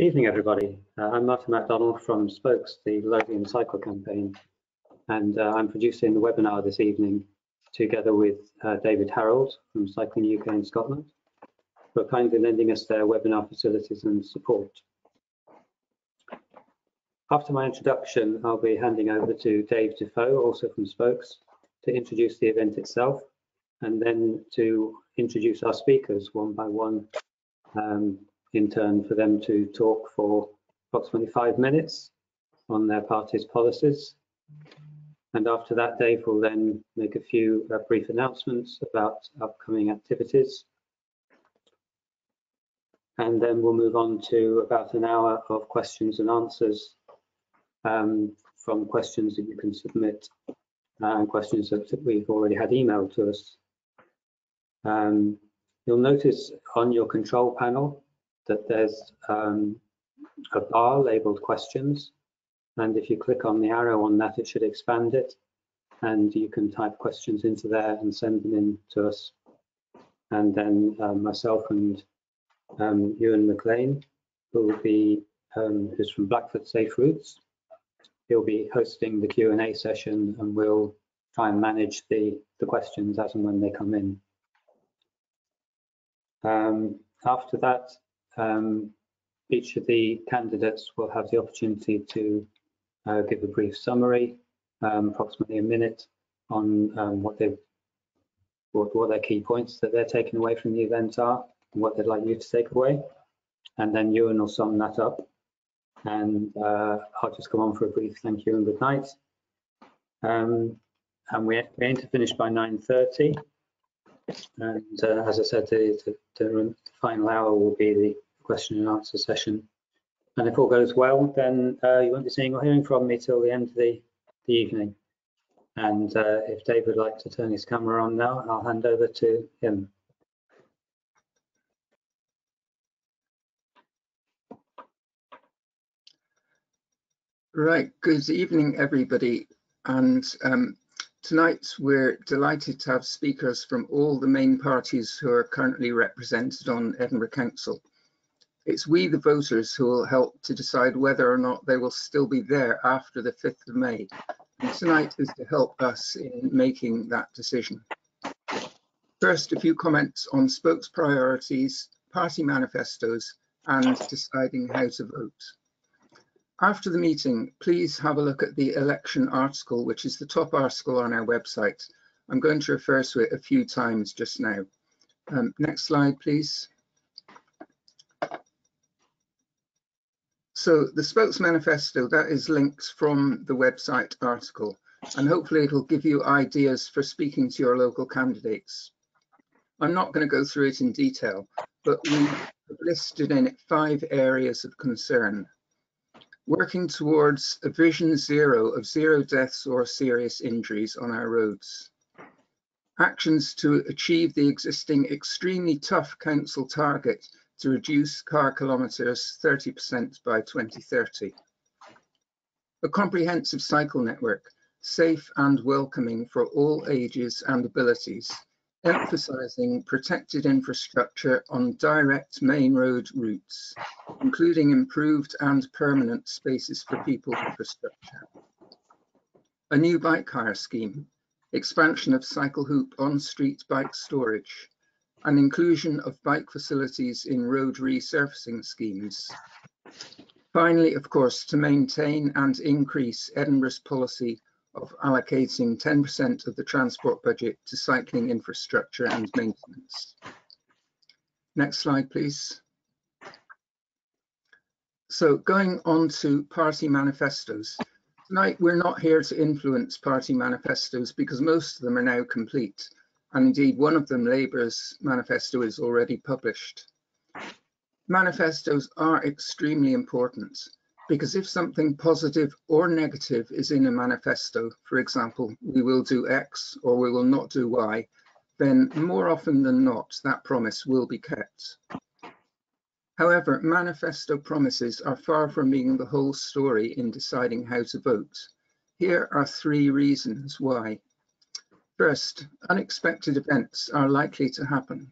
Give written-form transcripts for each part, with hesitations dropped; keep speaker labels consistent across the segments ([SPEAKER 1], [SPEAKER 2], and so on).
[SPEAKER 1] Evening, everybody. I'm Martin MacDonald from Spokes, the Lothian Cycle Campaign, and I'm producing the webinar this evening together with David Harold from Cycling UK and Scotland, who are kindly lending us their webinar facilities and support. After my introduction, I'll be handing over to Dave Defoe, also from Spokes, to introduce the event itself, and then to introduce our speakers one by one, in turn for them to talk for approximately 5 minutes on their party's policies. And after that, Dave will then make a few brief announcements about upcoming activities. And then we'll move on to about an hour of questions and answers from questions that you can submit and questions that we've already had emailed to us. You'll notice on your control panel that there's a bar labeled questions, and if you click on the arrow on that, it should expand it, and you can type questions into there and send them in to us. And then myself and Ewen Maclean, who will be who's from Blackford Safe Routes, he'll be hosting the Q&A session, and we'll try and manage the questions as and when they come in. After that, each of the candidates will have the opportunity to give a brief summary, approximately a minute, on what their key points that they're taking away from the event are, and what they'd like you to take away. And then Ewan will sum that up, and I'll just come on for a brief thank you and good night. And we aim to finish by 9:30. And as I said, the final hour will be the question and answer session. And if all goes well, then you won't be seeing or hearing from me till the end of the evening. And if Dave would like to turn his camera on now, I'll hand over to him.
[SPEAKER 2] Right, good evening, everybody. And tonight we're delighted to have speakers from all the main parties who are currently represented on Edinburgh Council. It's we, the voters, who will help to decide whether or not they will still be there after the 5th of May. And tonight is to help us in making that decision. First, a few comments on Spokes priorities, party manifestos, and deciding how to vote. After the meeting, please have a look at the election article, which is the top article on our website. I'm going to refer to it a few times just now. Next slide, please. So the Spokes Manifesto, that is linked from the website article, and hopefully it'll give you ideas for speaking to your local candidates. I'm not going to go through it in detail, but we've listed in it 5 areas of concern. Working towards a vision zero of 0 deaths or serious injuries on our roads. Actions to achieve the existing extremely tough council target to reduce car kilometres 30% by 2030. A comprehensive cycle network, safe and welcoming for all ages and abilities, emphasising protected infrastructure on direct main road routes, including improved and permanent spaces for people infrastructure. A new bike hire scheme, expansion of cycle hoop on-street bike storage, and inclusion of bike facilities in road resurfacing schemes. Finally, of course, to maintain and increase Edinburgh's policy of allocating 10% of the transport budget to cycling infrastructure and maintenance. Next slide, please. So going on to party manifestos. Tonight, we're not here to influence party manifestos because most of them are now complete. And indeed, one of them, Labour's manifesto, is already published. Manifestos are extremely important because if something positive or negative is in a manifesto, for example, we will do X or we will not do Y, then more often than not, that promise will be kept. However, manifesto promises are far from being the whole story in deciding how to vote. Here are 3 reasons why. First, unexpected events are likely to happen.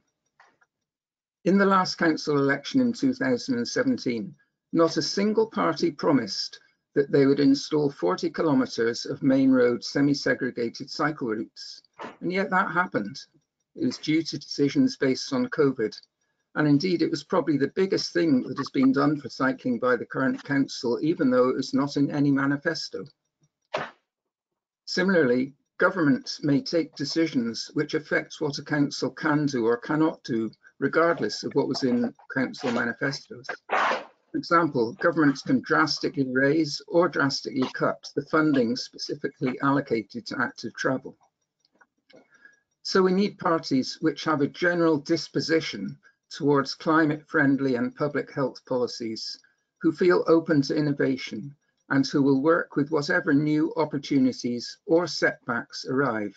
[SPEAKER 2] In the last council election in 2017, Not a single party promised that they would install 40 kilometres of main road semi-segregated cycle routes, and yet that happened. It was due to decisions based on COVID, and indeed it was probably the biggest thing that has been done for cycling by the current council, even though it was not in any manifesto. Similarly, government may take decisions which affect what a council can do or cannot do, regardless of what was in council manifestos. For example, governments can drastically raise or drastically cut the funding specifically allocated to active travel. So we need parties which have a general disposition towards climate-friendly and public health policies, who feel open to innovation and who will work with whatever new opportunities or setbacks arrive.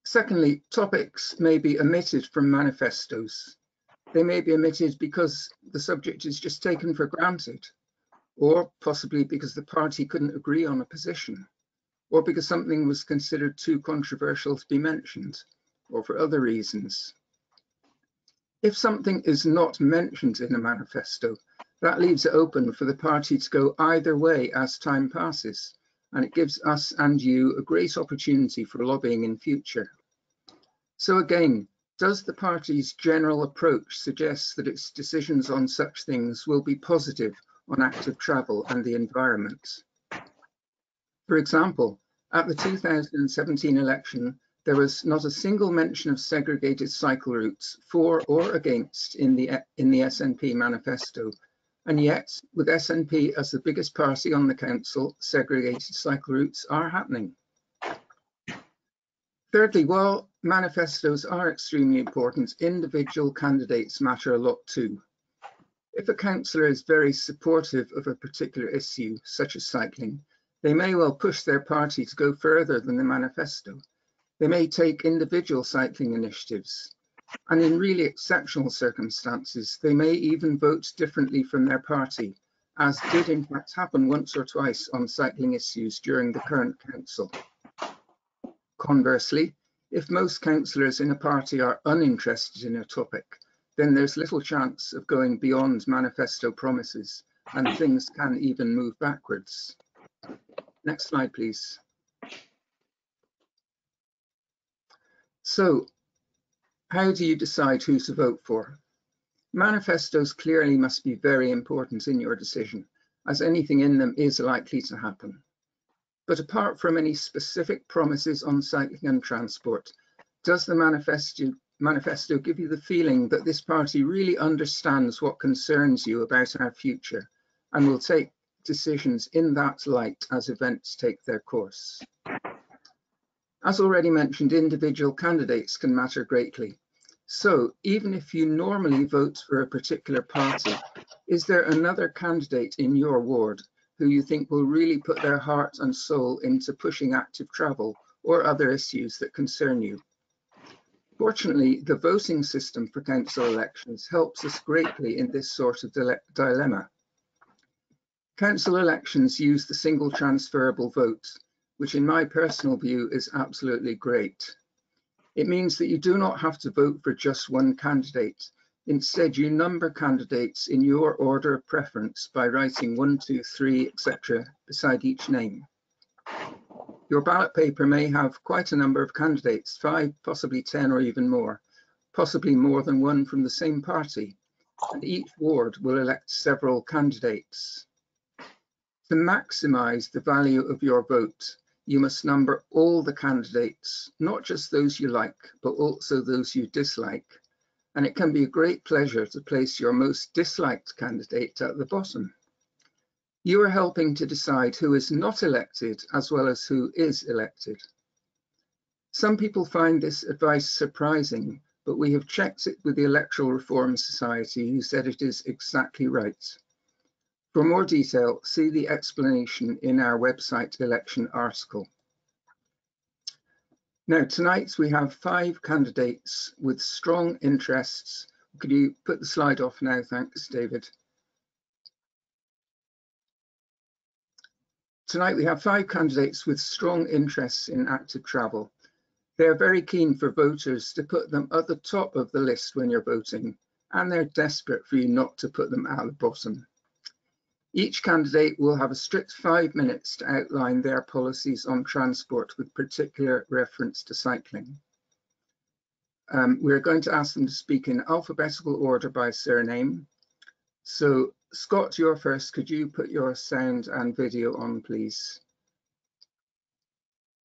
[SPEAKER 2] Secondly, topics may be omitted from manifestos. They may be omitted because the subject is just taken for granted, or possibly because the party couldn't agree on a position, or because something was considered too controversial to be mentioned, or for other reasons. If something is not mentioned in a manifesto, that leaves it open for the party to go either way as time passes, and it gives us and you a great opportunity for lobbying in future. So again, does the party's general approach suggest that its decisions on such things will be positive on active travel and the environment? For example, at the 2017 election, there was not a single mention of segregated cycle routes for or against in the SNP manifesto. And yet, with SNP as the biggest party on the council, segregated cycle routes are happening. Thirdly, while manifestos are extremely important, individual candidates matter a lot too. If a councillor is very supportive of a particular issue, such as cycling, they may well push their party to go further than the manifesto. They may take individual cycling initiatives, and in really exceptional circumstances, they may even vote differently from their party, as did in fact happen once or twice on cycling issues during the current council. Conversely, if most councillors in a party are uninterested in a topic, then there's little chance of going beyond manifesto promises, and things can even move backwards. Next slide, please. So, how do you decide who to vote for? Manifestos clearly must be very important in your decision, as anything in them is likely to happen. But apart from any specific promises on cycling and transport, does the manifesto give you the feeling that this party really understands what concerns you about our future and will take decisions in that light as events take their course? As already mentioned, individual candidates can matter greatly. So even if you normally vote for a particular party, is there another candidate in your ward who you think will really put their heart and soul into pushing active travel or other issues that concern you? Fortunately, the voting system for council elections helps us greatly in this sort of dilemma. Council elections use the single transferable vote, which in my personal view is absolutely great. It means that you do not have to vote for just one candidate. Instead, you number candidates in your order of preference by writing 1, 2, 3, etc. beside each name. Your ballot paper may have quite a number of candidates, 5, possibly 10 or even more, possibly more than one from the same party, and each ward will elect several candidates. To maximise the value of your vote, you must number all the candidates, not just those you like, but also those you dislike. And it can be a great pleasure to place your most disliked candidate at the bottom. You are helping to decide who is not elected as well as who is elected. Some people find this advice surprising, but we have checked it with the Electoral Reform Society, who said it is exactly right. For more detail, see the explanation in our website election article. Now, tonight we have 5 candidates with strong interests. Could you put the slide off now? Thanks, David. Tonight we have 5 candidates with strong interests in active travel. They are very keen for voters to put them at the top of the list when you're voting, and they're desperate for you not to put them at the bottom. Each candidate will have a strict 5 minutes to outline their policies on transport with particular reference to cycling. We're going to ask them to speak in alphabetical order by surname. So Scott, you're first. Could you put your sound and video on, please?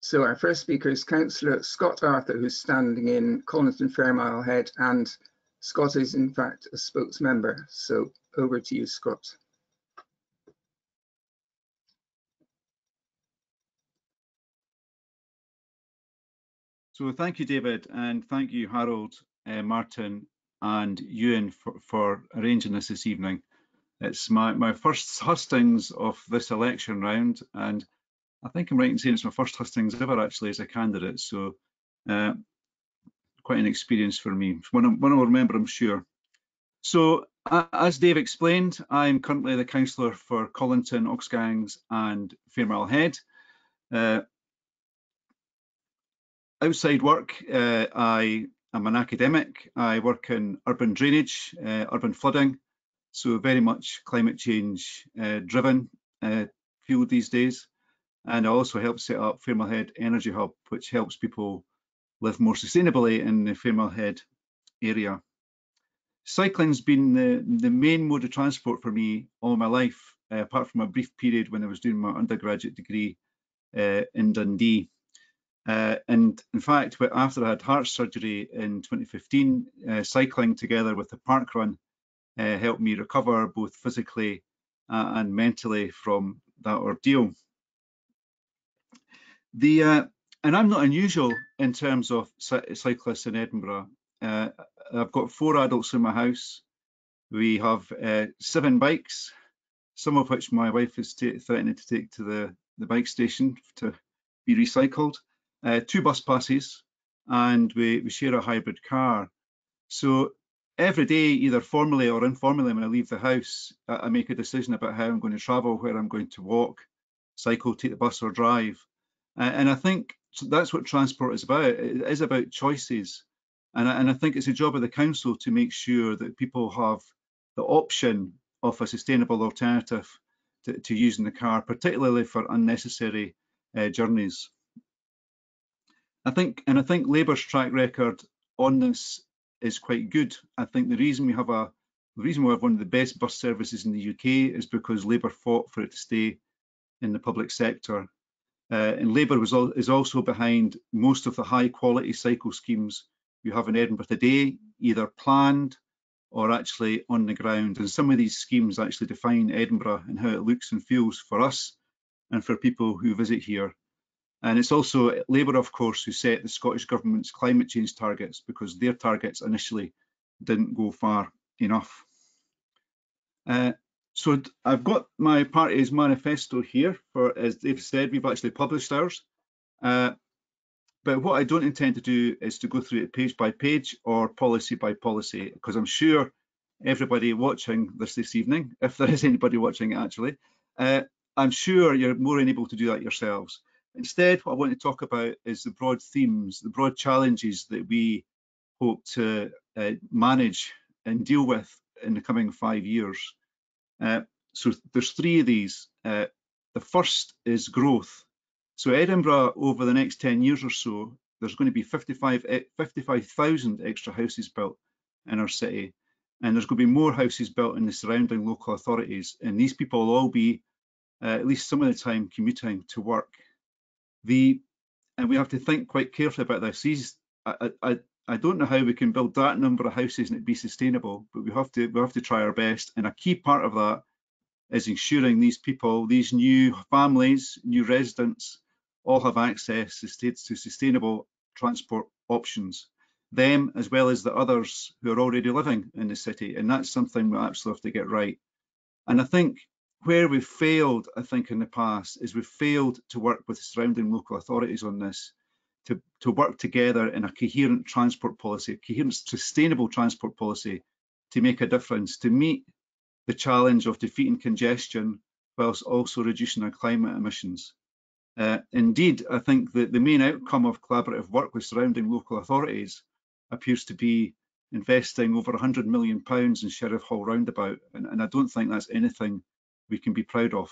[SPEAKER 2] So our first speaker is Councillor Scott Arthur, who's standing in Coniston Fairmile Head, and Scott is in fact a spokesmember. So over to you, Scott.
[SPEAKER 3] So thank you, David, and thank you, Harold, Martin and Ewen for arranging this evening. It's my first hustings of this election round, and I think I'm right in saying it's my first hustings ever actually as a candidate, so quite an experience for me. One I'll remember, I'm sure. So as Dave explained, I'm currently the councillor for Collington, Oxgangs and Fairmile Head. Outside work, I am an academic. I work in urban drainage, urban flooding, so very much climate change driven field these days. And I also help set up Fairmile Head Energy Hub, which helps people live more sustainably in the Fairmile Head area. Cycling's been the main mode of transport for me all my life, apart from a brief period when I was doing my undergraduate degree in Dundee. And in fact, after I had heart surgery in 2015, cycling together with the park run helped me recover both physically and mentally from that ordeal. And I'm not unusual in terms of cyclists in Edinburgh. I've got 4 adults in my house. We have 7 bikes, some of which my wife is threatening to take to the bike station to be recycled. 2 bus passes, and we share a hybrid car. So every day, either formally or informally, when I leave the house, I make a decision about how I'm going to travel, where I'm going to walk, cycle, take the bus or drive. And I think that's what transport is about. It is about choices. And I think it's a job of the council to make sure that people have the option of a sustainable alternative to using the car, particularly for unnecessary journeys. I think Labour's track record on this is quite good. I think the reason we have one of the best bus services in the UK is because Labour fought for it to stay in the public sector. And Labour is also behind most of the high quality cycle schemes you have in Edinburgh today, either planned or actually on the ground. And some of these schemes actually define Edinburgh and how it looks and feels for us and for people who visit here. And it's also Labour, of course, who set the Scottish Government's climate change targets, because their targets initially didn't go far enough. So I've got my party's manifesto here, as Dave said, we've actually published ours. But what I don't intend to do is to go through it page by page or policy by policy, because I'm sure everybody watching this evening, if there is anybody watching it actually, I'm sure you're more than able to do that yourselves. Instead, what I want to talk about is the broad themes, the broad challenges that we hope to manage and deal with in the coming 5 years. So there's 3 of these. The first is growth. So Edinburgh, over the next 10 years or so, there's going to be 55,000 extra houses built in our city. And there's going to be more houses built in the surrounding local authorities. And these people will all be, at least some of the time, commuting to work. And we have to think quite carefully about this. I don't know how we can build that number of houses and it be sustainable, but we have to try our best. And a key part of that is ensuring these people, these new families, new residents, all have access to sustainable transport options. Them as well as the others who are already living in the city, and that's something we absolutely have to get right. And I think where we've failed, in the past, is we've failed to work with surrounding local authorities on this, to work together in a coherent transport policy, a coherent sustainable transport policy, to make a difference, to meet the challenge of defeating congestion whilst also reducing our climate emissions. Indeed, I think that the main outcome of collaborative work with surrounding local authorities appears to be investing over £100 million in Sheriff Hall roundabout, and I don't think that's anything we can be proud of.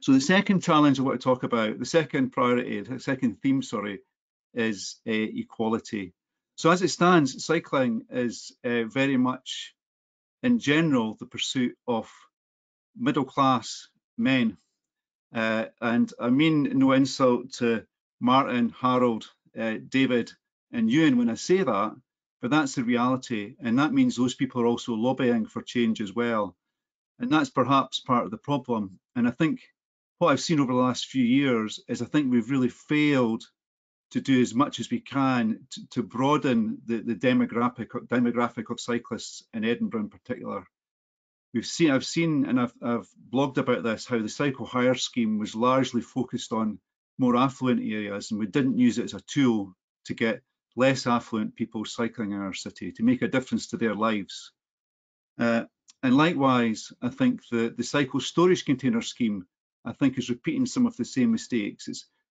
[SPEAKER 3] So the second challenge I want to talk about, the second priority, the second theme, sorry, is equality. So as it stands, cycling is very much, in general, the pursuit of middle-class men. And I mean no insult to Martin, Harold, David and Ewen when I say that, but that's the reality. And that means those people are also lobbying for change as well. And that's perhaps part of the problem. And I think what I've seen over the last few years is I think we've really failed to do as much as we can to broaden the demographic of cyclists in Edinburgh in particular. I've seen, and I've blogged about this, how the cycle hire scheme was largely focused on more affluent areas, and we didn't use it as a tool to get less affluent people cycling in our city, to make a difference to their lives. And likewise, I think the cycle storage container scheme, I think, is repeating some of the same mistakes.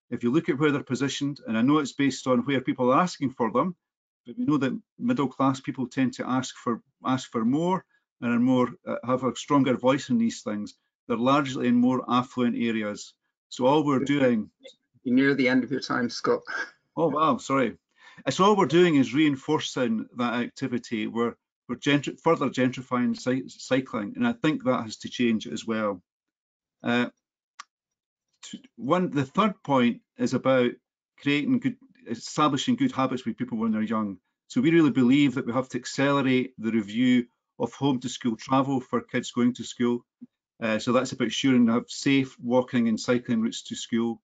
[SPEAKER 3] If you look at where they're positioned, and I know it's based on where people are asking for them, but we know that middle class people tend to ask for more and are more have a stronger voice in these things. They're largely in more affluent areas. So all we're doing.
[SPEAKER 2] You're near the end of your time, Scott.
[SPEAKER 3] Oh wow, sorry. So all we're doing is reinforcing that activity. We're further gentrifying cycling, and I think that has to change as well. The third point is about establishing good habits with people when they're young. So we really believe that we have to accelerate the review of home to school travel for kids going to school. So that's about ensuring they have safe walking and cycling routes to school.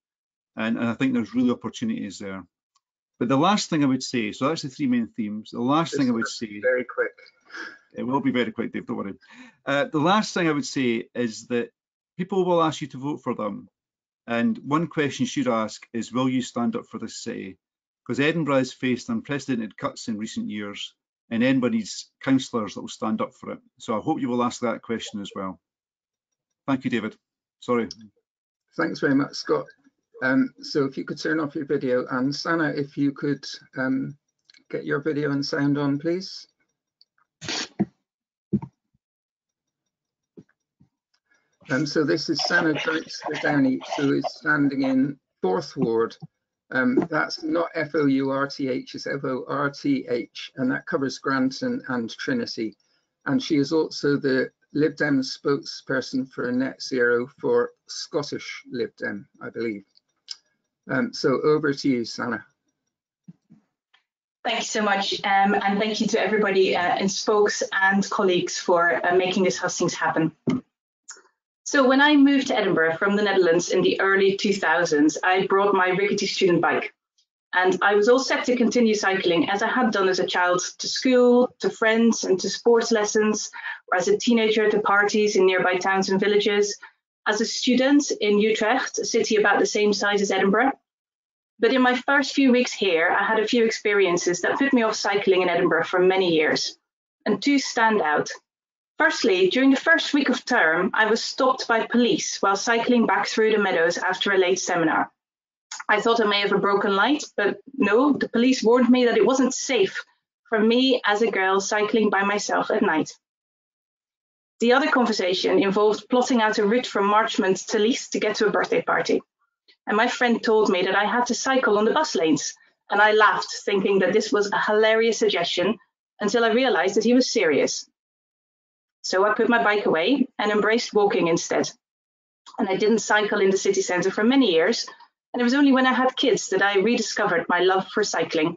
[SPEAKER 3] And I think there's really opportunities there. But the last thing I would say, so that's the three main themes. The last thing I would say,
[SPEAKER 2] very quick.
[SPEAKER 3] It will be very quick, Dave, don't worry. The last thing I would say is that people will ask you to vote for them. And one question you should ask is, will you stand up for this city? Because Edinburgh has faced unprecedented cuts in recent years, and Edinburgh needs councillors that will stand up for it. So I hope you will ask that question as well. Thank you, David. Sorry.
[SPEAKER 2] Thanks very much, Scott. So if you could turn off your video, and Sanne, if you could get your video and sound on, please. So this is Sanne Dijkstra-Downie, who is standing in 4th Ward. That's not F-O-U-R-T-H, it's F-O-R-T-H, and that covers Granton and Trinity. And she is also the Lib Dem spokesperson for net zero for Scottish Lib Dem, I believe. So over to you, Sanne.
[SPEAKER 4] Thank you so much, and thank you to everybody in Spokes and colleagues for making this Hustings happen. So when I moved to Edinburgh from the Netherlands in the early 2000s, I brought my rickety student bike. And I was all set to continue cycling as I had done as a child, to school, to friends and to sports lessons, or as a teenager to parties in nearby towns and villages, as a student in Utrecht, a city about the same size as Edinburgh. But in my first few weeks here, I had a few experiences that put me off cycling in Edinburgh for many years, and two stand out. Firstly, during the first week of term, I was stopped by police while cycling back through the meadows after a late seminar. I thought I may have a broken light, but no, the police warned me that it wasn't safe for me as a girl cycling by myself at night. The other conversation involved plotting out a route from Marchmont to Leeds to get to a birthday party. And my friend told me that I had to cycle on the bus lanes, and I laughed, thinking that this was a hilarious suggestion, until I realized that he was serious. So I put my bike away and embraced walking instead. And I didn't cycle in the city centre for many years, and it was only when I had kids that I rediscovered my love for cycling.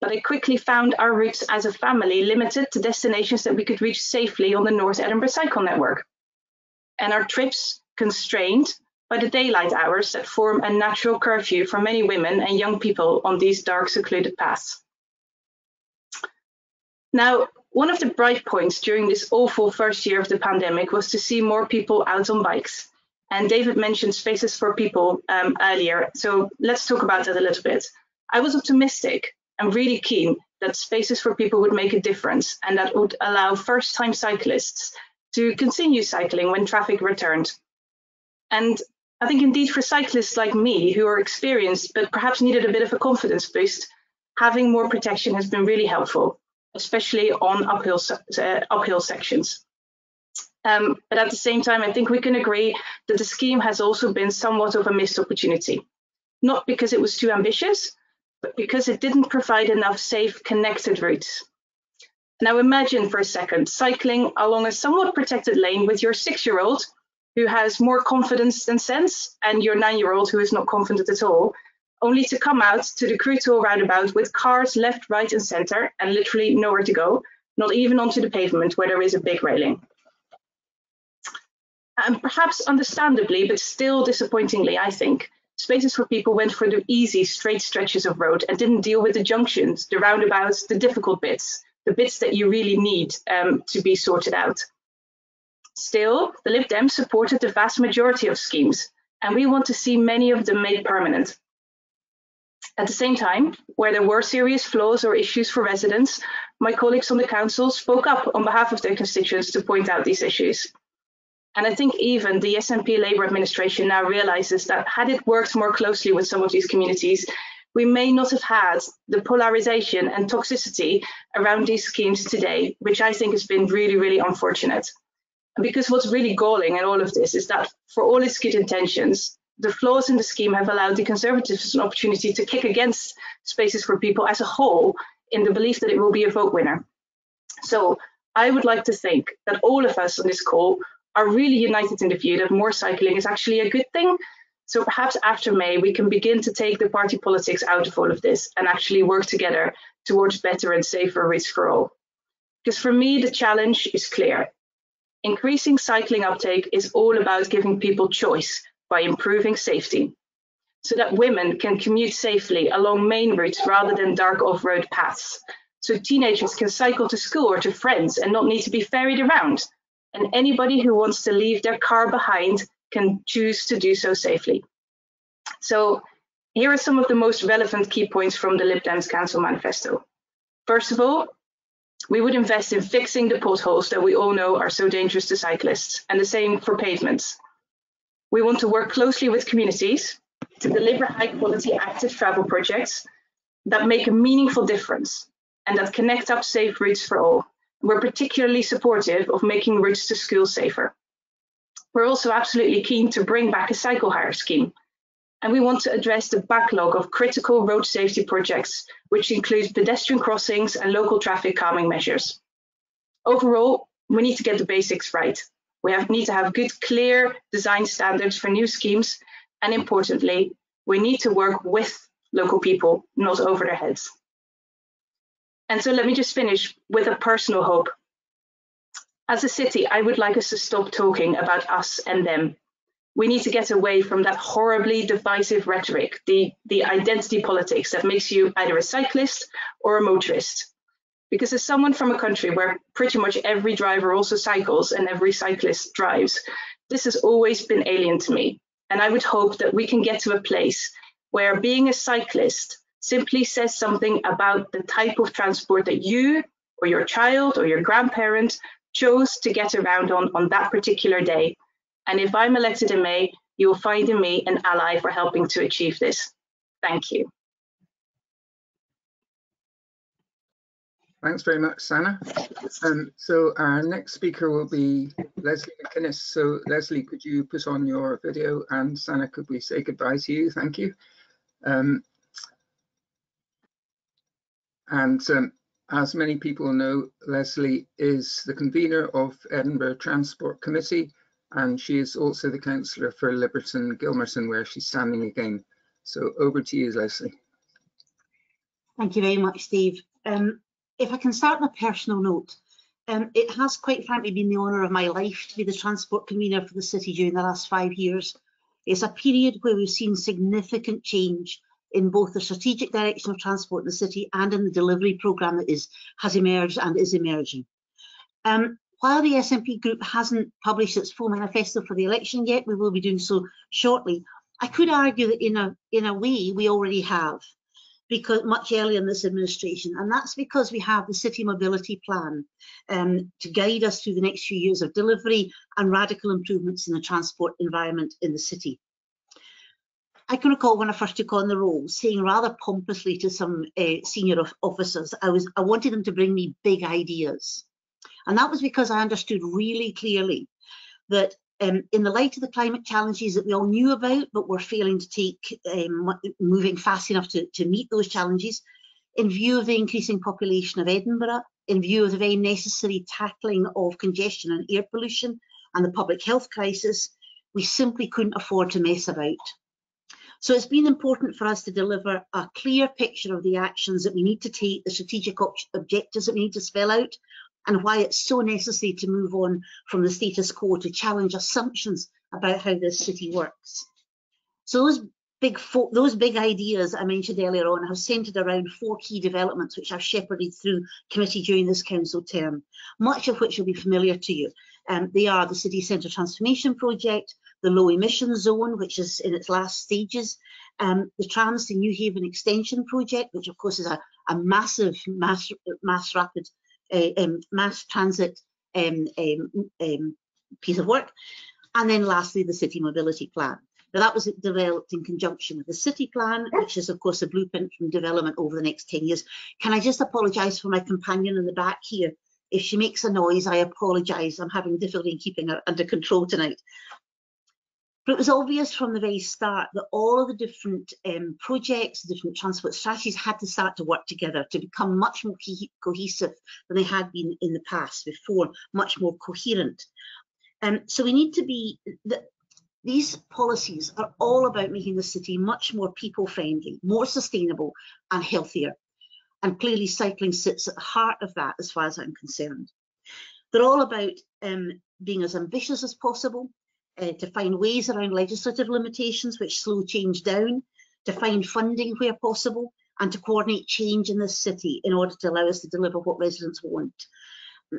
[SPEAKER 4] But I quickly found our routes as a family limited to destinations that we could reach safely on the North Edinburgh Cycle Network, and our trips constrained by the daylight hours that form a natural curfew for many women and young people on these dark, secluded paths. Now, one of the bright points during this awful first year of the pandemic was to see more people out on bikes. And David mentioned spaces for people earlier, so let's talk about that a little bit. I was optimistic and really keen that spaces for people would make a difference, and that would allow first-time cyclists to continue cycling when traffic returned. And I think indeed for cyclists like me, who are experienced but perhaps needed a bit of a confidence boost, having more protection has been really helpful. especially on uphill sections. But at the same time, I think we can agree that the scheme has also been somewhat of a missed opportunity, not because it was too ambitious, but because it didn't provide enough safe, connected routes. Now imagine for a second cycling along a somewhat protected lane with your 6-year-old who has more confidence than sense and your 9-year-old who is not confident at all, only to come out to the Crutoil roundabout with cars left, right and centre and literally nowhere to go, not even onto the pavement where there is a big railing. And perhaps understandably, but still disappointingly, I think, Spaces for People went for the easy, straight stretches of road and didn't deal with the junctions, the roundabouts, the difficult bits, the bits that you really need to be sorted out. Still, the Lib Dem supported the vast majority of schemes, and we want to see many of them made permanent. At the same time, where there were serious flaws or issues for residents, my colleagues on the council spoke up on behalf of their constituents to point out these issues. And I think even the SNP Labour administration now realises that had it worked more closely with some of these communities, we may not have had the polarisation and toxicity around these schemes today, which I think has been really, really unfortunate. Because what's really galling in all of this is that for all its good intentions, the flaws in the scheme have allowed the Conservatives an opportunity to kick against Spaces for People as a whole in the belief that it will be a vote winner. So I would like to think that all of us on this call are really united in the view that more cycling is actually a good thing. So perhaps after May, we can begin to take the party politics out of all of this and actually work together towards better and safer routes for all. Because for me, the challenge is clear. Increasing cycling uptake is all about giving people choice by improving safety, so that women can commute safely along main routes rather than dark off-road paths, so teenagers can cycle to school or to friends and not need to be ferried around, and anybody who wants to leave their car behind can choose to do so safely. So here are some of the most relevant key points from the Lib Dem's Council Manifesto. First of all, we would invest in fixing the potholes that we all know are so dangerous to cyclists, and the same for pavements. We want to work closely with communities to deliver high-quality active travel projects that make a meaningful difference and that connect up safe routes for all. We're particularly supportive of making routes to school safer. We're also absolutely keen to bring back a cycle hire scheme, and we want to address the backlog of critical road safety projects, which includes pedestrian crossings and local traffic calming measures. Overall, we need to get the basics right. We need to have good, clear design standards for new schemes, and importantly, we need to work with local people, not over their heads. And so let me just finish with a personal hope. As a city, I would like us to stop talking about us and them. We need to get away from that horribly divisive rhetoric, the identity politics that makes you either a cyclist or a motorist. Because as someone from a country where pretty much every driver also cycles and every cyclist drives, this has always been alien to me. And I would hope that we can get to a place where being a cyclist simply says something about the type of transport that you or your child or your grandparent chose to get around on that particular day. And if I'm elected in May, you will find in me an ally for helping to achieve this. Thank you.
[SPEAKER 2] Thanks very much, Sanne. So our next speaker will be Lesley Macinnes. So Lesley, could you put on your video, and Sanne, could we say goodbye to you? Thank you. As many people know, Lesley is the convener of Edinburgh Transport Committee, and she is also the councillor for Liberton Gilmerson, where she's standing again. So over to you, Lesley.
[SPEAKER 5] Thank you very much, Steve. If I can start on a personal note, it has quite frankly been the honour of my life to be the transport convener for the city during the last 5 years. It's a period where we've seen significant change in both the strategic direction of transport in the city and in the delivery programme that has emerged and is emerging. While the SNP group hasn't published its full manifesto for the election yet, we will be doing so shortly. I could argue that in a way we already have, because much earlier in this administration, and that's because we have the city mobility plan to guide us through the next few years of delivery and radical improvements in the transport environment in the city. I can recall when I first took on the role saying rather pompously to some senior officers, I wanted them to bring me big ideas. And that was because I understood really clearly that in the light of the climate challenges that we all knew about, but were failing to take, moving fast enough to meet those challenges, in view of the increasing population of Edinburgh, in view of the very necessary tackling of congestion and air pollution and the public health crisis, we simply couldn't afford to mess about. So it's been important for us to deliver a clear picture of the actions that we need to take, the strategic objectives that we need to spell out, and why it's so necessary to move on from the status quo to challenge assumptions about how this city works. So those big ideas I mentioned earlier on have centred around 4 key developments which I've shepherded through committee during this council term, much of which will be familiar to you. They are the City Centre Transformation Project, the Low Emission Zone, which is in its last stages, the Trams to Newhaven Extension Project, which of course is a massive mass transit piece of work, and then lastly the City Mobility Plan. Now that was developed in conjunction with the City Plan, which is of course a blueprint from development over the next 10 years. Can I just apologise for my companion in the back here? If she makes a noise, I apologise. I'm having difficulty in keeping her under control tonight. But it was obvious from the very start that all of the different projects, different transport strategies had to start to work together to become much more cohesive than they had been in the past before, much more coherent. So we need to be, these policies are all about making the city much more people-friendly, more sustainable and healthier. And clearly cycling sits at the heart of that as far as I'm concerned. They're all about being as ambitious as possible, to find ways around legislative limitations which slow change down, to find funding where possible, and to coordinate change in this city in order to allow us to deliver what residents want.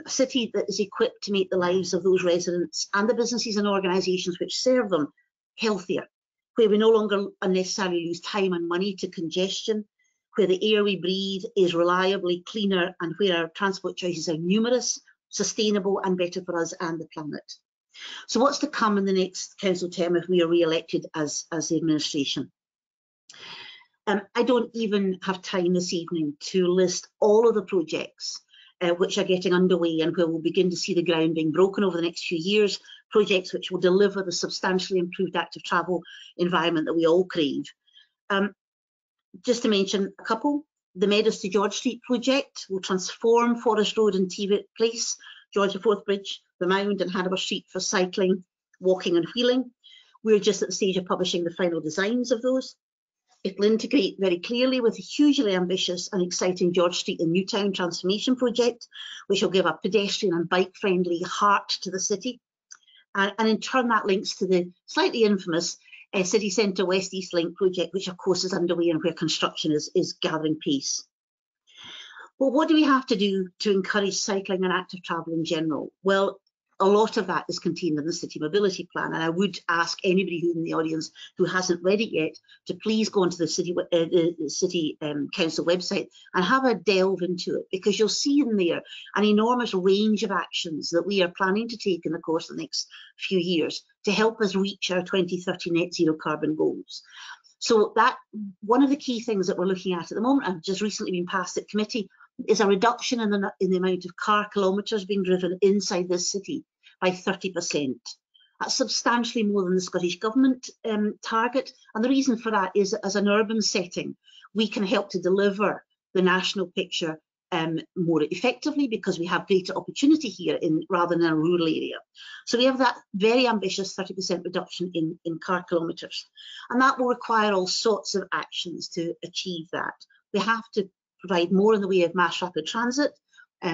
[SPEAKER 5] A city that is equipped to make the lives of those residents and the businesses and organisations which serve them healthier, where we no longer unnecessarily lose time and money to congestion, where the air we breathe is reliably cleaner, and where our transport choices are numerous, sustainable and better for us and the planet. So what's to come in the next council term if we are re-elected as the administration? I don't even have time this evening to list all of the projects which are getting underway and where we'll begin to see the ground being broken over the next few years, projects which will deliver the substantially improved active travel environment that we all crave. Just to mention a couple, the Meadows to George Street project will transform Forest Road and Teviot Place, George IV Bridge, the Mound and Hanover Street for cycling, walking and wheeling. We're just at the stage of publishing the final designs of those. It'll integrate very clearly with a hugely ambitious and exciting George Street and Newtown transformation project, which will give a pedestrian and bike-friendly heart to the city. And in turn, that links to the slightly infamous City Centre West East Link project, which of course is underway and where construction is gathering pace. Well, what do we have to do to encourage cycling and active travel in general? Well, a lot of that is contained in the City Mobility Plan, and I would ask anybody who in the audience who hasn't read it yet to please go onto the City Council website and have a delve into it, because you'll see in there an enormous range of actions that we are planning to take in the course of the next few years to help us reach our 2030 net zero carbon goals. So that one of the key things that we're looking at the moment, I've just recently been passed at committee, is a reduction in the amount of car kilometres being driven inside this city by 30%. That's substantially more than the Scottish Government target. And the reason for that is that as an urban setting, we can help to deliver the national picture more effectively because we have greater opportunity here rather than in a rural area. So we have that very ambitious 30% reduction in car kilometres. And that will require all sorts of actions to achieve that. We have to provide more in the way of mass rapid transit.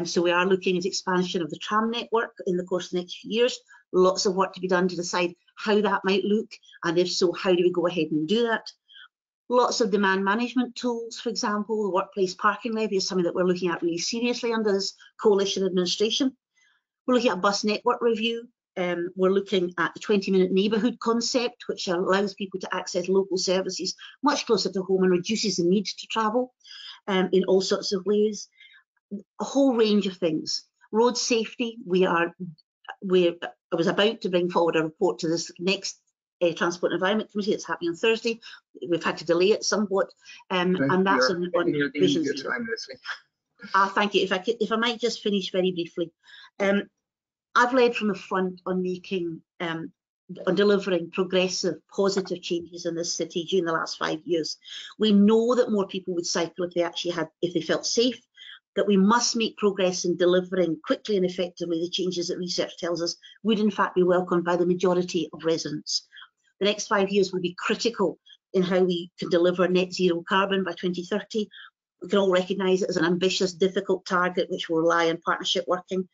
[SPEAKER 5] So we are looking at expansion of the tram network in the course of the next few years. Lots of work to be done to decide how that might look, and if so, how do we go ahead and do that? Lots of demand management tools, for example, the workplace parking levy is something that we're looking at really seriously under this coalition administration. We're looking at a bus network review. We're looking at the 20-minute neighbourhood concept, which allows people to access local services much closer to home and reduces the need to travel in all sorts of ways. A whole range of things. Road safety, I was about to bring forward a report to this next Transport and Environment Committee that's happening on Thursday. We've had to delay it somewhat, and that's on Vision Zero. Thank you. If I might just finish very briefly. I've led from the front on making, on delivering progressive, positive changes in this city during the last 5 years. We know that more people would cycle if they felt safe, that we must make progress in delivering quickly and effectively the changes that research tells us would in fact be welcomed by the majority of residents. The next 5 years will be critical in how we can deliver net zero carbon by 2030. We can all recognise it as an ambitious, difficult target which will rely on partnership working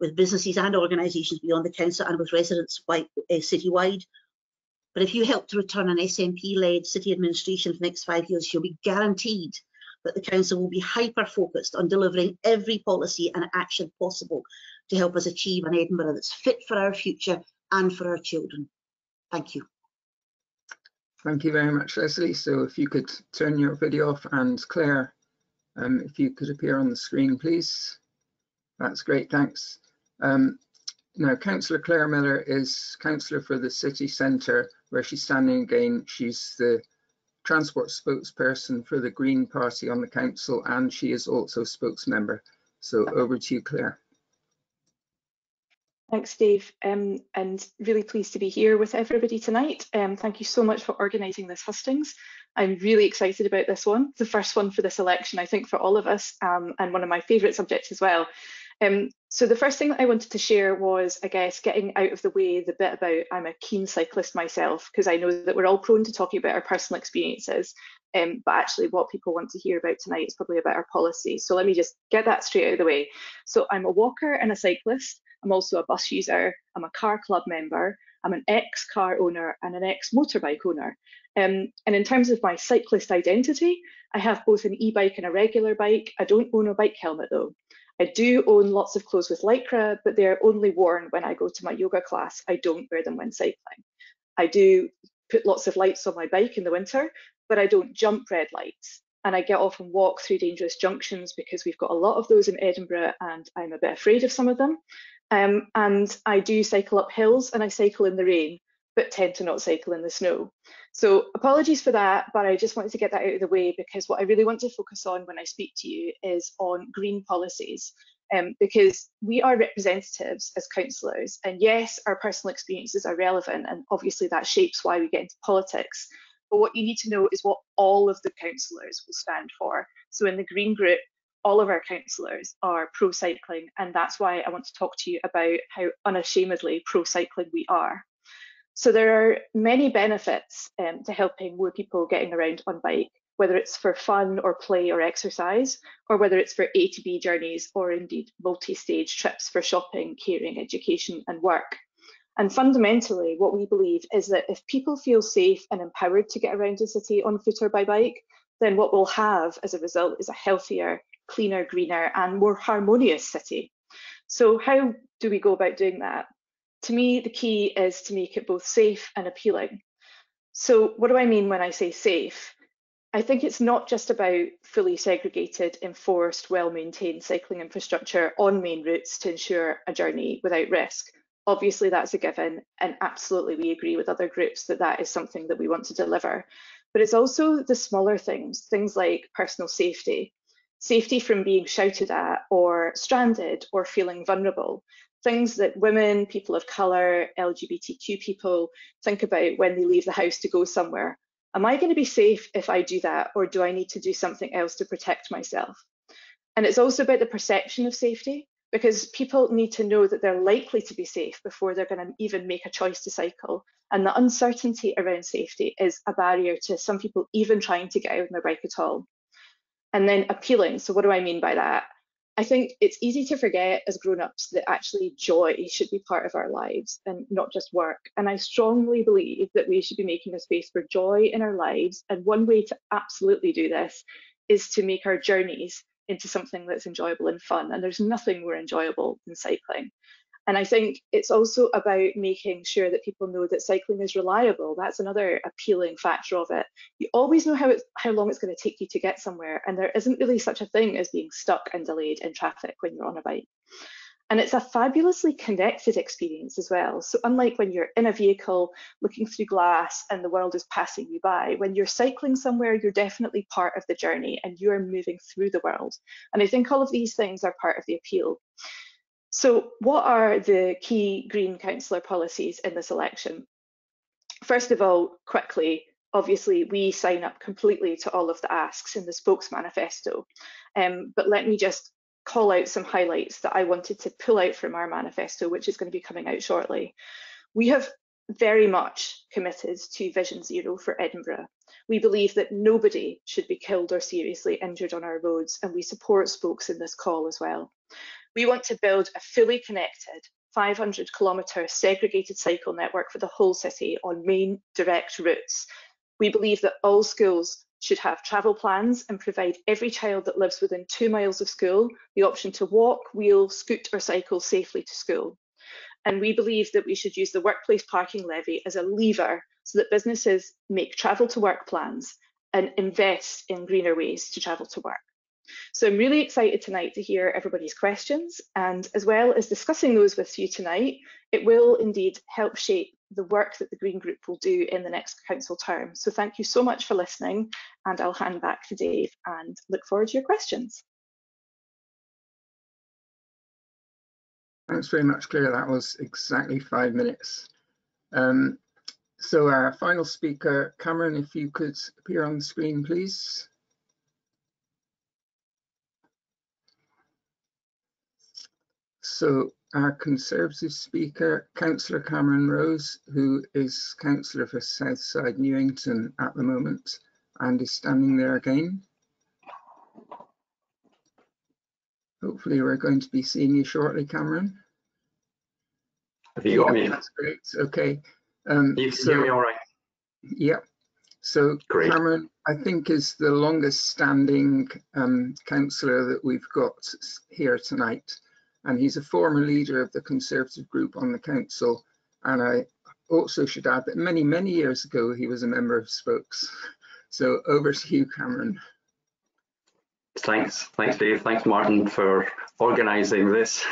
[SPEAKER 5] with businesses and organisations beyond the council and with residents citywide. But if you help to return an SNP-led city administration for the next 5 years, you'll be guaranteed that the council will be hyper-focused on delivering every policy and action possible to help us achieve an Edinburgh that's fit for our future and for our children. Thank you.
[SPEAKER 2] Thank you very much, Lesley. So if you could turn your video off, and Claire, if you could appear on the screen, please. That's great, thanks. Now, Councillor Claire Miller is councillor for the city centre, where she's standing again. She's the transport spokesperson for the Green Party on the council, and she is also spokesmember. So over to you, Claire.
[SPEAKER 6] Thanks, Dave, and really pleased to be here with everybody tonight. Thank you so much for organising this hustings. I'm really excited about this one, the first one for this election, I think, for all of us, and one of my favourite subjects as well. So the first thing that I wanted to share was, I guess, getting out of the way the bit about I'm a keen cyclist myself, because I know that we're all prone to talking about our personal experiences, but actually what people want to hear about tonight is probably about our policy. So let me just get that straight out of the way. So I'm a walker and a cyclist. I'm also a bus user. I'm a car club member. I'm an ex-car owner and an ex-motorbike owner. And in terms of my cyclist identity, I have both an e-bike and a regular bike. I don't own a bike helmet though. I do own lots of clothes with Lycra, but they're only worn when I go to my yoga class. I don't wear them when cycling. I do put lots of lights on my bike in the winter, but I don't jump red lights. And I get off and walk through dangerous junctions because we've got a lot of those in Edinburgh and I'm a bit afraid of some of them. And I do cycle up hills and I cycle in the rain, but tend to not cycle in the snow. So apologies for that, but I just wanted to get that out of the way, because what I really want to focus on when I speak to you is on green policies, because we are representatives as councillors, and yes, our personal experiences are relevant, and obviously that shapes why we get into politics. But what you need to know is what all of the councillors will stand for. So in the Green Group, all of our councillors are pro-cycling, and that's why I want to talk to you about how unashamedly pro-cycling we are. So there are many benefits to helping more people getting around on bike, whether it's for fun or play or exercise, or whether it's for A to B journeys, or indeed multi-stage trips for shopping, caring, education and work. And fundamentally, what we believe is that if people feel safe and empowered to get around the city on foot or by bike, then what we'll have as a result is a healthier, cleaner, greener and more harmonious city. So how do we go about doing that? To me, the key is to make it both safe and appealing. So what do I mean when I say safe? I think it's not just about fully segregated, enforced, well-maintained cycling infrastructure on main routes to ensure a journey without risk. Obviously, that's a given, and absolutely we agree with other groups that that is something that we want to deliver. But it's also the smaller things, things like personal safety. Safety from being shouted at or stranded or feeling vulnerable. Things that women, people of colour, LGBTQ people think about when they leave the house to go somewhere. Am I going to be safe if I do that, or do I need to do something else to protect myself? And it's also about the perception of safety, because people need to know that they're likely to be safe before they're going to even make a choice to cycle. And the uncertainty around safety is a barrier to some people even trying to get out on their bike at all. And then appealing. So what do I mean by that? I think it's easy to forget as grown-ups that actually joy should be part of our lives and not just work. And I strongly believe that we should be making a space for joy in our lives. And one way to absolutely do this is to make our journeys into something that's enjoyable and fun. And there's nothing more enjoyable than cycling. And I think it's also about making sure that people know that cycling is reliable. That's another appealing factor of it. You always know how long it's going to take you to get somewhere, and there isn't really such a thing as being stuck and delayed in traffic when you're on a bike. And it's a fabulously connected experience as well. So unlike when you're in a vehicle looking through glass and the world is passing you by, when you're cycling somewhere, you're definitely part of the journey and you're moving through the world. And I think all of these things are part of the appeal. So what are the key Green councillor policies in this election? First of all, quickly, obviously, we sign up completely to all of the asks in the Spokes manifesto. But let me just call out some highlights that I wanted to pull out from our manifesto, which is going to be coming out shortly. We have very much committed to Vision Zero for Edinburgh. We believe that nobody should be killed or seriously injured on our roads, and we support Spokes in this call as well. We want to build a fully connected 500-kilometre segregated cycle network for the whole city on main direct routes. We believe that all schools should have travel plans and provide every child that lives within 2 miles of school the option to walk, wheel, scoot or cycle safely to school. And we believe that we should use the workplace parking levy as a lever so that businesses make travel to work plans and invest in greener ways to travel to work. So I'm really excited tonight to hear everybody's questions, and as well as discussing those with you tonight, it will indeed help shape the work that the Green Group will do in the next council term. So thank you so much for listening, and I'll hand back to Dave and look forward to your questions.
[SPEAKER 2] Thanks very much, Claire. That was exactly 5 minutes. So our final speaker, Cameron, if you could appear on the screen, please. So our Conservative speaker, Councillor Cameron Rose, who is Councillor for Southside Newington at the moment and is standing there again. Hopefully we're going to be seeing you shortly, Cameron.
[SPEAKER 7] Have you got me?
[SPEAKER 2] That's great. Okay.
[SPEAKER 7] You can hear me all right?
[SPEAKER 2] Yeah. So
[SPEAKER 7] great.
[SPEAKER 2] Cameron, I think, is the longest standing councillor that we've got here tonight. And he's a former leader of the Conservative group on the council. And I also should add that many, many years ago, he was a member of Spokes. So over to you, Cameron.
[SPEAKER 7] Thanks, Dave. Thanks, Martin, for organising this.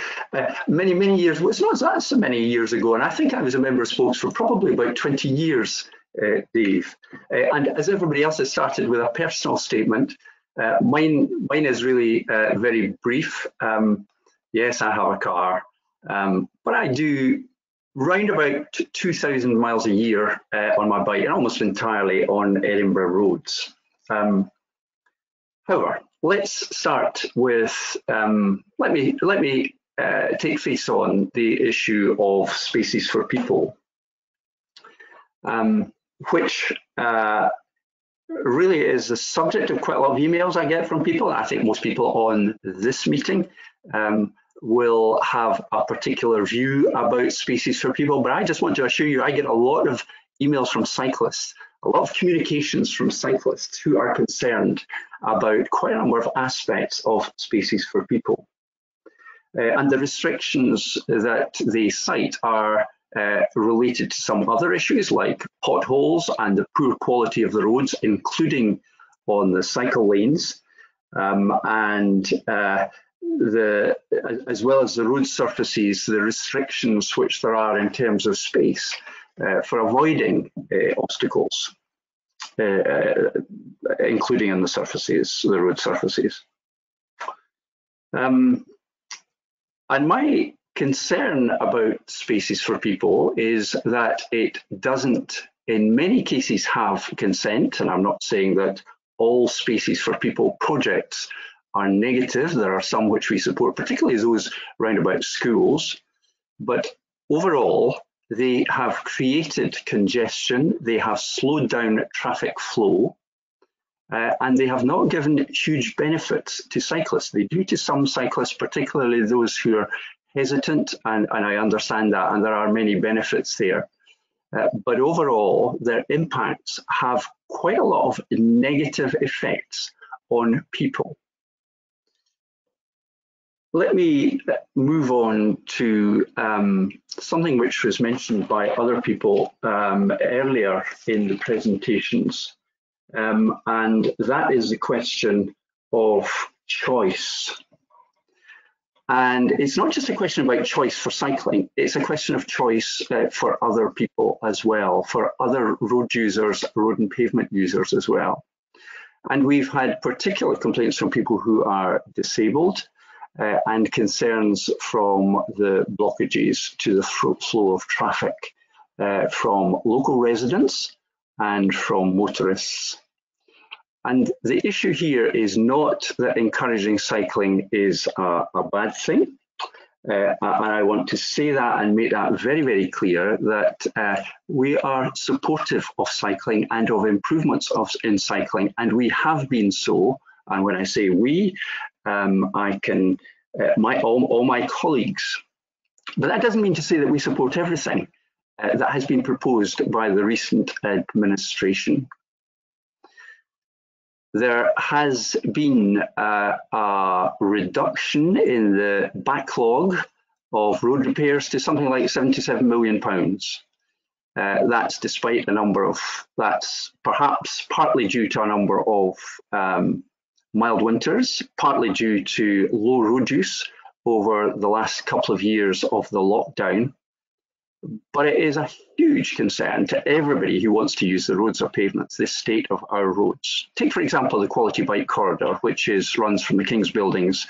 [SPEAKER 7] Many, many years, well, it's not that so many years ago, and I think I was a member of Spokes for probably about 20 years, Dave. And as everybody else has started with a personal statement, mine is really very brief. Yes, I have a car, but I do round about 2,000 miles a year on my bike, and almost entirely on Edinburgh roads. However, let's start with, let me take face on the issue of spaces for people, which really is the subject of quite a lot of emails I get from people. I think most people on this meeting will have a particular view about spaces for people, but I just want to assure you I get a lot of emails from cyclists, a lot of communications from cyclists who are concerned about quite a number of aspects of spaces for people. And the restrictions that they cite are related to some other issues like potholes and the poor quality of the roads, including on the cycle lanes, as well as the road surfaces, the restrictions which there are in terms of space for avoiding obstacles, including on the surfaces, the road surfaces. And my concern about spaces for people is that it doesn't, in many cases, have consent, and I'm not saying that all spaces for people projects are negative. There are some which we support, particularly those round about schools, but overall they have created congestion, they have slowed down traffic flow, and they have not given huge benefits to cyclists. They do to some cyclists, particularly those who are hesitant, and I understand that, and there are many benefits there. But overall, their impacts have quite a lot of negative effects on people. Let me move on to something which was mentioned by other people earlier in the presentations, and that is the question of choice. And it's not just a question about choice for cycling, it's a question of choice for other people as well, for other road users, road and pavement users as well. And we've had particular complaints from people who are disabled and concerns from the blockages to the flow of traffic from local residents and from motorists. And the issue here is not that encouraging cycling is a bad thing. And I want to say that and make that very, very clear that we are supportive of cycling and of improvements in cycling, and we have been so. And when I say we, I can, all my colleagues. But that doesn't mean to say that we support everything that has been proposed by the recent administration. There has been a reduction in the backlog of road repairs to something like £77 million. That's despite a number of, that's perhaps partly due to a number of mild winters, partly due to low road use over the last couple of years of the lockdown. But it is a huge concern to everybody who wants to use the roads or pavements, this state of our roads. Take, for example, the Quality Bike Corridor, which runs from the King's Buildings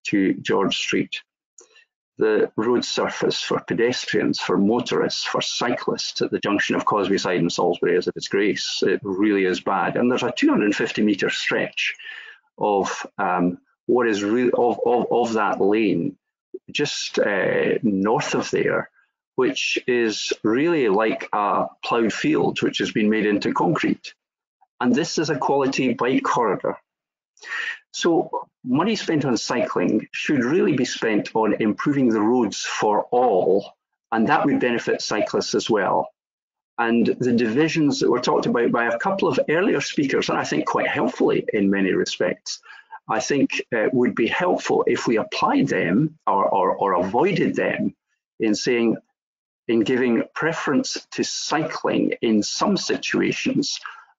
[SPEAKER 7] to George Street. The road surface for pedestrians, for motorists, for cyclists at the junction of Causeway Side and Salisbury is a disgrace. It really is bad. And there's a 250-metre stretch of what is really of that lane just north of there, which is really like a ploughed field which has been made into concrete. And this is a quality bike corridor. So money spent on cycling should really be spent on improving the roads for all, and that would benefit cyclists as well. And the divisions that were talked about by a couple of earlier speakers, and I think quite helpfully in many respects, I think would be helpful if we applied them or avoided them in saying, in giving preference to cycling in some situations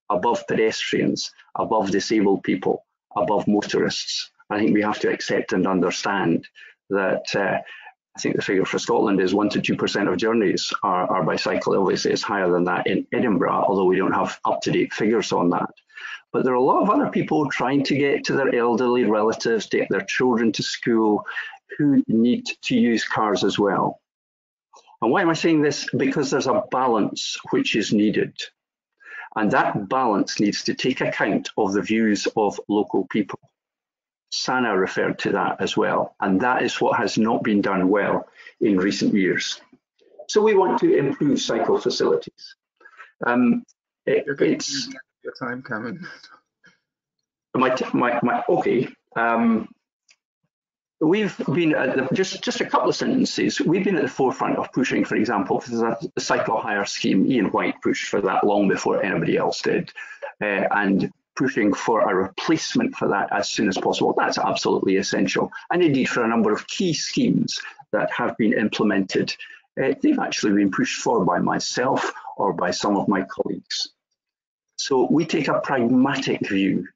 [SPEAKER 7] above pedestrians, above disabled people, above motorists. I think we have to accept and understand that I think the figure for Scotland is 1 to 2% of journeys are by cycle. Obviously, it's higher than that in Edinburgh, although we don't have up-to-date figures on that. But there are a lot of other people trying to get to their elderly relatives, to get their children to school, who need to use cars as well. And why am I saying this? Because there's a balance which is needed. And that balance needs to take account of the views of local people. Sanne referred to that as well. And that is what has not been done well in recent years. So we want to improve cycle facilities. It's
[SPEAKER 2] your time, Cameron.
[SPEAKER 7] Okay. We've been at just a couple of sentences. We've been at the forefront of pushing, for example, for the cycle hire scheme. Ian White pushed for that long before anybody else did, and pushing for a replacement for that as soon as possible. That's absolutely essential. And indeed, for a number of key schemes that have been implemented, they've actually been pushed for by myself or by some of my colleagues. So we take a pragmatic view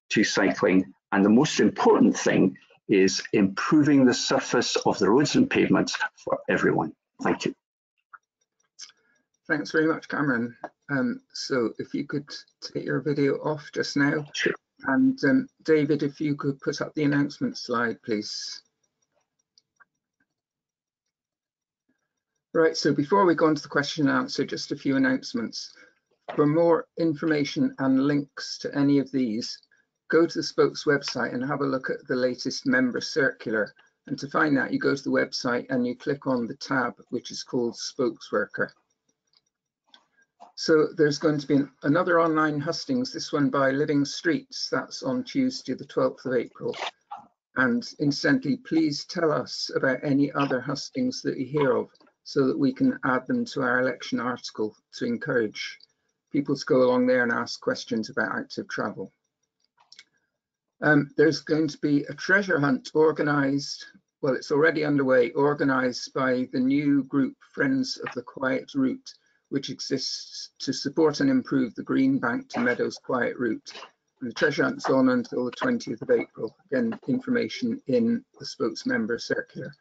[SPEAKER 7] to cycling, and the most important thing is improving the surface of the roads and pavements for everyone. Thank you.
[SPEAKER 2] Thanks very much, Cameron. So if you could take your video off just now.
[SPEAKER 7] Sure.
[SPEAKER 2] And David, if you could put up the announcement slide, please. Right, so before we go on to the question and answer, just a few announcements. For more information and links to any of these, go to the Spokes website and have a look at the latest member circular. And to find that, you go to the website and you click on the tab, which is called Spokesworker. So there's going to be another online hustings, this one by Living Streets. That's on Tuesday, the 12th of April. And incidentally, please tell us about any other hustings that you hear of so that we can add them to our election article to encourage people to go along there and ask questions about active travel. There's going to be a treasure hunt organised, well, it's already underway, organised by the new group Friends of the Quiet Route, which exists to support and improve the Green Bank to Meadows Quiet Route. And the treasure hunt's on until the 20th of April. Again, information in the spokesmember circular.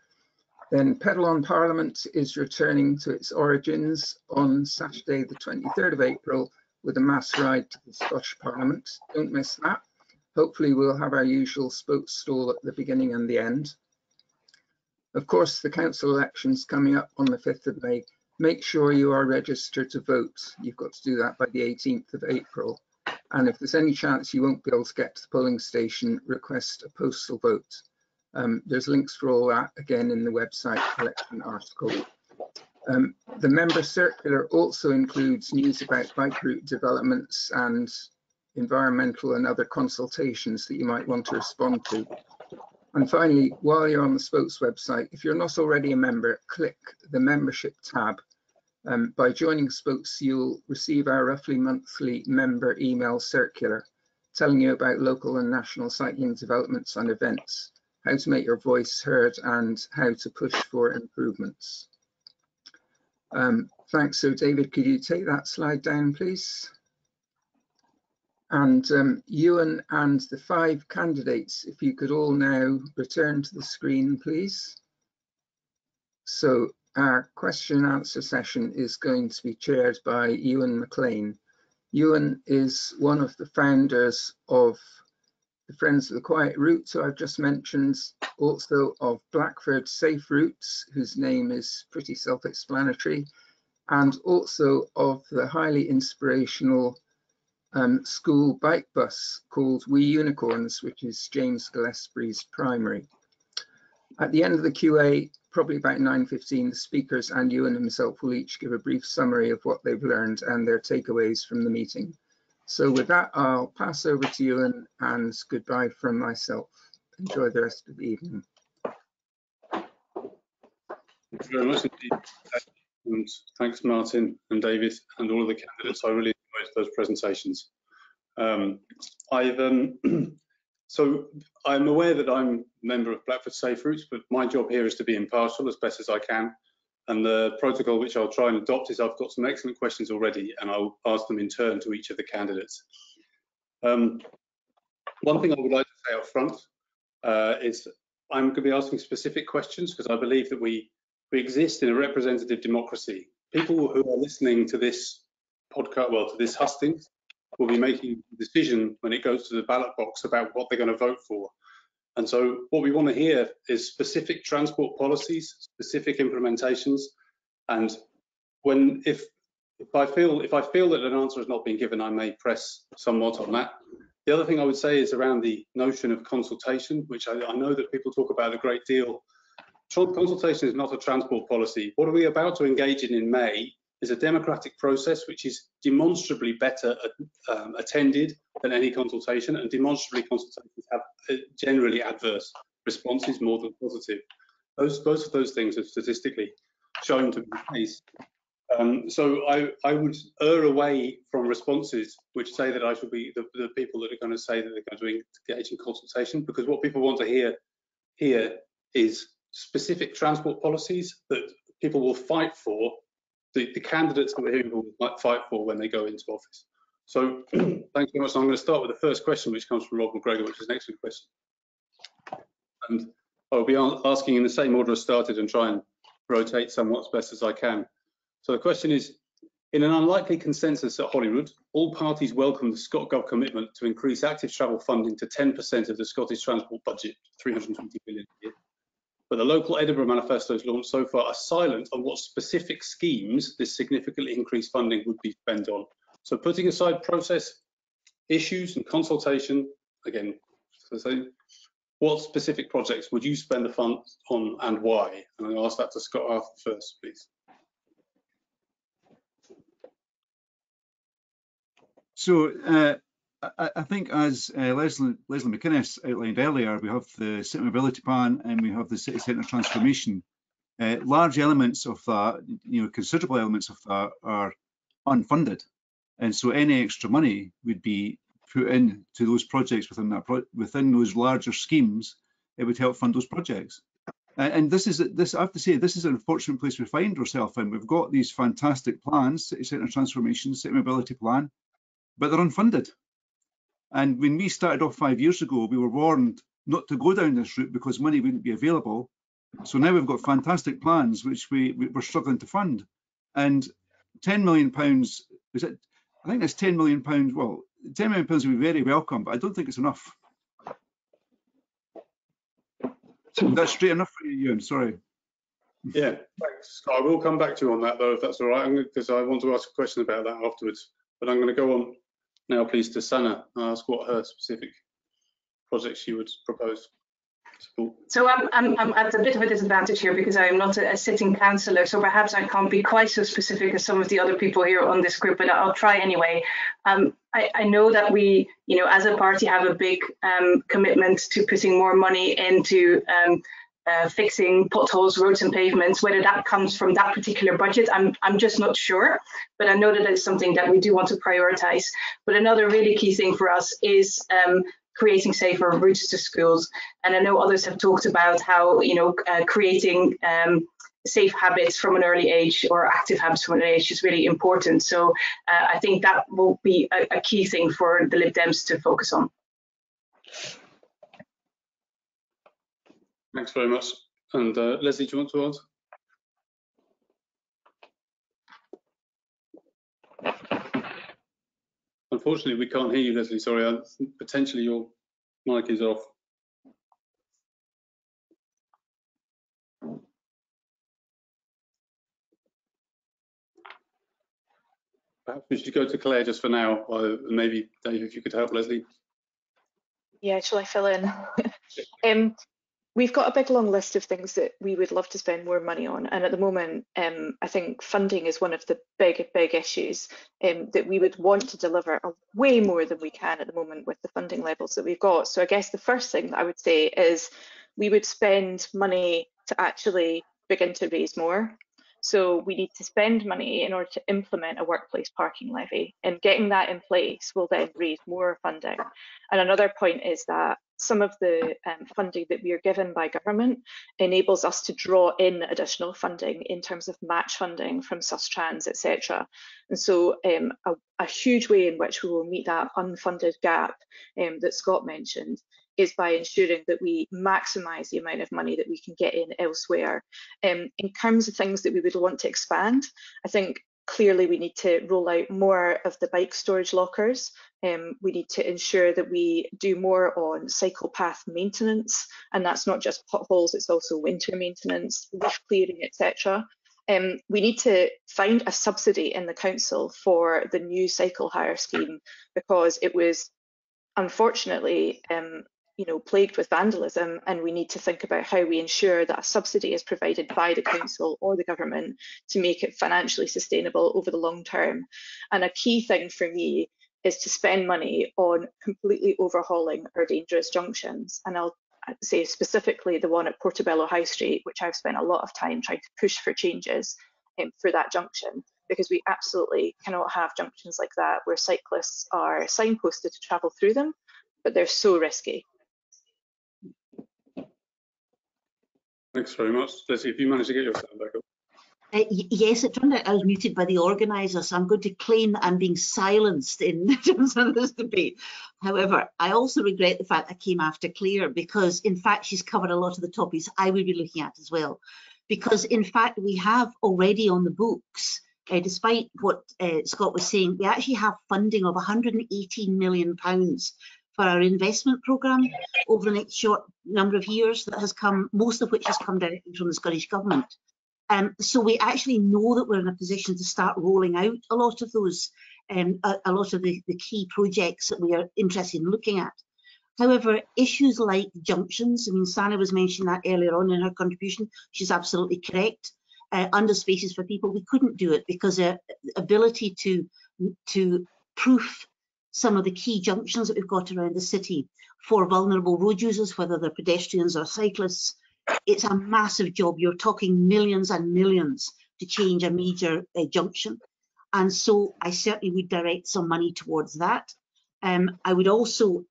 [SPEAKER 2] Then Pedal on Parliament is returning to its origins on Saturday, the 23rd of April, with a mass ride to the Scottish Parliament. Don't miss that. Hopefully we'll have our usual spokes stall at the beginning and the end. Of course, the council election's coming up on the 5th of May. Make sure you are registered to vote. You've got to do that by the 18th of April. And if there's any chance you won't be able to get to the polling station, request a postal vote. There's links for all that again in the website election article. The member circular also includes news about bike route developments and environmental and other consultations that you might want to respond to. And finally, while you're on the Spokes website, if you're not already a member, click the membership tab. By joining Spokes, you'll receive our roughly monthly member email circular telling you about local and national cycling developments and events, how to make your voice heard and how to push for improvements. Thanks. So David, could you take that slide down, please? And Ewen and the 5 candidates, if you could all now return to the screen, please. So our question and answer session is going to be chaired by Ewen Maclean. Ewen is one of the founders of the Friends of the Quiet Route, who I've just mentioned, also of Blackford Safe Routes, whose name is pretty self-explanatory, and also of the highly inspirational school bike bus called We Unicorns, which is James Gillespie's primary. At the end of the QA, probably about 9:15, the speakers and Ewen himself will each give a brief summary of what they've learned and their takeaways from the meeting. So with that, I'll pass over to Ewen and goodbye from myself. Enjoy the rest of the evening.
[SPEAKER 8] Thank you very much indeed. And thanks Martin and David and all of the candidates. I really enjoyed those presentations. So I'm aware that I'm a member of Blackford Safe Routes, but my job here is to be impartial as best as I can. And the protocol which I'll try and adopt is I've got some excellent questions already, and I'll ask them in turn to each of the candidates. One thing I would like to say up front is I'm going to be asking specific questions because I believe that we exist in a representative democracy. People who are listening to this podcast, well, to this hustings, will be making a decision when it goes to the ballot box about what they're going to vote for. And so what we want to hear is specific transport policies, specific implementations, and if I feel that an answer has not been given, I may press somewhat on that. The other thing I would say is around the notion of consultation, which I know that people talk about a great deal. Consultation is not a transport policy. What are we about to engage in May is a democratic process which is demonstrably better attended than any consultation, and demonstrably consultations have generally adverse responses more than positive. Both of those things are statistically shown to be the case. So I would err away from responses which say that I should be the people that are going to say that they're going to engage in consultation, because what people want to hear here is specific transport policies that people will fight for, the candidates that people will fight for when they go into office. So thanks very much. I'm going to start with the first question, which comes from Rob McGregor, which is an excellent question. And I'll be asking in the same order as started and try and rotate somewhat as best as I can. So the question is, in an unlikely consensus at Holyrood, all parties welcome the ScotGov commitment to increase active travel funding to 10% of the Scottish transport budget, 320 billion a year. But the local Edinburgh manifestos launched so far are silent on what specific schemes this significantly increased funding would be spent on. So putting aside process issues and consultation, again, what specific projects would you spend the funds on and why? And I'll ask that to Scott Arthur first, please.
[SPEAKER 3] So I think as Lesley Macinnes outlined earlier, we have the City Mobility Plan and we have the City Centre Transformation. Large elements of that, considerable elements of that are unfunded. And so any extra money would be put into those projects within those larger schemes. It would help fund those projects. And I have to say, this is an unfortunate place we find ourselves in. We've got these fantastic plans, City Centre Transformation, City Mobility Plan, but they're unfunded. And when we started off 5 years ago, we were warned not to go down this route because money wouldn't be available. So now we've got fantastic plans which we're struggling to fund. And £10 million, is it? I think it's £10 million. Well, £10 million would be very welcome, but I don't think it's enough. That's straight enough for you, Ewan. Sorry.
[SPEAKER 8] Yeah, thanks. I will come back to you on that though, if that's all right, because I want to ask a question about that afterwards. But I'm going to go on now, please, to Sanne and ask what her specific projects she would propose. Cool.
[SPEAKER 4] So I'm at a bit of a disadvantage here because I'm not a sitting councillor, so perhaps I can't be quite so specific as some of the other people here on this group, but I'll try anyway. I know that we, as a party have a big commitment to putting more money into fixing potholes, roads and pavements. Whether that comes from that particular budget, I'm just not sure, but I know that it's something that we do want to prioritise. But another really key thing for us is creating safer routes to schools. And I know others have talked about how, creating safe habits from an early age, or active habits from an early age, is really important. So I think that will be a key thing for the Lib Dems to focus on.
[SPEAKER 8] Thanks very much. And Lesley, do you want to answer? Unfortunately, we can't hear you, Lesley. Sorry, potentially your mic is off. Perhaps we should go to Claire just for now. Maybe Dave, if you could help Lesley.
[SPEAKER 6] Yeah, shall I fill in? We've got a big long list of things that we would love to spend more money on, and at the moment I think funding is one of the big issues that we would want to deliver way more than we can at the moment with the funding levels that we've got. So I guess the first thing that I would say is we would spend money to actually begin to raise more. So we need to spend money in order to implement a workplace parking levy, and getting that in place will then raise more funding. And another point is that some of the funding that we are given by government enables us to draw in additional funding in terms of match funding from Sustrans, etc. And so a huge way in which we will meet that unfunded gap that Scott mentioned is by ensuring that we maximise the amount of money that we can get in elsewhere. In terms of things that we would want to expand, I think clearly we need to roll out more of the bike storage lockers. We need to ensure that we do more on cycle path maintenance, and that's not just potholes, it's also winter maintenance, roof clearing, etc. We need to find a subsidy in the council for the new cycle hire scheme, because it was unfortunately plagued with vandalism, and we need to think about how we ensure that a subsidy is provided by the council or the government to make it financially sustainable over the long term. And a key thing for me is to spend money on completely overhauling our dangerous junctions. And I'll say specifically the one at Portobello High Street, which I've spent a lot of time trying to push for changes for that junction, because we absolutely cannot have junctions like that where cyclists are signposted to travel through them, but they're so risky.
[SPEAKER 8] Thanks very much. Lesley, if you managed to get your sound back up.
[SPEAKER 5] Yes, it turned out I was muted by the organiser, so I'm going to claim that I'm being silenced in terms of this debate. However, I also regret the fact I came after Cllr, because in fact she's covered a lot of the topics I would be looking at as well. Because in fact we have already on the books, despite what Scott was saying, we actually have funding of £118 million for our investment programme over the next short number of years that has come, most of which has come directly from the Scottish Government. So we actually know that we're in a position to start rolling out a lot of those, a lot of the key projects that we are interested in looking at. However, issues like junctions, I mean, Sanne was mentioning that earlier on in her contribution, she's absolutely correct. Under spaces for people, we couldn't do it because the ability to proof some of the key junctions that we've got around the city for vulnerable road users, whether they're pedestrians or cyclists, it's a massive job. You're talking millions and millions to change a major junction. And so I certainly would direct some money towards that. I would also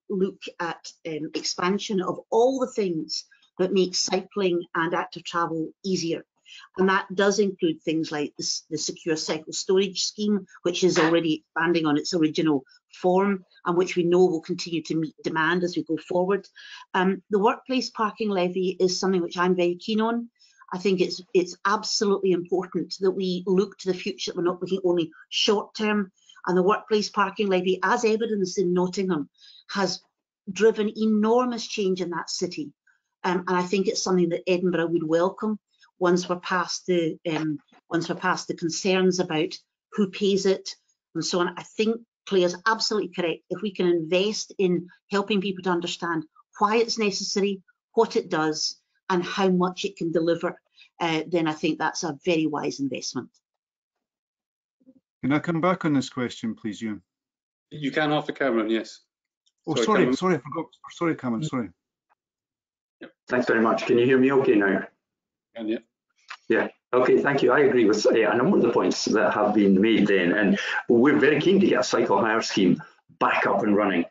[SPEAKER 5] look at expansion of all the things that make cycling and active travel easier. And that does include things like the secure cycle storage scheme, which is already expanding on its original form and which we know will continue to meet demand as we go forward. The workplace parking levy is something which I'm very keen on. I think it's absolutely important that we look to the future. We're not looking only short term, and the workplace parking levy, as evidenced in Nottingham, has driven enormous change in that city. And I think it's something that Edinburgh would welcome once we're past the concerns about who pays it and so on. I think Claire's absolutely correct. If we can invest in helping people to understand why it's necessary, what it does, and how much it can deliver, then I think that's a very wise investment.
[SPEAKER 3] Can I come back on this question, please, Ewan?
[SPEAKER 8] You can after Cameron, yes.
[SPEAKER 3] Oh, sorry, I forgot. Sorry, Cameron, sorry.
[SPEAKER 7] Yep. Thanks very much. Can you hear me okay now?
[SPEAKER 8] Yeah.
[SPEAKER 7] Yeah, okay, thank you. I agree with a number of the points that have been made then, and we're very keen to get a cycle hire scheme back up and running.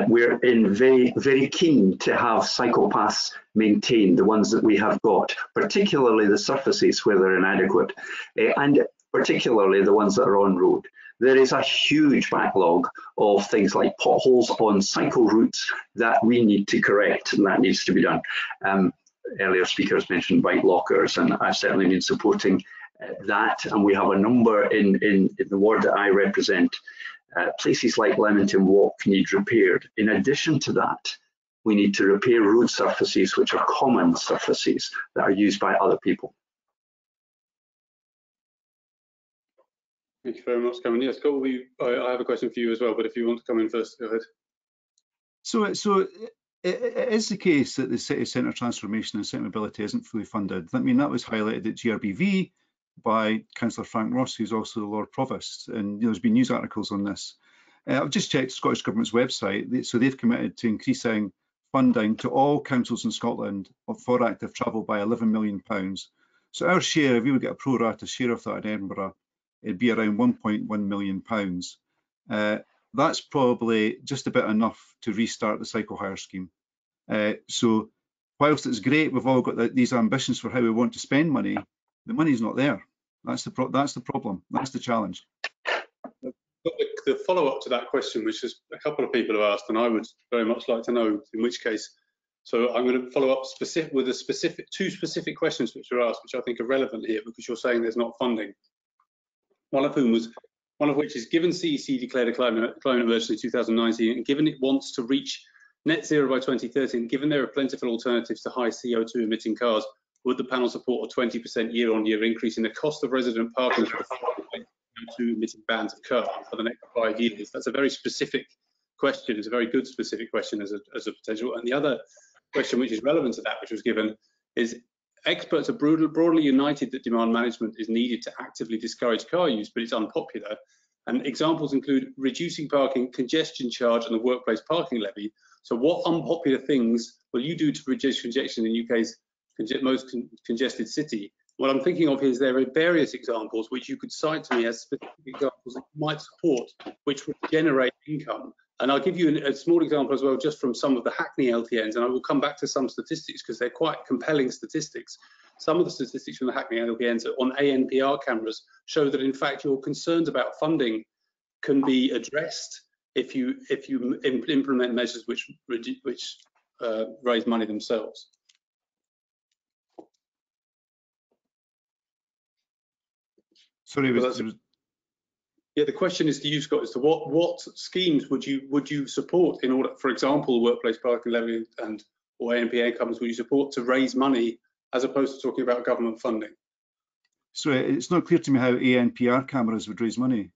[SPEAKER 7] We're very keen to have cycle paths maintained, the ones that we have got, particularly the surfaces where they're inadequate, and particularly the ones that are on road. There is a huge backlog of things like potholes on cycle routes that we need to correct, and that needs to be done. Earlier speakers mentioned bike lockers, and I've certainly been supporting that, and we have a number in the ward that I represent. Places like Leamington Walk need repaired. In addition to that, we need to repair road surfaces which are common surfaces that are used by other people.
[SPEAKER 8] Thank you very much, Cameron. Yes, Scott, I have a question for you as well, but if you want to come in first, go ahead.
[SPEAKER 3] So it is the case that the city centre transformation and city mobility isn't fully funded. I mean, that was highlighted at GRBV by Councillor Frank Ross, who's also the Lord Provost, and there's been news articles on this. I've just checked the Scottish Government's website, so they've committed to increasing funding to all councils in Scotland for active travel by £11 million. So our share, if we would get a pro rata share of that in Edinburgh, it'd be around £1.1 million. That's probably just about enough to restart the cycle hire scheme. So whilst it's great, we've all got these ambitions for how we want to spend money, the money's not there. That's the problem. That's the challenge.
[SPEAKER 8] The follow-up to that question, which is a couple of people have asked, and I would very much like to know in which case. So I'm going to follow up with two specific questions which are asked, which I think are relevant here, because you're saying there's not funding. One of which is, given CEC declared a climate emergency in 2019, and given it wants to reach net zero by 2030, and given there are plentiful alternatives to high CO2 emitting cars, would the panel support a 20% year-on-year increase in the cost of resident parking for the CO2 emitting bands of cars for the next 5 years? That's a very specific question. It's a very good specific question as a potential. And the other question which is relevant to that, which was given, is experts are broadly united that demand management is needed to actively discourage car use, but it's unpopular. And examples include reducing parking, congestion charge, and the workplace parking levy. So what unpopular things will you do to reduce congestion in UK's most congested city? What I'm thinking of is there are various examples which you could cite to me as specific examples that you might support, which would generate income. And I'll give you a small example as well, just from some of the Hackney LTNs, and I will come back to some statistics because they're quite compelling statistics. Some of the statistics from the Hackney LTNs on ANPR cameras show that, in fact, your concerns about funding can be addressed if you implement measures which raise money themselves.
[SPEAKER 3] Sorry,
[SPEAKER 8] yeah, the question is to you, Scott, as to what schemes would you support in order, for example, workplace parking levy or ANPR incomes, would you support to raise money as opposed to talking about government funding?
[SPEAKER 3] So it's not clear to me how ANPR cameras would raise money.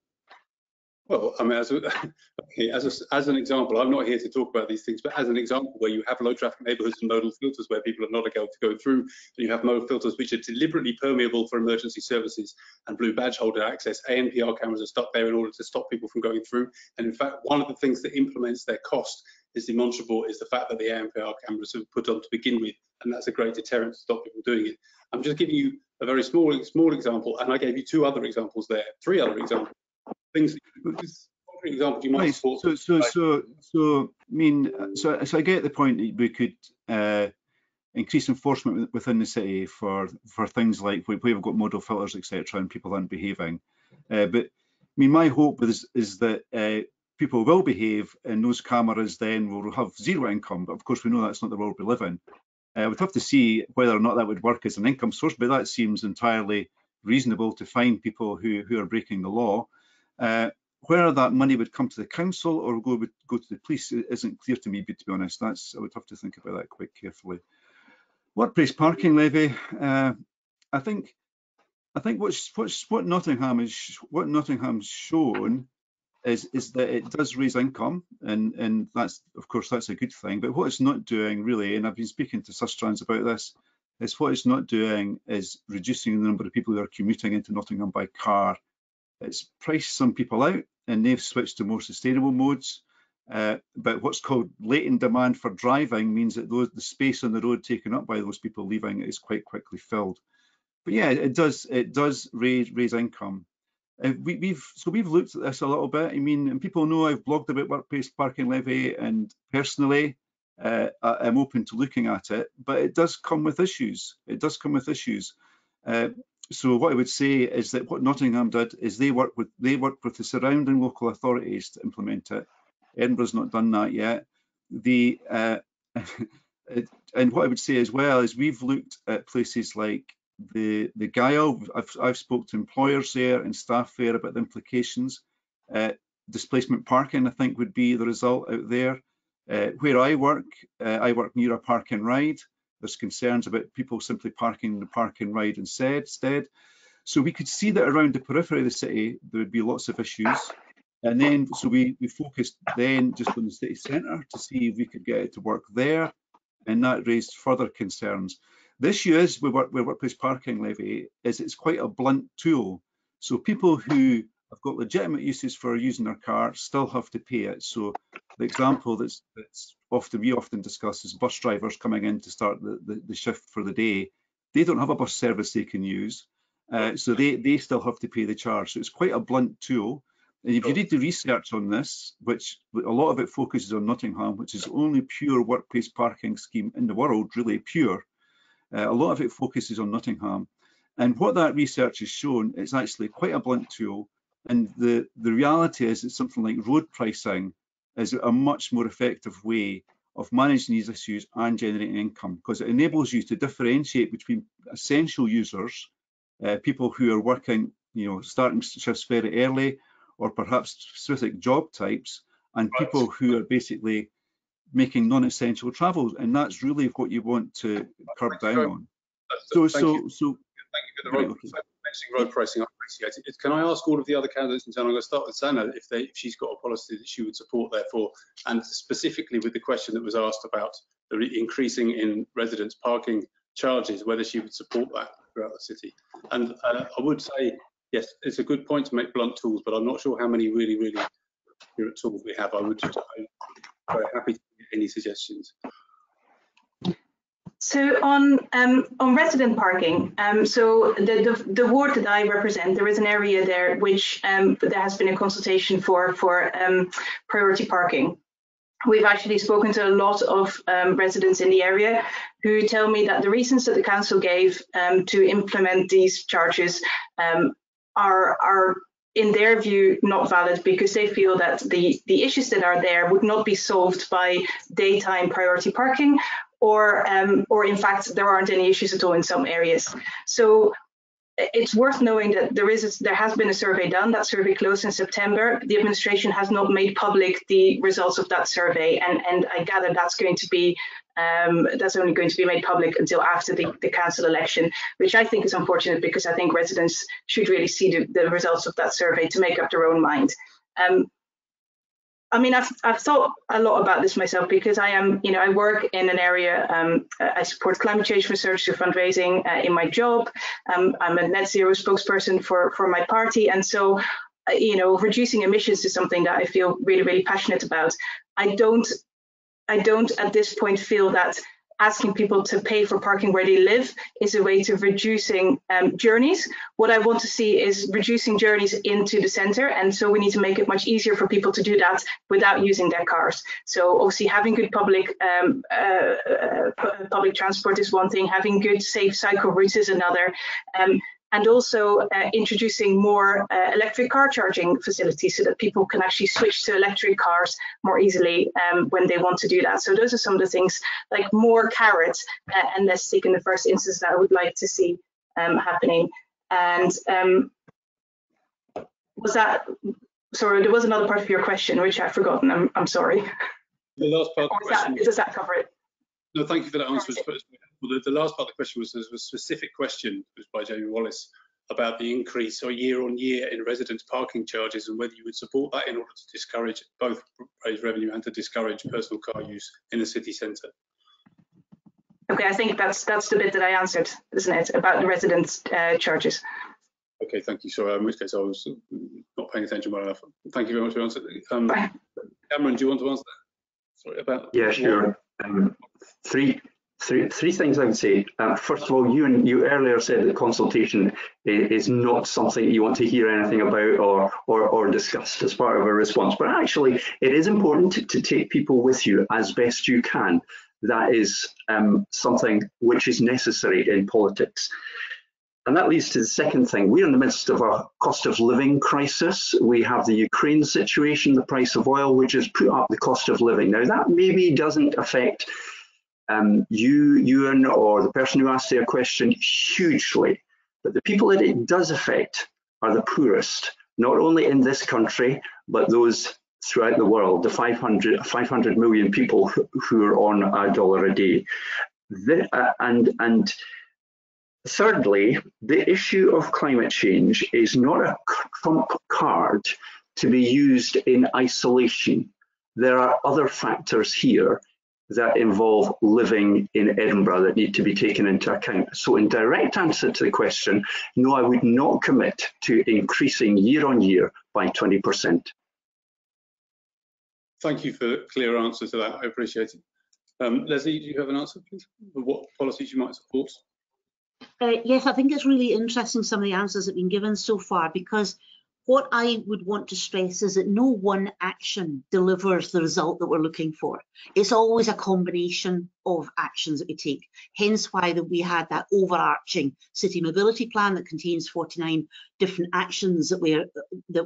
[SPEAKER 8] Well, I mean, as an example, I'm not here to talk about these things, but as an example where you have low traffic neighbourhoods and modal filters where people are not able to go through, and you have modal filters which are deliberately permeable for emergency services and blue badge holder access, ANPR cameras are stuck there in order to stop people from going through. And in fact, one of the things that implements their cost is demonstrable is the fact that the ANPR cameras are put on to begin with, and that's a great deterrent to stop people doing it. I'm just giving you a very small example, and I gave you three other examples. Things, examples you might support.
[SPEAKER 3] So I get the point that we could increase enforcement within the city for things like where we've got modal filters, etc., and people aren't behaving. But I mean, my hope is that people will behave, and those cameras then will have zero income. But of course, we know that's not the world we live in. We'd have to see whether or not that would work as an income source, but that seems entirely reasonable to find people who are breaking the law. Whether that money would come to the council or go to the police isn't clear to me, but to be honest, I would have to think about that quite carefully. Workplace parking levy. I think what Nottingham's shown is that it does raise income, and that's, of course, that's a good thing. But what it's not doing really, and I've been speaking to Sustrans about this, is what it's not doing is reducing the number of people who are commuting into Nottingham by car. It's priced some people out, and they've switched to more sustainable modes. But what's called latent demand for driving means that the space on the road taken up by those people leaving is quite quickly filled. But yeah, it does raise income. We've looked at this a little bit. I mean, and people know I've blogged about workplace parking levy, and personally, I'm open to looking at it. But it does come with issues. It does come with issues. So what I would say is that what Nottingham did is they worked with the surrounding local authorities to implement it. Edinburgh's not done that yet. And what I would say as well is we've looked at places like the Gael. I've spoke to employers there and staff there about the implications. Displacement parking, I think, would be the result out there. Where I work near a park and ride. There's concerns about people simply parking the park and ride instead. So we could see that around the periphery of the city there would be lots of issues. And then so we focused then just on the city centre to see if we could get it to work there, and that raised further concerns. The issue is with workplace parking levy is it's quite a blunt tool. So people who have got legitimate uses for using their car still have to pay it. So the example we often discuss is bus drivers coming in to start the shift for the day. They don't have a bus service they can use, so they still have to pay the charge. So it's quite a blunt tool. And if you read the research on this, which a lot of it focuses on Nottingham, which is the only pure workplace parking scheme in the world, really pure, a lot of it focuses on Nottingham. And what that research has shown is actually quite a blunt tool. And the reality is that something like road pricing is a much more effective way of managing these issues and generating income, because it enables you to differentiate between essential users, people who are working, starting shifts very early, or perhaps specific job types, and people who are basically making non-essential travel, and that's really what you want to curb down on.
[SPEAKER 8] Thank you for the road pricing. I appreciate it. Can I ask all of the other candidates in town? I'm going to start with Sanne, if she's got a policy that she would support, therefore, and specifically with the question that was asked about the increasing in residents' parking charges, whether she would support that throughout the city. And I would say, yes, it's a good point to make blunt tools, but I'm not sure how many really accurate tools we have. I'm very happy to get any suggestions.
[SPEAKER 4] So on resident parking, so the ward that I represent, there is an area there which there has been a consultation for priority parking. We've actually spoken to a lot of residents in the area who tell me that the reasons that the council gave to implement these charges are in their view not valid, because they feel that the issues that are there would not be solved by daytime priority parking, or in fact there aren't any issues at all in some areas. So it's worth knowing that there has been a survey done. That survey closed in September. The administration has not made public the results of that survey, and I gather that's going to be that's only going to be made public until after the council election, which I think is unfortunate, because I think residents should really see the results of that survey to make up their own mind. I mean, I've thought a lot about this myself, because I am, I work in an area, I support climate change research through fundraising in my job. I'm a net zero spokesperson for my party. And so, reducing emissions is something that I feel really passionate about. I don't at this point feel that asking people to pay for parking where they live is a way to reducing journeys. What I want to see is reducing journeys into the centre, and so we need to make it much easier for people to do that without using their cars. So obviously having good public transport is one thing, having good safe cycle routes is another, and also introducing more electric car charging facilities so that people can actually switch to electric cars more easily when they want to do that. So those are some of the things, like more carrots and less stick in the first instance, that I would like to see happening. And was that, sorry, there was another part of your question which I've forgotten. I'm sorry.
[SPEAKER 8] The last part of the question.
[SPEAKER 4] Does that cover it?
[SPEAKER 8] No, thank you for that answer. The last part of the question was a specific question, was by Jamie Wallace, about the increase or year on year in residents' parking charges and whether you would support that in order to discourage, both raise revenue and to discourage personal car use in the city centre.
[SPEAKER 4] Okay, I think that's the bit that I answered, isn't it, about the residents' charges.
[SPEAKER 8] Okay, thank you. Sorry, in which case I was not paying attention well enough. Thank you very much for answering. Cameron, do you want to answer that? Sorry about.
[SPEAKER 7] Yeah, sure. Three things I would say. First of all, you earlier said that consultation is not something you want to hear anything about or discussed as part of a response, but actually it is important to take people with you as best you can. That is something which is necessary in politics. And that leads to the second thing. We're in the midst of a cost of living crisis. We have the Ukraine situation, the price of oil, which has put up the cost of living. Now, that maybe doesn't affect Ewan, or the person who asked their question hugely, but the people that it does affect are the poorest, not only in this country, but those throughout the world, the 500 million people who are on $1 a day. And thirdly, the issue of climate change is not a trump card to be used in isolation. There are other factors here that involve living in Edinburgh that need to be taken into account. So in direct answer to the question, no, I would not commit to increasing year on year by 20%.
[SPEAKER 8] Thank you for a clear answer to that. I appreciate it. Lesley, do you have an answer, please? What policies you might support?
[SPEAKER 5] Yes, I think it's really interesting, some of the answers that have been given so far, because what I would want to stress is that no one action delivers the result that we're looking for. It's always a combination of actions that we take. Hence why we had that overarching city mobility plan that contains 49 different actions that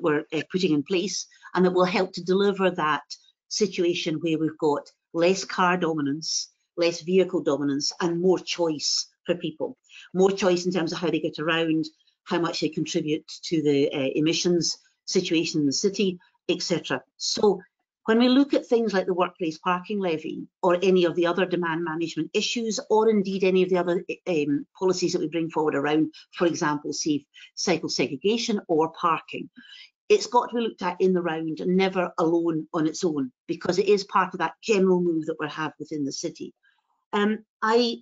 [SPEAKER 5] we're putting in place, and that will help to deliver that situation where we've got less car dominance, less vehicle dominance, and more choice for people. More choice in terms of how they get around, how much they contribute to the emissions situation in the city, etc. So when we look at things like the workplace parking levy or any of the other demand management issues, or indeed any of the other policies that we bring forward around, for example, safe cycle segregation or parking, it's got to be looked at in the round and never alone on its own, because it is part of that general move that we have within the city. I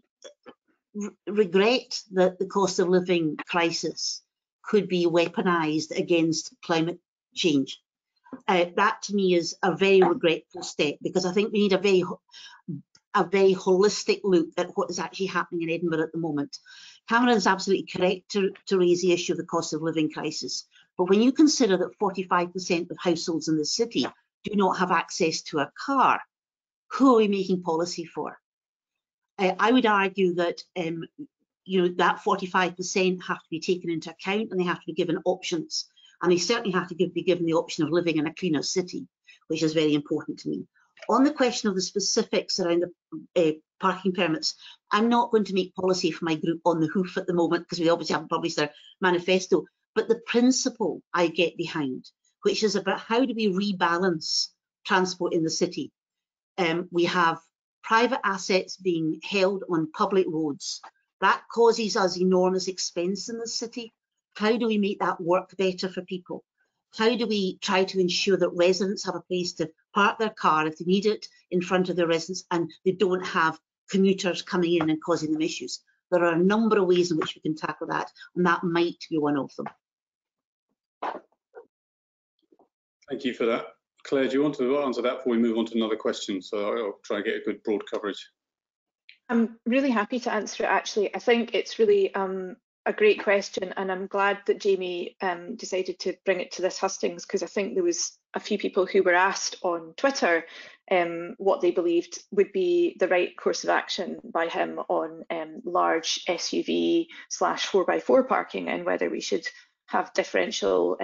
[SPEAKER 5] regret that the cost of living crisis could be weaponized against climate change. That to me is a very regretful step, because I think we need a very holistic look at what is actually happening in Edinburgh at the moment. Cameron's absolutely correct to raise the issue of the cost of living crisis, but when you consider that 45% of households in the city do not have access to a car, who are we making policy for? I would argue that that 45% have to be taken into account, and they have to be given options, and they certainly have to be given the option of living in a cleaner city, which is very important to me. On the question of the specifics around the parking permits, I'm not going to make policy for my group on the hoof at the moment, because we obviously haven't published their manifesto, but the principle I get behind, which is about how do we rebalance transport in the city. We have private assets being held on public roads. That causes us enormous expense in the city. How do we make that work better for people? How do we try to ensure that residents have a place to park their car if they need it in front of their residence, and they don't have commuters coming in and causing them issues? There are a number of ways in which we can tackle that, and that might be one of them.
[SPEAKER 8] Thank you for that. Claire, do you want to answer that before we move on to another question? So I'll try and get a good broad coverage.
[SPEAKER 6] I'm really happy to answer it, actually. I think it's really a great question, and I'm glad that Jamie decided to bring it to this hustings, because I think there was a few people who were asked on Twitter what they believed would be the right course of action by him on large SUV / 4x4 parking, and whether we should have differential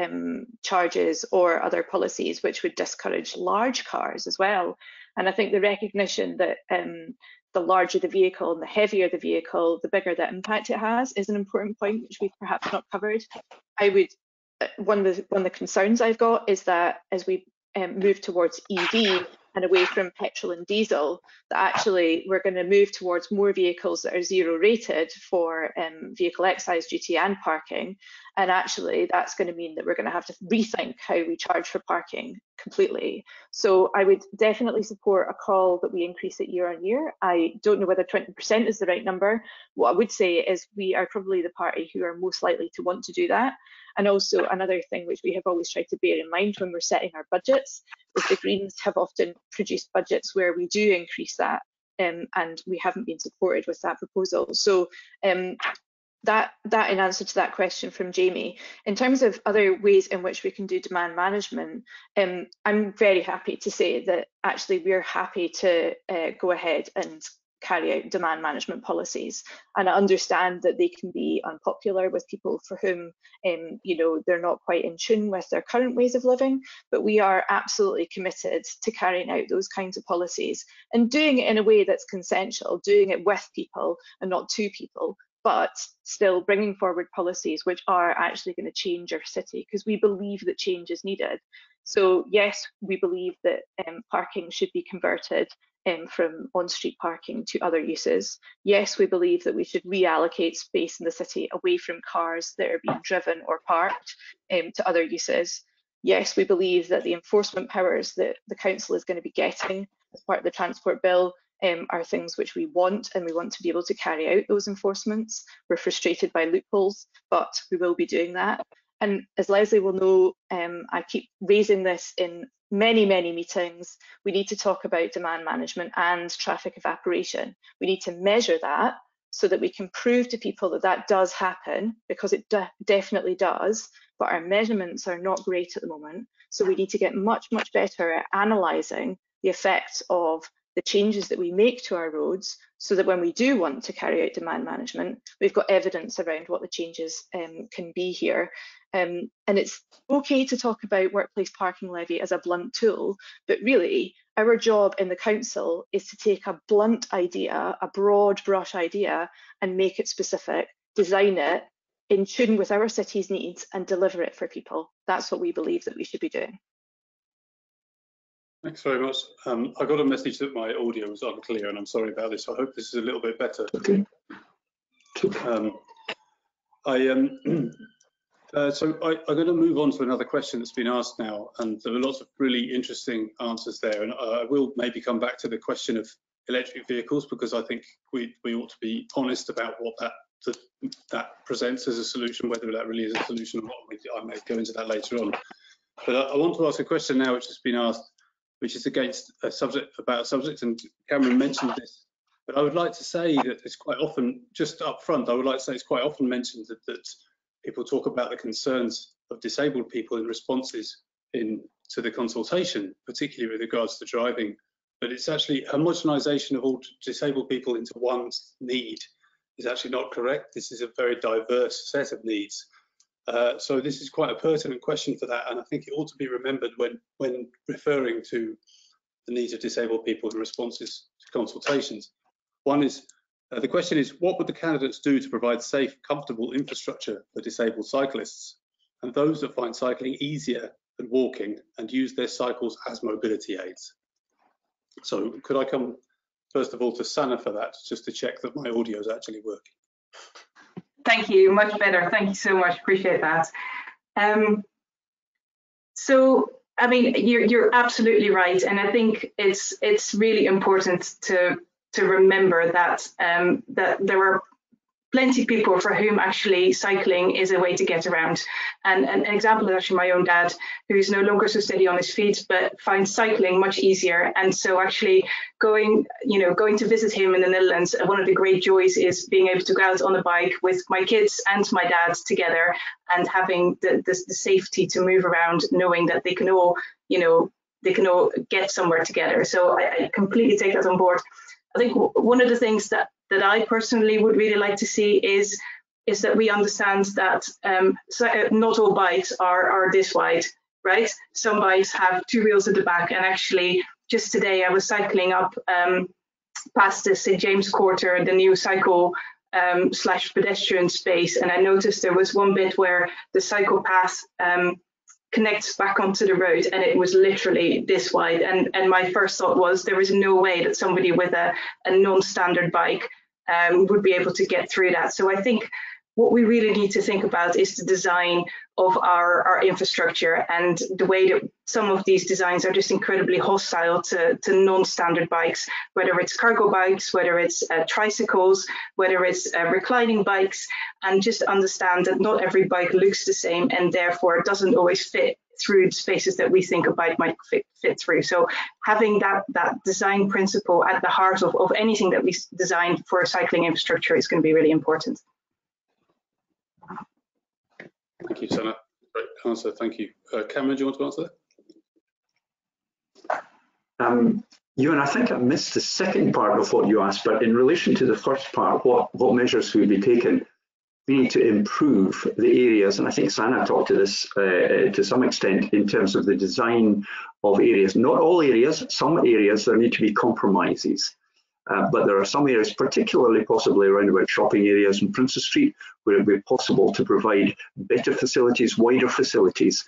[SPEAKER 6] charges or other policies which would discourage large cars as well. And I think the recognition that the larger the vehicle and the heavier the vehicle, the bigger the impact it has, is an important point which we've perhaps not covered. I would, one of the concerns I've got is that as we move towards EV and away from petrol and diesel, that actually we're going to move towards more vehicles that are zero rated for vehicle excise duty and parking. And actually that's going to mean that we're going to have to rethink how we charge for parking completely. So I would definitely support a call that we increase it year on year. I don't know whether 20% is the right number. What I would say is we are probably the party who are most likely to want to do that. And also another thing which we have always tried to bear in mind when we're setting our budgets is the Greens have often produced budgets where we do increase that, and we haven't been supported with that proposal. So that in answer to that question from Jamie, in terms of other ways in which we can do demand management, I'm very happy to say that actually we're happy to go ahead and carry out demand management policies. And I understand that they can be unpopular with people for whom they're not quite in tune with their current ways of living, but we are absolutely committed to carrying out those kinds of policies and doing it in a way that's consensual, doing it with people and not to people, but still bringing forward policies which are actually going to change our city, because we believe that change is needed. So yes, we believe that parking should be converted from on-street parking to other uses. Yes, we believe that we should reallocate space in the city away from cars that are being driven or parked to other uses. Yes, we believe that the enforcement powers that the council is going to be getting as part of the transport bill are things which we want, and we want to be able to carry out those enforcements. We're frustrated by loopholes, but we will be doing that. And as Lesley will know, I keep raising this in many meetings, we need to talk about demand management and traffic evaporation. We need to measure that so that we can prove to people that that does happen, because it definitely does, but our measurements are not great at the moment. So we need to get much better at analysing the effects of the changes that we make to our roads, so that when we do want to carry out demand management, we've got evidence around what the changes can be here. And it's okay to talk about workplace parking levy as a blunt tool, but really our job in the council is to take a blunt idea, a broad brush idea, and make it specific, design it in tune with our city's needs and deliver it for people. That's what we believe that we should be doing.
[SPEAKER 8] Thanks very much. I got a message that my audio was unclear, and I'm sorry about this. I hope this is a little bit better.
[SPEAKER 7] Okay.
[SPEAKER 8] So I'm going to move on to another question that's been asked now, and there were lots of really interesting answers there. And I will maybe come back to the question of electric vehicles, because I think we ought to be honest about what that presents as a solution, whether that really is a solution or not. I may go into that later on. But I want to ask a question now which has been asked, which is against a subject, and Cameron mentioned this. But I would like to say that it's quite often, just up front, I would like to say it's quite often mentioned that people talk about the concerns of disabled people in responses to the consultation, particularly with regards to driving. But it's actually homogenisation of all disabled people into one need is actually not correct. This is a very diverse set of needs. So this is quite a pertinent question for that, and I think it ought to be remembered when referring to the needs of disabled people in responses to consultations. One is, the question is, what would the candidates do to provide safe, comfortable infrastructure for disabled cyclists and those that find cycling easier than walking and use their cycles as mobility aids? So could I come first of all to Sanne for that, just to check that my audio is actually working?
[SPEAKER 4] Thank you, much better. Thank you so much, appreciate that. So, I mean, you're absolutely right, and I think it's really important to remember that that there are plenty of people for whom actually cycling is a way to get around. And an example is actually my own dad, who's no longer so steady on his feet, but finds cycling much easier. And so actually going to visit him in the Netherlands, one of the great joys is being able to go out on a bike with my kids and my dad together, and having the safety to move around, knowing that they can all, all get somewhere together. So I completely take that on board. I think one of the things that I personally would really like to see is that we understand that not all bikes are this wide, right? Some bikes have 2 wheels at the back, and actually just today I was cycling up past the St. James Quarter, the new cycle / pedestrian space, and I noticed there was one bit where the cycle path connects back onto the road, and it was literally this wide, and my first thought was there is no way that somebody with a non-standard bike would be able to get through that. So I think what we really need to think about is the design of our infrastructure, and the way that some of these designs are just incredibly hostile to non-standard bikes, whether it's cargo bikes, whether it's tricycles, whether it's reclining bikes, and just understand that not every bike looks the same, and therefore doesn't always fit through the spaces that we think a bike might fit through. So having that design principle at the heart of anything that we design for cycling infrastructure is going to be really important.
[SPEAKER 8] Thank you, Sanne. Great answer. Thank you. Cameron, do you want to answer that?
[SPEAKER 7] Ewan, I think I missed the second part of what you asked, but in relation to the first part, what measures would be taken? We need to improve the areas, and I think Sanne talked to this to some extent in terms of the design of areas. Not all areas, some areas there need to be compromises. But there are some areas, particularly possibly around about shopping areas in Princes Street, where it would be possible to provide better facilities, wider facilities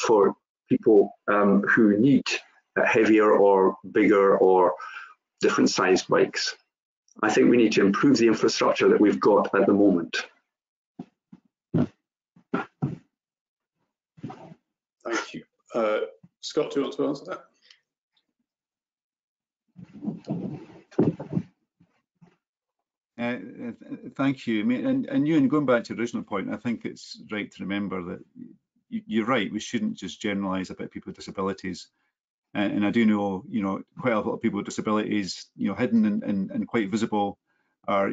[SPEAKER 7] for people who need heavier or bigger or different sized bikes. I think we need to improve the infrastructure that we've got at the moment.
[SPEAKER 8] Thank you. Scott, do you want to answer that?
[SPEAKER 3] Thank you. I mean, and Ewan, going back to the original point, I think it's right to remember that you're right. We shouldn't just generalise about people with disabilities, and I do know, quite a lot of people with disabilities, hidden and quite visible, are,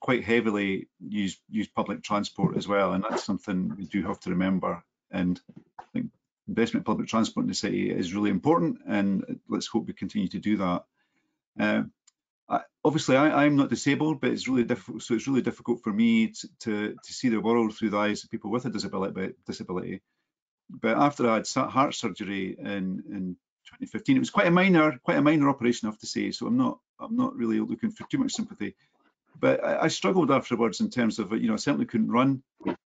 [SPEAKER 3] quite heavily use public transport as well, and that's something we do have to remember. And I think investment in public transport in the city is really important, and let's hope we continue to do that. Obviously, I'm not disabled, but it's really difficult. So it's really difficult for me to see the world through the eyes of people with a disability. But after I had heart surgery in 2015, it was quite a minor operation, I have to say. So I'm not really looking for too much sympathy. But I struggled afterwards in terms of, I certainly couldn't run,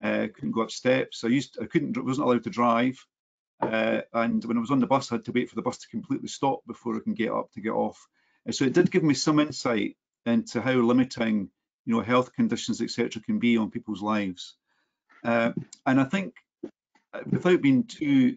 [SPEAKER 3] couldn't go up steps. Wasn't allowed to drive. And when I was on the bus, I had to wait for the bus to completely stop before I can get up to get off. And so it did give me some insight into how limiting, health conditions, etc., can be on people's lives. And I think, without being too,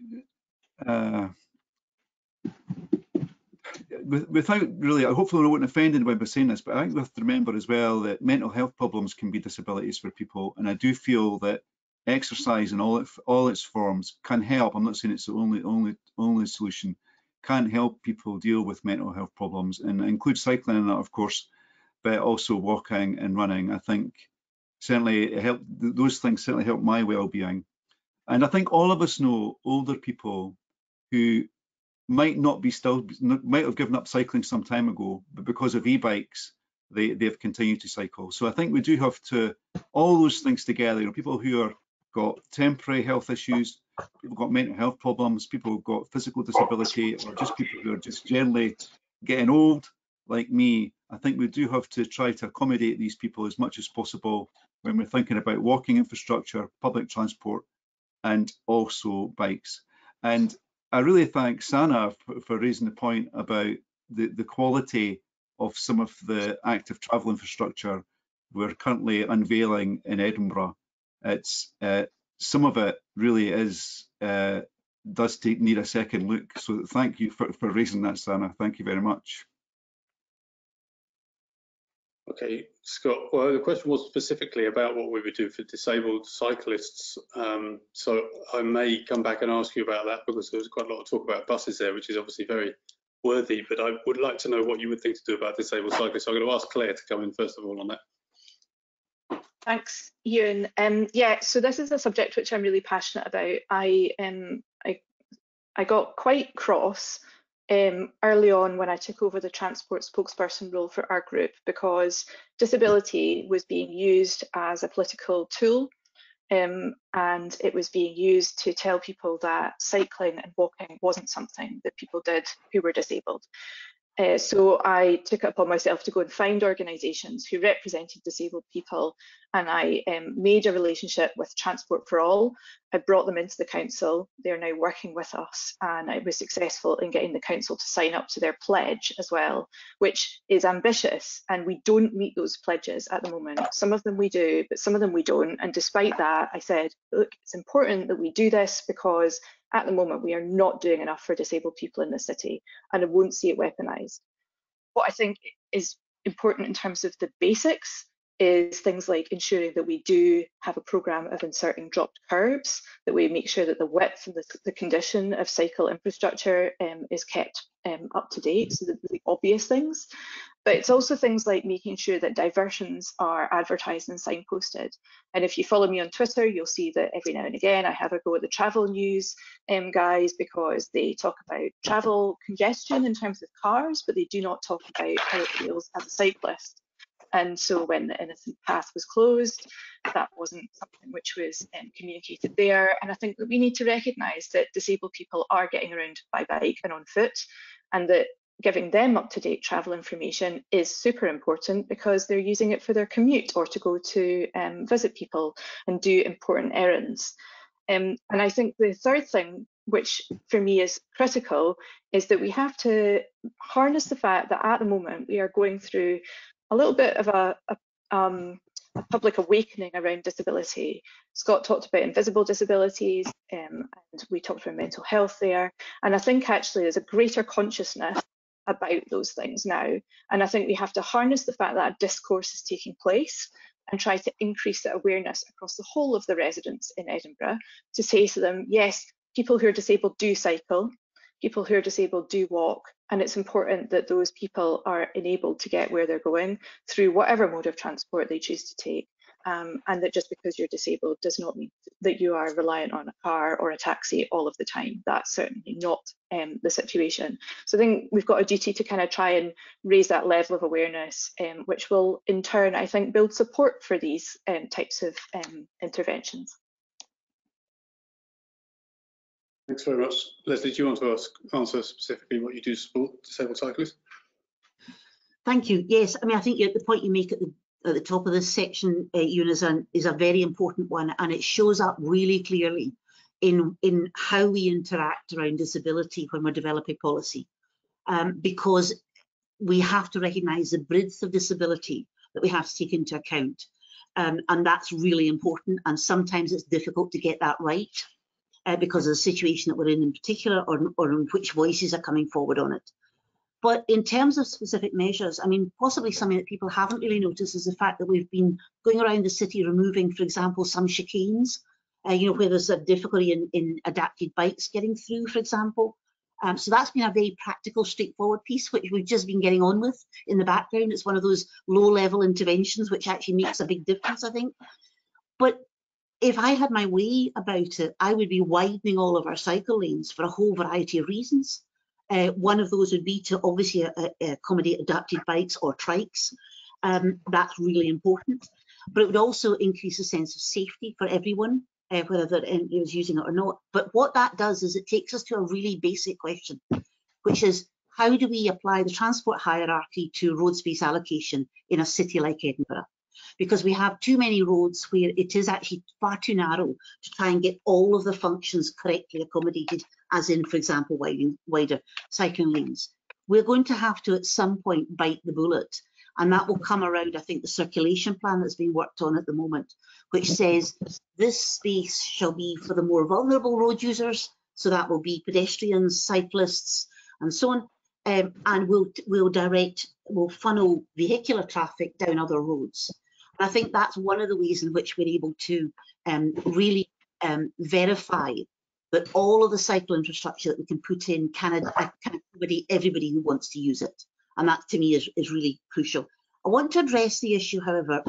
[SPEAKER 3] without really, hopefully I won't offend anyone by saying this, but I think we have to remember as well that mental health problems can be disabilities for people, and I do feel that exercise in all its forms can help. I'm not saying it's the only solution. Can help people deal with mental health problems, and include cycling in that, of course, but also walking and running. I think certainly those things certainly help my well-being. And I think all of us know older people who might have given up cycling some time ago, but because of e-bikes, they have continued to cycle. So I think we do have to, all those things together, people who are got temporary health issues, people got mental health problems, people who've got physical disability, or just people who are just generally getting old, like me. I think we do have to try to accommodate these people as much as possible when we're thinking about walking infrastructure, public transport, and also bikes. And I really thank Sanne for raising the point about the quality of some of the active travel infrastructure we're currently unveiling in Edinburgh. It's some of it really does need a second look. So thank you for raising that, Sanne. Thank you very much.
[SPEAKER 8] Okay, Scott, well, the question was specifically about what we would do for disabled cyclists. So I may come back and ask you about that, because there was quite a lot of talk about buses there, which is obviously very worthy, but I would like to know what you would think to do about disabled cyclists. So I'm going to ask Cllr to come in first of all on that.
[SPEAKER 6] Thanks, Ewan. Yeah, so this is a subject which I'm really passionate about. I I got quite cross early on when I took over the transport spokesperson role for our group, because disability was being used as a political tool, and it was being used to tell people that cycling and walking wasn't something that people did who were disabled. So I took it upon myself to go and find organisations who represented disabled people, and I made a relationship with Transport for All. I brought them into the council. They're now working with us, and I was successful in getting the council to sign up to their pledge as well, which is ambitious, and we don't meet those pledges at the moment. Some of them we do, but some of them we don't. And despite that, I said, look, it's important that we do this, because at the moment we are not doing enough for disabled people in the city, and I won't see it weaponised. What I think is important in terms of the basics is things like ensuring that we do have a programme of inserting dropped curbs, that we make sure that the width and the condition of cycle infrastructure is kept up to date, so the obvious things. But it's also things like making sure that diversions are advertised and signposted. And if you follow me on Twitter, you'll see that every now and again I have a go at the travel news guys, because they talk about travel congestion in terms of cars, but they do not talk about how it feels as a cyclist. And so when the Innocent Path was closed, that wasn't something which was communicated there. And I think that we need to recognise that disabled people are getting around by bike and on foot, and that giving them up-to-date travel information is super important, because they're using it for their commute or to go to visit people and do important errands. And I think the third thing, which for me is critical, is that we have to harness the fact that at the moment we are going through a little bit of a public awakening around disability. Scott talked about invisible disabilities, and we talked about mental health there. And I think actually there's a greater consciousness about those things now. And I think we have to harness the fact that a discourse is taking place and try to increase the awareness across the whole of the residents in Edinburgh, to say to them, yes, people who are disabled do cycle, people who are disabled do walk, and it's important that those people are enabled to get where they're going through whatever mode of transport they choose to take. And that just because you're disabled does not mean that you are reliant on a car or a taxi all of the time. That's certainly not the situation. So I think we've got a duty to kind of try and raise that level of awareness, which will in turn, I think, build support for these types of interventions.
[SPEAKER 8] Thanks very much. Lesley, do you want to answer specifically what you do to support disabled cyclists?
[SPEAKER 5] Thank you. Yes, I mean, I think the point you make at the top of this section, Ewan, is a very important one, and it shows up really clearly in how we interact around disability when we're developing policy, because we have to recognise the breadth of disability that we have to take into account, and that's really important. And sometimes it's difficult to get that right, because of the situation that we're in particular, or in which voices are coming forward on it. But in terms of specific measures, I mean, possibly something that people haven't really noticed is the fact that we've been going around the city removing, for example, some chicanes, where there's a difficulty in adapted bikes getting through, for example. So that's been a very practical, straightforward piece, which we've just been getting on with in the background. It's one of those low-level interventions which actually makes a big difference, I think. But if I had my way about it, I would be widening all of our cycle lanes for a whole variety of reasons. One of those would be to obviously accommodate adapted bikes or trikes. That's really important. But it would also increase a sense of safety for everyone, whether they're using it or not. But what that does is it takes us to a really basic question, which is, how do we apply the transport hierarchy to road space allocation in a city like Edinburgh? Because we have too many roads where it is actually far too narrow to try and get all of the functions correctly accommodated, as in, for example, wider cycling lanes. We're going to have to, at some point, bite the bullet, and that will come around, I think, the circulation plan that's being worked on at the moment, which says this space shall be for the more vulnerable road users, so that will be pedestrians, cyclists, and so on, and we'll funnel vehicular traffic down other roads. I think that's one of the ways in which we're able to really verify that all of the cycle infrastructure that we can put in can accommodate everybody who wants to use it. And that, to me, is really crucial. I want to address the issue, however,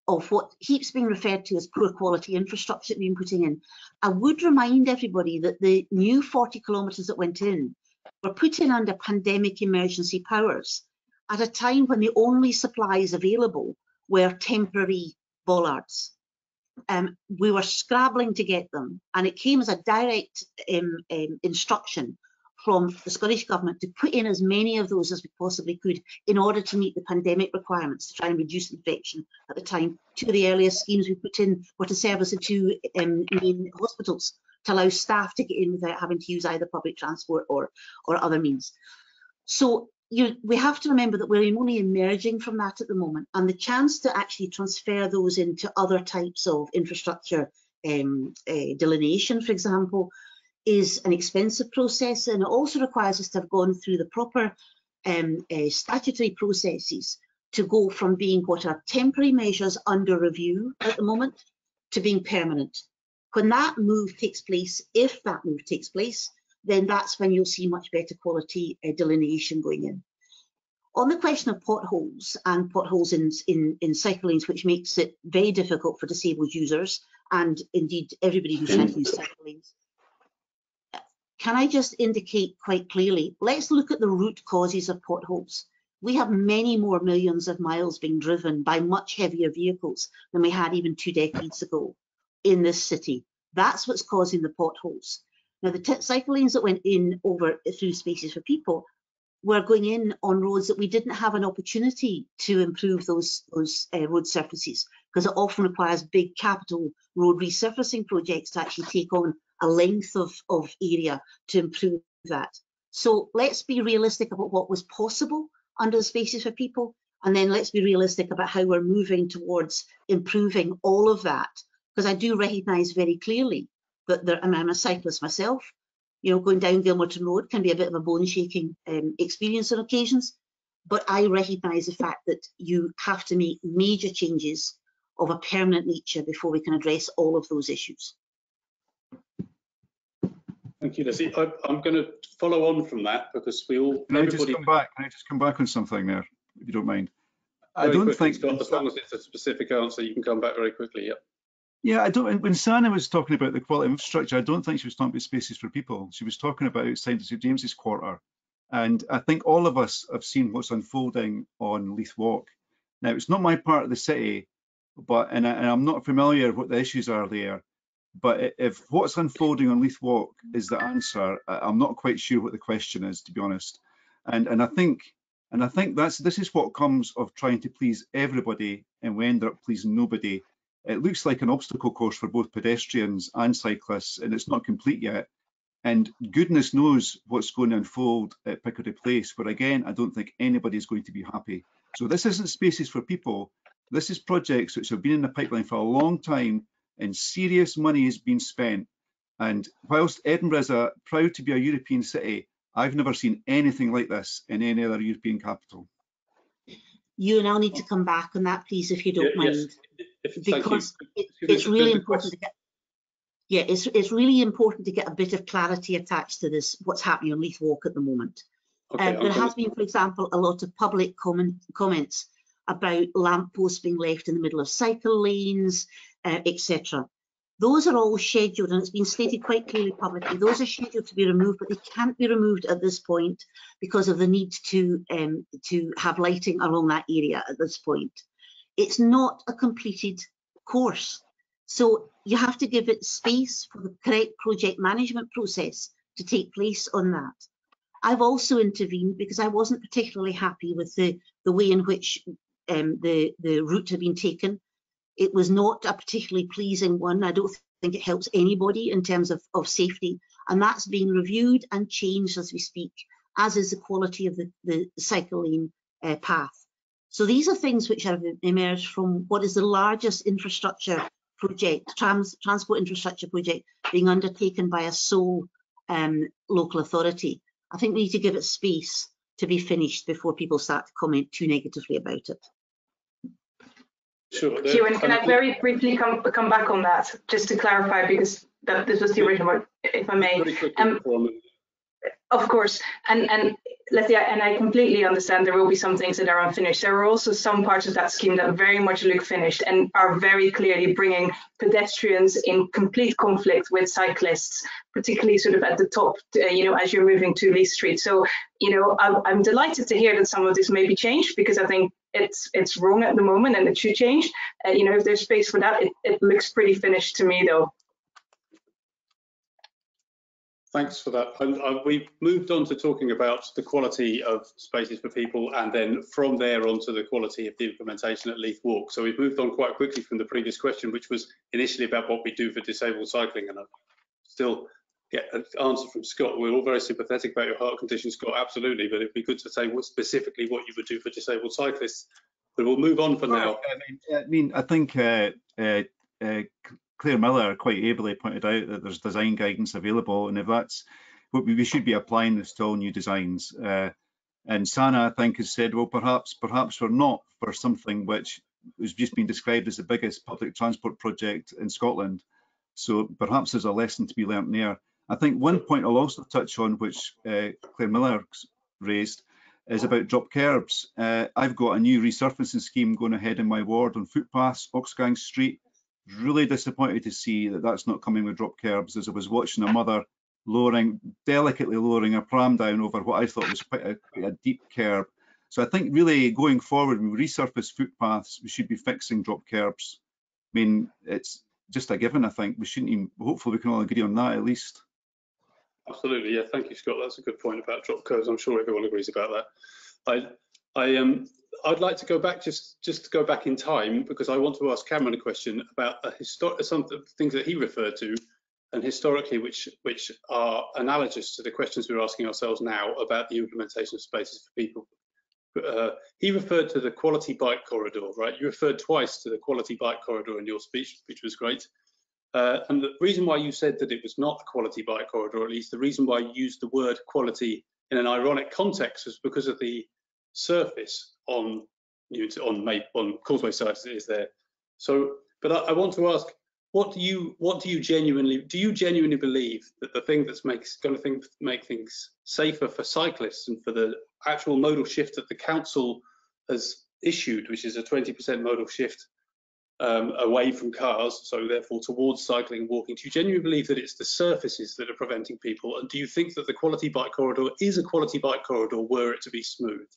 [SPEAKER 5] of what keeps being referred to as poor quality infrastructure that we've been putting in. I would remind everybody that the new 40 kilometres that went in were put in under pandemic emergency powers at a time when the only supplies available were temporary bollards. We were scrabbling to get them, and it came as a direct instruction from the Scottish Government to put in as many of those as we possibly could in order to meet the pandemic requirements to try and reduce infection at the time. Two of the earliest schemes we put in were to service the two main hospitals to allow staff to get in without having to use either public transport or other means. So we have to remember that we're only emerging from that at the moment, and the chance to actually transfer those into other types of infrastructure delineation, for example, is an expensive process, and it also requires us to have gone through the proper statutory processes to go from being what are temporary measures under review at the moment to being permanent. When that move takes place, if that move takes place, then that's when you'll see much better quality delineation going in. On the question of potholes and potholes in cycle lanes, which makes it very difficult for disabled users and indeed everybody who's trying to use cycle lanes, can I just indicate quite clearly, let's look at the root causes of potholes. We have many more millions of miles being driven by much heavier vehicles than we had even 2 decades ago in this city. That's what's causing the potholes. Now, the cycle lanes that went in over through Spaces for People were going in on roads that we didn't have an opportunity to improve those road surfaces, because it often requires big capital road resurfacing projects to actually take on a length of area to improve that. So let's be realistic about what was possible under the Spaces for People, and then let's be realistic about how we're moving towards improving all of that, because I do recognise very clearly that I'm a cyclist myself. You know, going down Gilmerton Road can be a bit of a bone-shaking experience on occasions, but I recognise the fact that you have to make major changes of a permanent nature before we can address all of those issues.
[SPEAKER 8] Thank you, Lesley. I'm going to follow on from that because we all.
[SPEAKER 3] Can I just come back on something there, if you don't mind? I
[SPEAKER 8] don't
[SPEAKER 3] quickly,
[SPEAKER 8] think, Scott, as long as it's a specific answer, you can come back very quickly. Yep.
[SPEAKER 3] Yeah, I don't. When Sanne was talking about the quality of infrastructure, I don't think she was talking about Spaces for People. She was talking about St James's Quarter, and I think all of us have seen what's unfolding on Leith Walk. Now, it's not my part of the city, but and I'm not familiar with what the issues are there. But if what's unfolding on Leith Walk is the answer, I'm not quite sure what the question is, to be honest. And I think this is what comes of trying to please everybody and we end up pleasing nobody. It looks like an obstacle course for both pedestrians and cyclists, and it's not complete yet. And goodness knows what's going to unfold at Piccadilly Place, where again, I don't think anybody's going to be happy. So this isn't Spaces for People. This is projects which have been in the pipeline for a long time, and serious money has been spent. And whilst Edinburgh is proud to be a European city, I've never seen anything like this in any other European capital.
[SPEAKER 5] You and I'll need to come back on that, please, if you don't mind.
[SPEAKER 8] Yes.
[SPEAKER 5] Because it's really important to get. Yeah, it's really important to get a bit of clarity attached to this. What's happening on Leith Walk at the moment?
[SPEAKER 8] Okay,
[SPEAKER 5] there has been, for example, a lot of public comments about lampposts being left in the middle of cycle lanes, etc. Those are all scheduled, and it's been stated quite clearly publicly. Those are scheduled to be removed, but they can't be removed at this point because of the need to have lighting along that area at this point. It's not a completed course, so you have to give it space for the correct project management process to take place on that. I've also intervened because I wasn't particularly happy with the way in which the route had been taken. It was not a particularly pleasing one. I don't think it helps anybody in terms of safety, and that's being reviewed and changed as we speak, as is the quality of the cycle lane path. So these are things which have emerged from what is the largest infrastructure project, transport infrastructure project, being undertaken by a sole local authority. I think we need to give it space to be finished before people start to comment too negatively about it.
[SPEAKER 8] Sure.
[SPEAKER 4] Ewen, can I very briefly come back on that, just to clarify, because this was the original one, if I may. Of course, and Lesley, and I completely understand there will be some things that are unfinished. There are also some parts of that scheme that very much look finished and are very clearly bringing pedestrians in complete conflict with cyclists, particularly sort of at the top, as you're moving to Lee Street. So, I'm delighted to hear that some of this may be changed, because I think it's wrong at the moment and it should change. If there's space for that, it looks pretty finished to me, though.
[SPEAKER 8] Thanks for that. We've moved on to talking about the quality of spaces for people, and then from there on to the quality of the implementation at Leith Walk. So we've moved on quite quickly from the previous question, which was initially about what we do for disabled cycling, and I still get an answer from Scott. We're all very sympathetic about your heart condition, Scott, absolutely, but it'd be good to say what specifically what you would do for disabled cyclists. But we'll move on for now.
[SPEAKER 3] I think Claire Miller quite ably pointed out that there's design guidance available, and if that's what we should be applying this to all new designs. And Sanne, I think, has said, well, perhaps we're not for something which has just been described as the biggest public transport project in Scotland. So perhaps there's a lesson to be learnt there. I think one point I'll also touch on, which Claire Miller raised, is about drop curbs. I've got a new resurfacing scheme going ahead in my ward on footpaths, Oxgang Street. Really disappointed to see that that's not coming with drop curbs, as I was watching a mother delicately lowering a pram down over what I thought was quite a deep curb. So I think really going forward, when we resurface footpaths, we should be fixing drop curbs. I mean, it's just a given, I think. We shouldn't even, hopefully we can all agree on that at least.
[SPEAKER 8] Absolutely, yeah, thank you, Scott. That's a good point about drop curbs. I'm sure everyone agrees about that. I'd like to go back, just to go back in time, because I want to ask Cameron a question about some of the things that he referred to, and historically, which are analogous to the questions we're asking ourselves now about the implementation of spaces for people. He referred to the quality bike corridor, right? You referred twice to the quality bike corridor in your speech, which was great. And the reason why you said that it was not a quality bike corridor, at least the reason why you used the word quality in an ironic context, was because of the surface on Causeway side as it is there. So, but I want to ask, do you genuinely believe that the thing that's going to make things safer for cyclists and for the actual modal shift that the council has issued, which is a 20% modal shift away from cars, so therefore towards cycling and walking, do you genuinely believe that it's the surfaces that are preventing people? And do you think that the quality bike corridor is a quality bike corridor were it to be smooth?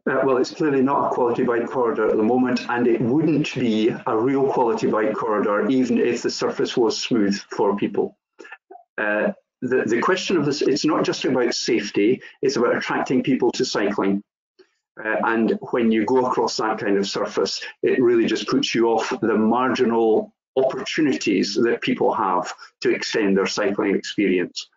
[SPEAKER 7] Well, it's clearly not a quality bike corridor at the moment, and it wouldn't be a real quality bike corridor even if the surface was smooth for people. The question of this, it's not just about safety, it's about attracting people to cycling. And when you go across that kind of surface, it really just puts you off the marginal opportunities that people have to extend their cycling experience.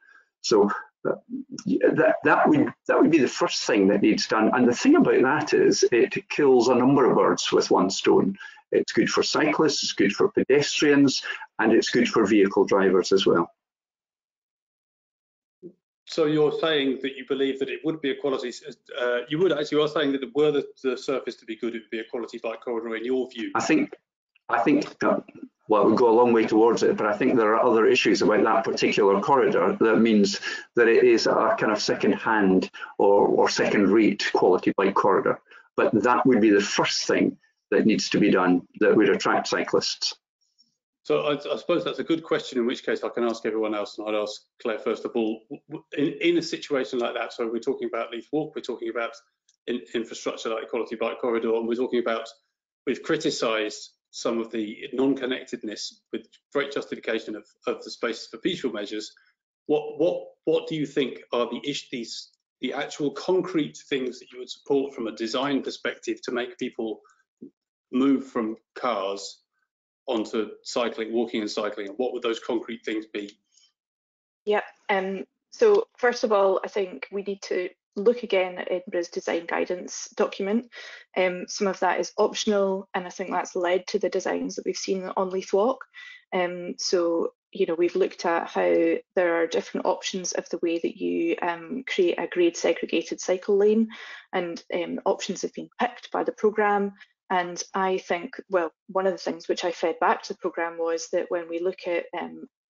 [SPEAKER 7] So that would be the first thing that needs done. And the thing about that is it kills a number of birds with one stone. It's good for cyclists, it's good for pedestrians, and it's good for vehicle drivers as well.
[SPEAKER 8] So you're saying that you believe that it would be a quality, you are saying that were the surface to be good, it would be a quality bike corridor in your view? I think well, we go a long way towards it, but I think there are other issues about that particular corridor that means that it is a kind of second-hand or second-rate quality bike corridor. But that would be the first thing that needs to be done that would attract cyclists. So I suppose that's a good question, in which case I can ask everyone else, and I'd ask Claire first of all, in a situation like that, so we're talking about Leith Walk, we're talking about infrastructure like quality bike corridor, and we're talking about, we've criticised some of the non-connectedness with great justification of the spaces for peaceful measures. What do you think are the actual concrete things that you would support from a design perspective to make people move from cars onto cycling, walking and cycling, and what would those concrete things be?
[SPEAKER 6] Yeah, so first of all, I think we need to look again at Edinburgh's design guidance document. Some of that is optional, and I think that's led to the designs that we've seen on Leith Walk. So, we've looked at how there are different options of the way that you create a grade segregated cycle lane, and options have been picked by the programme. And I think, well, one of the things which I fed back to the programme was that when we look at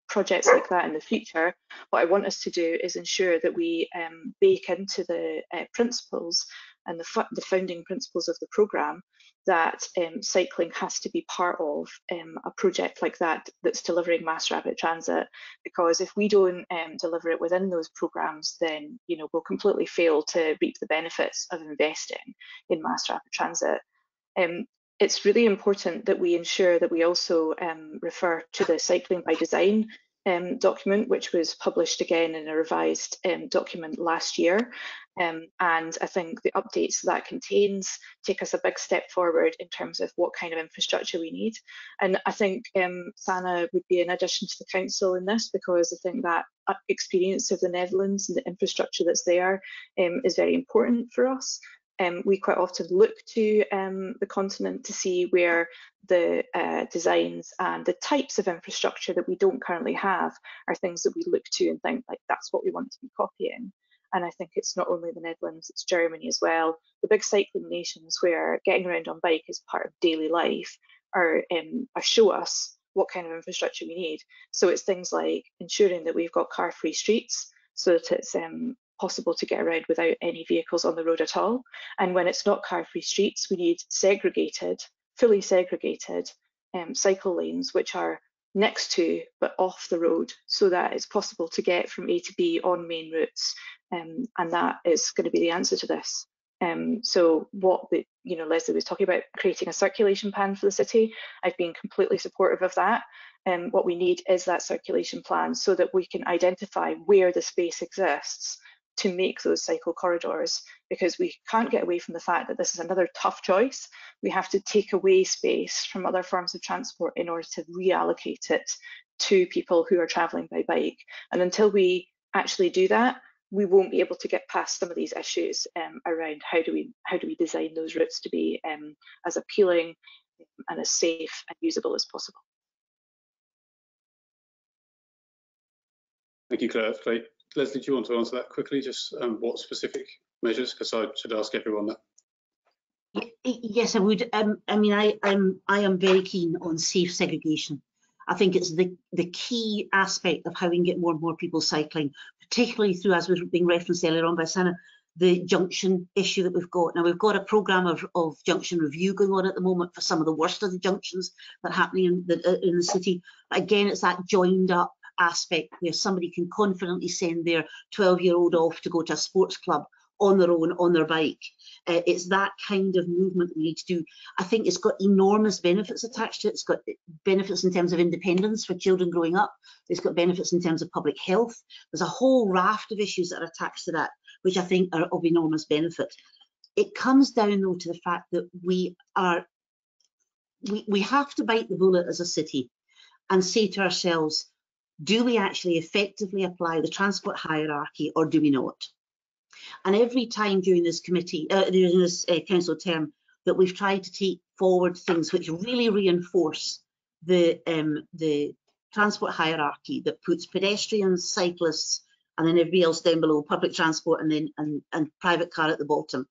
[SPEAKER 6] projects like that in the future, what I want us to do is ensure that we bake into the principles and the founding principles of the programme that cycling has to be part of a project like that that's delivering mass rapid transit, because if we don't deliver it within those programmes, then we'll completely fail to reap the benefits of investing in mass rapid transit. It's really important that we ensure that we also refer to the Cycling by Design document, which was published again in a revised document last year. And I think the updates that contains take us a big step forward in terms of what kind of infrastructure we need. And I think Sanne would be an addition to the council in this, because I think that experience of the Netherlands and the infrastructure that's there is very important for us. We quite often look to the continent to see where the designs and the types of infrastructure that we don't currently have are things that we look to and think like that's what we want to be copying. And I think it's not only the Netherlands, it's Germany as well. The big cycling nations where getting around on bike is part of daily life are show us what kind of infrastructure we need. So it's things like ensuring that we've got car-free streets so that it's possible to get around without any vehicles on the road at all. And when it's not car-free streets, we need segregated, fully segregated cycle lanes, which are next to but off the road, so that it's possible to get from A to B on main routes. And that is going to be the answer to this. So what Lesley was talking about, creating a circulation plan for the city, I've been completely supportive of that. And what we need is that circulation plan so that we can identify where the space exists to make those cycle corridors, because we can't get away from the fact that this is another tough choice. We have to take away space from other forms of transport in order to reallocate it to people who are travelling by bike. And until we actually do that, we won't be able to get past some of these issues around how do we design those routes to be as appealing and as safe and usable as possible.
[SPEAKER 8] Thank you, Claire. Great. Lesley, do you want to answer that quickly? Just what specific measures? Because I should ask everyone that.
[SPEAKER 5] Yes, I would. I mean, I am very keen on safe segregation. I think it's the key aspect of how we can get more and more people cycling, particularly through, as was being referenced earlier on by Sanne, the junction issue that we've got. Now, we've got a programme of junction review going on at the moment for some of the worst of the junctions that are happening in the city. But again, it's that joined up aspect where somebody can confidently send their 12-year-old off to go to a sports club on their own, on their bike. It's that kind of movement we need to do. I think it's got enormous benefits attached to it. It's got benefits in terms of independence for children growing up. It's got benefits in terms of public health. There's a whole raft of issues that are attached to that, which I think are of enormous benefit. It comes down, though, to the fact that we have to bite the bullet as a city and say to ourselves, do we actually effectively apply the transport hierarchy or do we not? And every time during this council term that we've tried to take forward things which really reinforce the transport hierarchy that puts pedestrians, cyclists, and then everybody else down below, public transport and private car at the bottom,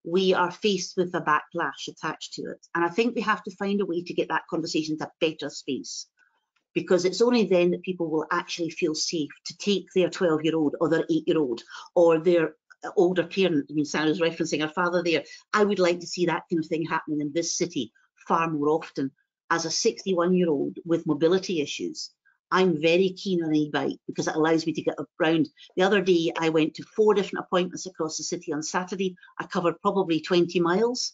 [SPEAKER 5] we are faced with a backlash attached to it. And I think we have to find a way to get that conversation to a better space, because it's only then that people will actually feel safe to take their 12-year-old or their 8-year-old or their older parent. I mean, Sanne was referencing her father there. I would like to see that kind of thing happening in this city far more often. As a 61-year-old with mobility issues, I'm very keen on an e-bike because it allows me to get around. The other day, I went to 4 different appointments across the city on Saturday. I covered probably 20 miles,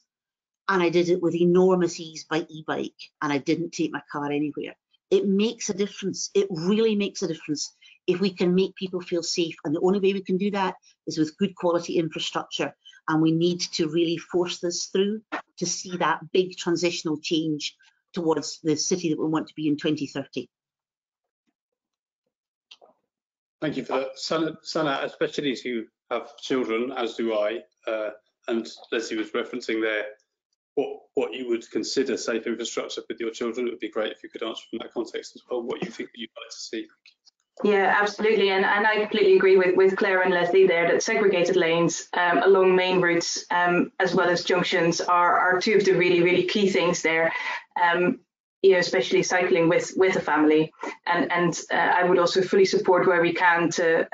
[SPEAKER 5] and I did it with enormous ease by e-bike, and I didn't take my car anywhere. It makes a difference. It really makes a difference if we can make people feel safe. And the only way we can do that is with good quality infrastructure. And we need to really force this through to see that big transitional change towards the city that we want to be in 2030.
[SPEAKER 8] Thank you for that. Sanne, especially as you have children, as do I, and Lesley was referencing there, what you would consider safe infrastructure with your children. It would be great if you could answer from that context as well, what you think that you'd like to see.
[SPEAKER 4] Yeah, absolutely. And I completely agree with Claire and Lesley there that segregated lanes along main routes as well as junctions are two of the really, really key things there. especially cycling with a family. And I would also fully support where we can to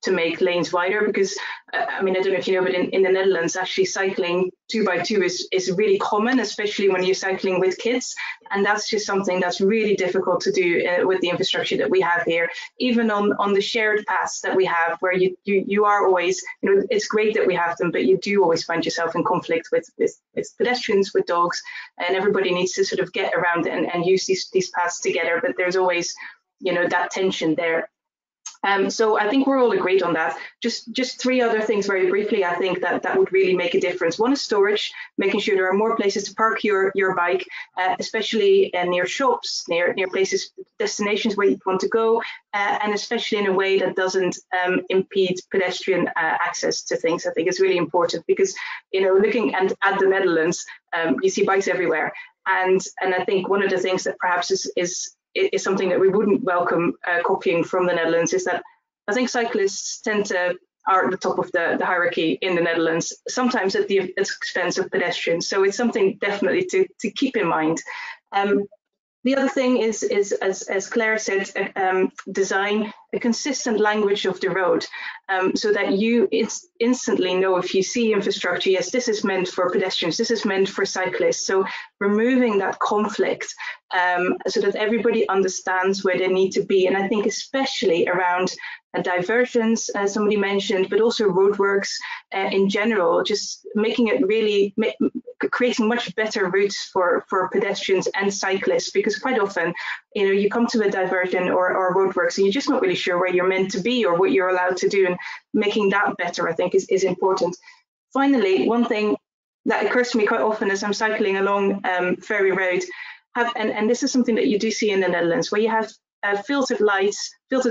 [SPEAKER 4] make lanes wider, because I mean, I don't know if you know, but in the Netherlands, actually cycling 2x2 is really common, especially when you're cycling with kids. And that's just something that's really difficult to do with the infrastructure that we have here. Even on the shared paths that we have, where you are always, it's great that we have them, but you do always find yourself in conflict with pedestrians, with dogs, and everybody needs to sort of get around and use these paths together. But there's always, that tension there. So I think we're all agreed on that. Just three other things very briefly, I think that would really make a difference. One is storage, making sure there are more places to park your bike, especially near shops, near places, destinations where you want to go, and especially in a way that doesn't impede pedestrian access to things. I think it's really important, because, looking at the Netherlands, you see bikes everywhere. And I think one of the things that perhaps is something that we wouldn't welcome copying from the Netherlands is that I think cyclists are at the top of the hierarchy in the Netherlands, sometimes at the expense of pedestrians. So it's something definitely to keep in mind. The other thing is as Claire said, design a consistent language of the road, so that you instantly know, if you see infrastructure, yes, this is meant for pedestrians, this is meant for cyclists. So removing that conflict, so that everybody understands where they need to be. And I think especially around diversions, as somebody mentioned, but also roadworks in general, just making it really, creating much better routes for pedestrians and cyclists, because quite often, you come to a diversion or roadworks and you're just not really sure where you're meant to be or what you're allowed to do, and making that better, I think, is important. Finally, one thing that occurs to me quite often as I'm cycling along Ferry Road, and this is something that you do see in the Netherlands, where you have filtered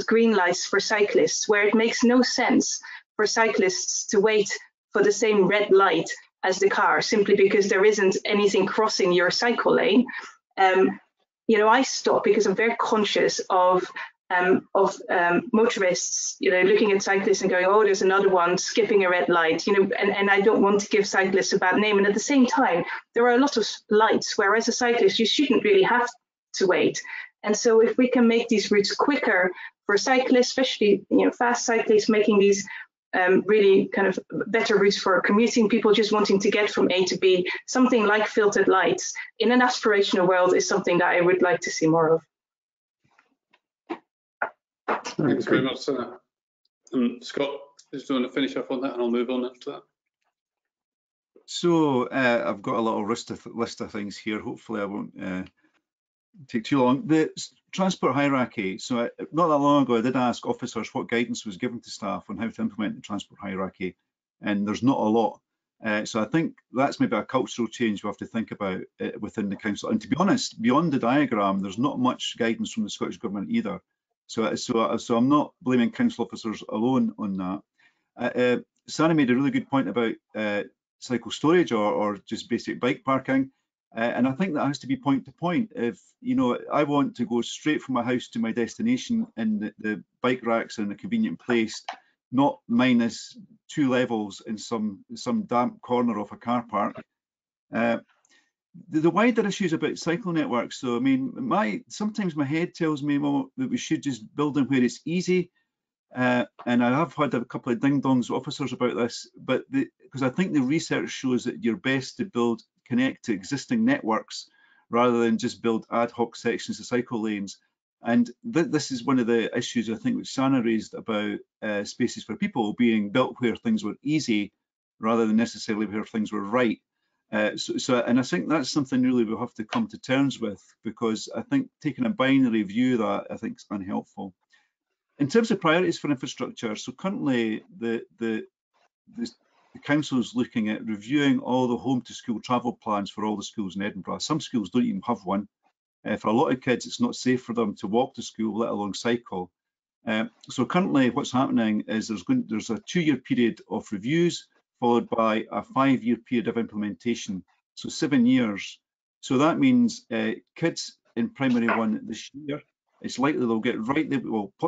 [SPEAKER 4] green lights for cyclists, where it makes no sense for cyclists to wait for the same red light as the car, simply because there isn't anything crossing your cycle lane. I stop because I'm very conscious of motorists, looking at cyclists and going, oh, there's another one skipping a red light, and I don't want to give cyclists a bad name. And at the same time, there are a lot of lights where, as a cyclist, you shouldn't really have to wait. And so if we can make these routes quicker for cyclists, especially fast cyclists, making these really kind of better routes for commuting people just wanting to get from A to B, something like filtered lights in an aspirational world is something that I would like to see more of.
[SPEAKER 8] Thanks very much, Sanne. Scott, just want to finish off on that, and I'll move on after that.
[SPEAKER 3] So I've got a little list of things here. Hopefully I won't take too long. The transport hierarchy. So not that long ago, I did ask officers what guidance was given to staff on how to implement the transport hierarchy, and there's not a lot. So I think that's maybe a cultural change we have to think about within the council. And to be honest, beyond the diagram, there's not much guidance from the Scottish Government either. So I'm not blaming council officers alone on that. Sanne made a really good point about cycle storage or just basic bike parking. And I think that has to be point to point. If I want to go straight from my house to my destination, and the bike racks are in a convenient place, not minus 2 levels in some damp corner of a car park. The wider issues about cycle networks. So I mean, sometimes my head tells me, well, that we should just build them where it's easy. And I have had a couple of ding-dongs with officers about this, but because I think the research shows that you're best to connect to existing networks rather than just build ad hoc sections of cycle lanes. And this is one of the issues I think which Sanne raised about spaces for people being built where things were easy rather than necessarily where things were right. And I think that's something really we'll have to come to terms with, because I think taking a binary view of that I think is unhelpful. In terms of priorities for infrastructure, so currently the council is looking at reviewing all the home to school travel plans for all the schools in Edinburgh. Some schools don't even have one. For a lot of kids, it's not safe for them to walk to school, let alone cycle. So currently what's happening is there's a 2-year period of reviews followed by a 5-year period of implementation, so 7 years. So that means kids in primary 1 this year, it's likely they'll get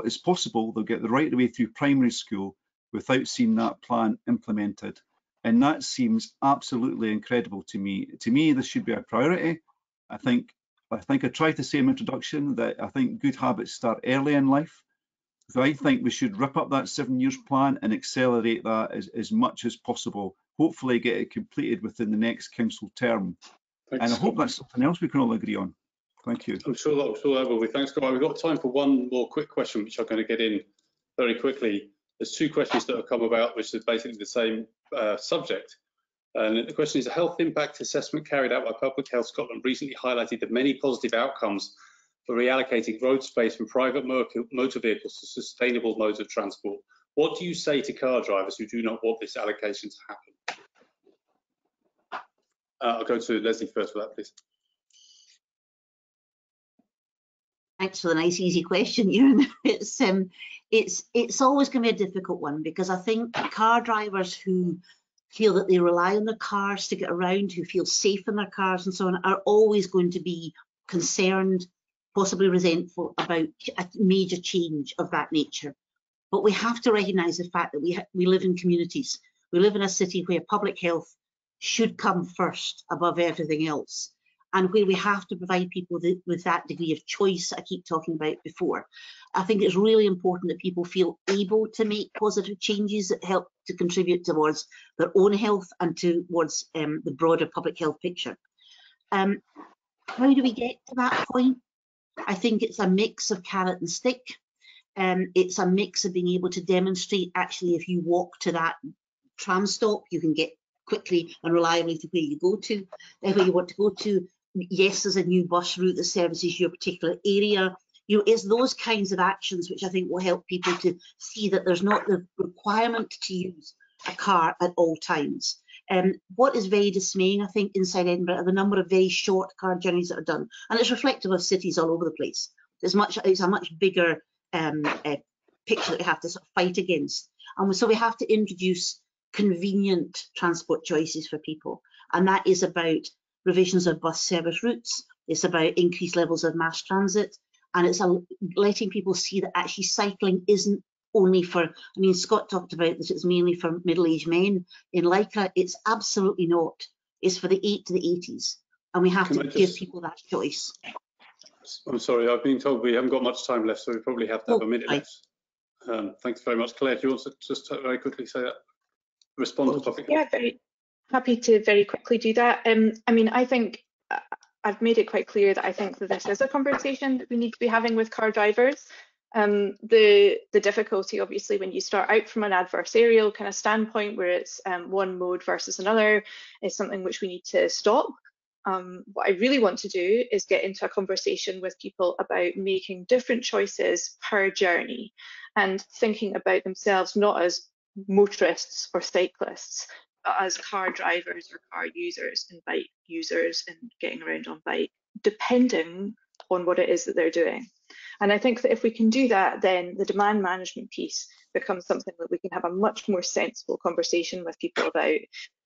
[SPEAKER 3] it's possible they'll get the right way through primary school without seeing that plan implemented. And that seems absolutely incredible to me. To me, this should be a priority. I think I think I tried to say in my introduction that I think good habits start early in life. So I think we should rip up that 7 years plan and accelerate that as much as possible. Hopefully get it completed within the next council term.
[SPEAKER 8] Thanks,
[SPEAKER 3] and I hope that's something else we can all agree on. Thank you.
[SPEAKER 8] I'm sure that will be. Thanks, Scott. We've got time for one more quick question, which I'm going to get in very quickly. There's two questions that have come about, which is basically the same subject. And the question is, a health impact assessment carried out by Public Health Scotland recently highlighted the many positive outcomes for reallocating road space from private motor vehicles to sustainable modes of transport. What do you say to car drivers who do not want this allocation to happen? I'll go to Lesley first for that, please.
[SPEAKER 5] Thanks for the nice, easy question, Ewan. It's always going to be a difficult one, because I think car drivers who feel that they rely on their cars to get around, who feel safe in their cars and so on, are always going to be concerned, possibly resentful about a major change of that nature. But we have to recognise the fact that we live in communities. We live in a city where public health should come first above everything else, and where we have to provide people with that degree of choice I keep talking about before. I think it's really important that people feel able to make positive changes that help to contribute towards their own health and towards the broader public health picture. How do we get to that point? I think it's a mix of carrot and stick. It's a mix of being able to demonstrate, actually, if you walk to that tram stop, you can get quickly and reliably to where you go to, where you want to go to. Yes, there's a new bus route that services your particular area. You know, it's those kinds of actions which I think will help people to see that there's not the requirement to use a car at all times. What is very dismaying, I think, inside Edinburgh are the number of very short car journeys that are done, and it's reflective of cities all over the place. It's a much bigger picture that we have to sort of fight against, and so we have to introduce convenient transport choices for people, and that is about revisions of bus service routes. It's about increased levels of mass transit, and it's letting people see that actually cycling isn't only for, I mean, Scott talked about that it's mainly for middle-aged men. In Leica, it's absolutely not. It's for the 8 to the 80s, and we have to give people that choice.
[SPEAKER 8] I'm sorry, I've been told we haven't got much time left, so we probably have to have a minute left. Thanks very much. Claire, do you want to just very quickly say that? Respond to the topic?
[SPEAKER 6] Yeah, very happy to very quickly do that. I mean, I think I've made it quite clear that I think that this is a conversation that we need to be having with car drivers. The difficulty, obviously, when you start out from an adversarial kind of standpoint where it's one mode versus another, is something which we need to stop. What I really want to do is get into a conversation with people about making different choices per journey and thinking about themselves not as motorists or cyclists, but as car drivers or car users and bike users and getting around on bike, depending on what it is that they're doing. And I think that if we can do that, then the demand management piece becomes something that we can have a much more sensible conversation with people about.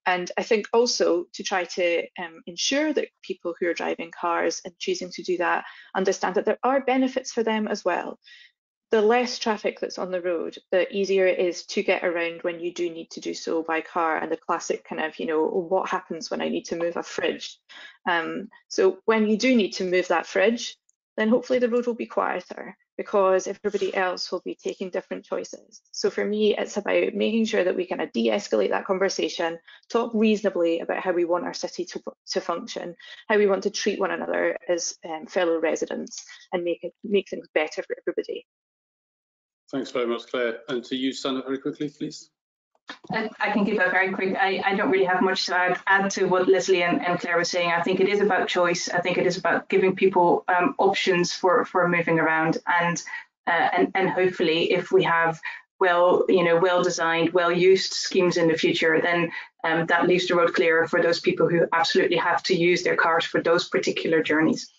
[SPEAKER 6] And I think also to try to ensure that people who are driving cars and choosing to do that understand that there are benefits for them as well. The less traffic that's on the road, the easier it is to get around when you do need to do so by car, and the classic kind of, you know, what happens when I need to move a fridge? So when you do need to move that fridge, then hopefully the road will be quieter because everybody else will be taking different choices. So for me, it's about making sure that we kind of de-escalate that conversation, talk reasonably about how we want our city to function, how we want to treat one another as fellow residents, and make things better for everybody.
[SPEAKER 8] Thanks very much, Claire. And to you, Sanne, very quickly, please.
[SPEAKER 4] I can keep that very quick. I don't really have much to add to what Lesley and Claire were saying. I think it is about choice. I think it is about giving people options for moving around, and hopefully, if we have well designed, well used schemes in the future, then that leaves the road clearer for those people who absolutely have to use their cars for those particular journeys.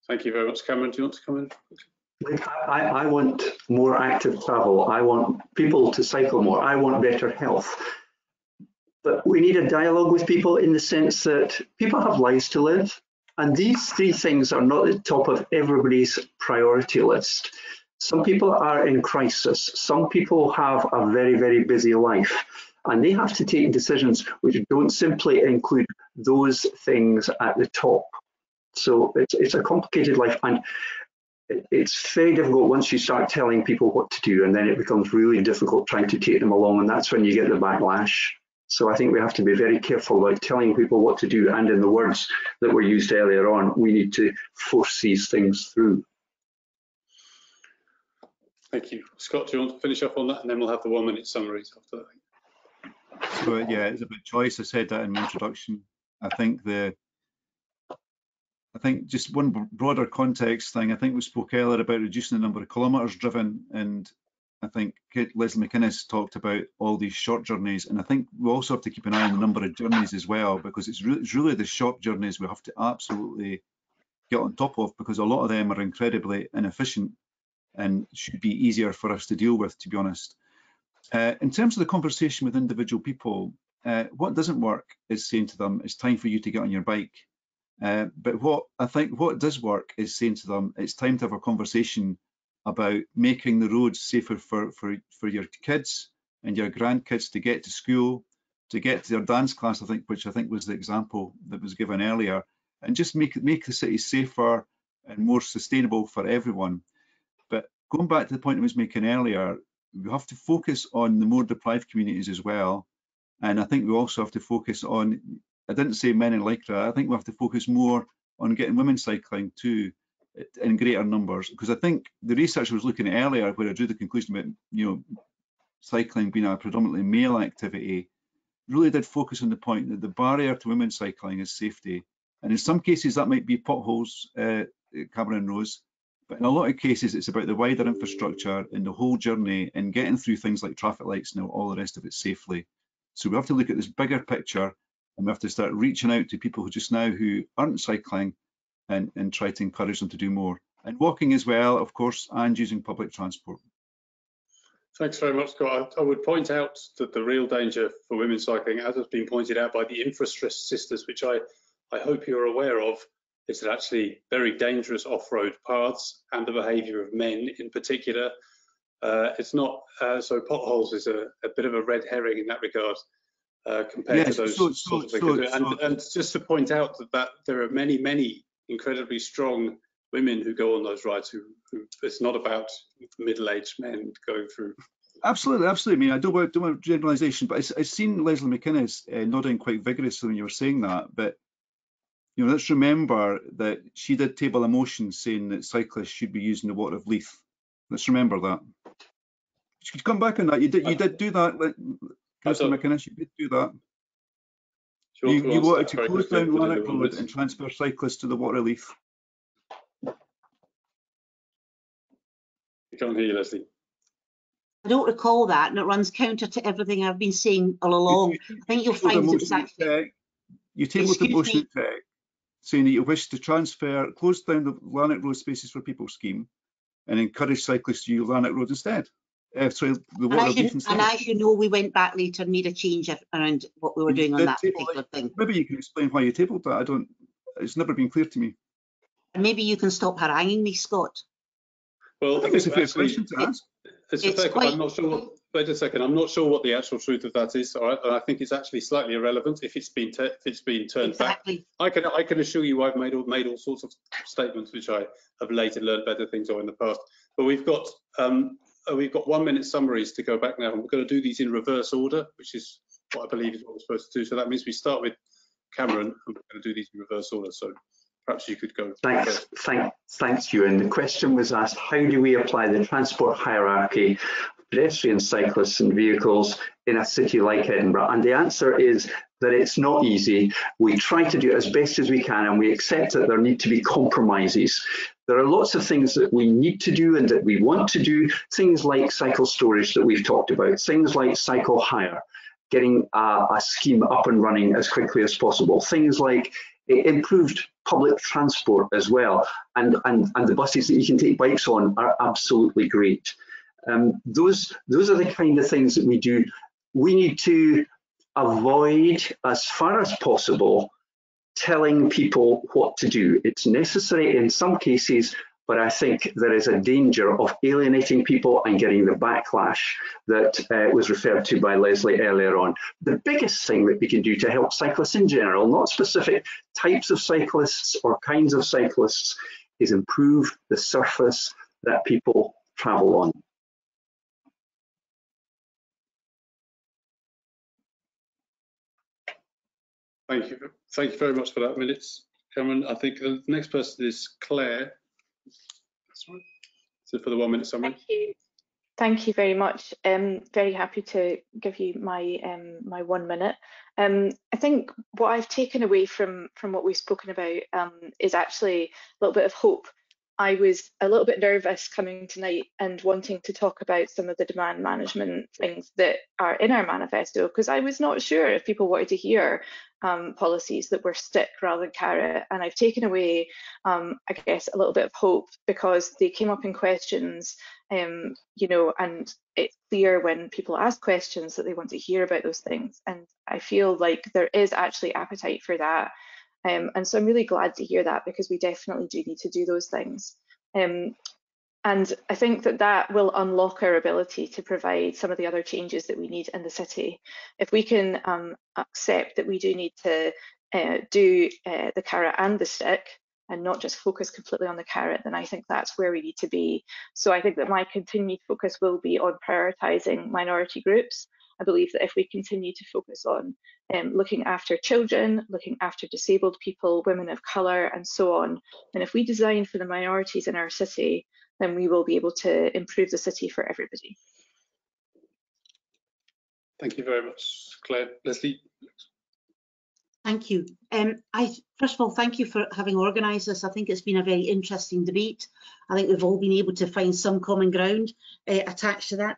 [SPEAKER 8] Thank you very much, Cameron. Do you want to come in?
[SPEAKER 7] I want more active travel. I want people to cycle more. I want better health. But we need a dialogue with people in the sense that people have lives to live. And these three things are not at the top of everybody's priority list. Some people are in crisis. Some people have a very, very busy life. And they have to take decisions which don't simply include those things at the top. So it's a complicated life, and it's very difficult once you start telling people what to do, and then it becomes really difficult trying to take them along, and that's when you get the backlash. So I think we have to be very careful about telling people what to do, and in the words that were used earlier on, we need to force these things through.
[SPEAKER 8] Thank you. Scott, do you want to finish up on that, and then we'll have the 1-minute summaries after that?
[SPEAKER 3] So yeah, it's about choice. I said that in my introduction. I think just one broader context thing. I think we spoke earlier about reducing the number of kilometres driven, and I think Lesley Macinnes talked about all these short journeys, and I think we also have to keep an eye on the number of journeys as well, because it's really the short journeys we have to absolutely get on top of, because a lot of them are incredibly inefficient and should be easier for us to deal with, to be honest. In terms of the conversation with individual people, what doesn't work is saying to them, it's time for you to get on your bike. But what does work is saying to them, it's time to have a conversation about making the roads safer for your kids and your grandkids to get to school, to get to their dance class, which I think was the example that was given earlier, and just make the city safer and more sustainable for everyone. But going back to the point I was making earlier, we have to focus on the more deprived communities as well. And I think we also have to focus on, I didn't say men in Lycra, I think we have to focus more on getting women cycling too in greater numbers, because I think the research I was looking at earlier, where I drew the conclusion about cycling being a predominantly male activity, really did focus on the point that the barrier to women cycling is safety. And in some cases that might be potholes, Cameron knows, but in a lot of cases it's about the wider infrastructure and the whole journey and getting through things like traffic lights and all the rest of it safely. So we have to look at this bigger picture, and we have to start reaching out to people who aren't cycling and try to encourage them to do more. And walking as well, of course, and using public transport.
[SPEAKER 8] Thanks very much, Scott. I would point out that the real danger for women cycling, as has been pointed out by the Infrastress sisters, which I hope you're aware of, is that actually very dangerous off-road paths and the behaviour of men in particular. It's not, so potholes is a bit of a red herring in that regard compared to those sort of things. And just to point out that there are many, many incredibly strong women who go on those rides who it's not about middle-aged men going through.
[SPEAKER 3] Absolutely. I mean, I don't want generalisation, but I've seen Lesley Macinnes nodding quite vigorously when you were saying that. But let's remember that she did table a motion saying that cyclists should be using the water of Leith. Let's remember that. You could come back on that. You did do that, Lesley Macinnes. You did do that. You wanted to close down Lanark Road and transfer cyclists to the water of Leith.
[SPEAKER 8] I can't hear you, Lesley.
[SPEAKER 5] I don't recall that, and it runs counter to everything I've been saying all along. I think you'll find it was actually...
[SPEAKER 3] You tabled the motion text saying that you wish to close down the Lanark Road Spaces for People scheme and encourage cyclists to use Lanark Road instead. Sorry, the water of Leith instead.
[SPEAKER 5] And as you know, we went back later and made a change around what we were doing on that particular thing.
[SPEAKER 3] Maybe you can explain why you tabled that. It's never been clear to me.
[SPEAKER 5] And maybe you can stop haranguing me, Scott.
[SPEAKER 8] Well,
[SPEAKER 3] I think it's a fair question to ask.
[SPEAKER 8] I'm not sure. Wait a second. I'm not sure what the actual truth of that is. All right, and I think it's actually slightly irrelevant if it's been turned back. I can assure you, I've made all sorts of statements which I have later learned better things on in the past. But we've got 1-minute summaries to go back now, and we're going to do these in reverse order, which is what I believe is what we're supposed to do. So that means we start with Cameron, and we're going to do these in reverse order. So perhaps you could go.
[SPEAKER 7] Thanks, Ewan. The question was asked, how do we apply the transport hierarchy, pedestrians, cyclists and vehicles in a city like Edinburgh? And the answer is that it's not easy. We try to do it as best as we can, and we accept that there need to be compromises. There are lots of things that we need to do and that we want to do, things like cycle storage that we've talked about, things like cycle hire, getting a scheme up and running as quickly as possible, things like improved public transport as well, and the buses that you can take bikes on are absolutely great. Those are the kind of things that we do. We need to avoid, as far as possible, telling people what to do. It's necessary in some cases, but I think there is a danger of alienating people and getting the backlash that was referred to by Lesley earlier on. The biggest thing that we can do to help cyclists in general, not specific types of cyclists or kinds of cyclists, is improve the surface that people travel on.
[SPEAKER 8] Thank you very much for that, Minutes. Cameron, I think the next person is Claire. That's right. So for the 1 minute summary.
[SPEAKER 6] Thank you. Thank you very much. Very happy to give you my my 1 minute. I think what I've taken away from what we've spoken about is actually a little bit of hope. I was a little bit nervous coming tonight and wanting to talk about some of the demand management things that are in our manifesto, because I was not sure if people wanted to hear policies that were stick rather than carrot. And I've taken away, I guess, a little bit of hope because they came up in questions, you know, and it's clear when people ask questions that they want to hear about those things. And I feel like there is actually appetite for that. And so I'm really glad to hear that, because we definitely do need to do those things. And I think that that will unlock our ability to provide some of the other changes that we need in the city. If we can accept that we do need to do the carrot and the stick, and not just focus completely on the carrot, then I think that's where we need to be. So I think that my continued focus will be on prioritising minority groups. I believe that if we continue to focus on looking after children, looking after disabled people, women of colour, and so on, and if we design for the minorities in our city, then we will be able to improve the city for everybody.
[SPEAKER 8] Thank you very much, Claire. Lesley.
[SPEAKER 5] Thank you. First of all, thank you for having organised this. I think it's been a very interesting debate. I think we've all been able to find some common ground attached to that.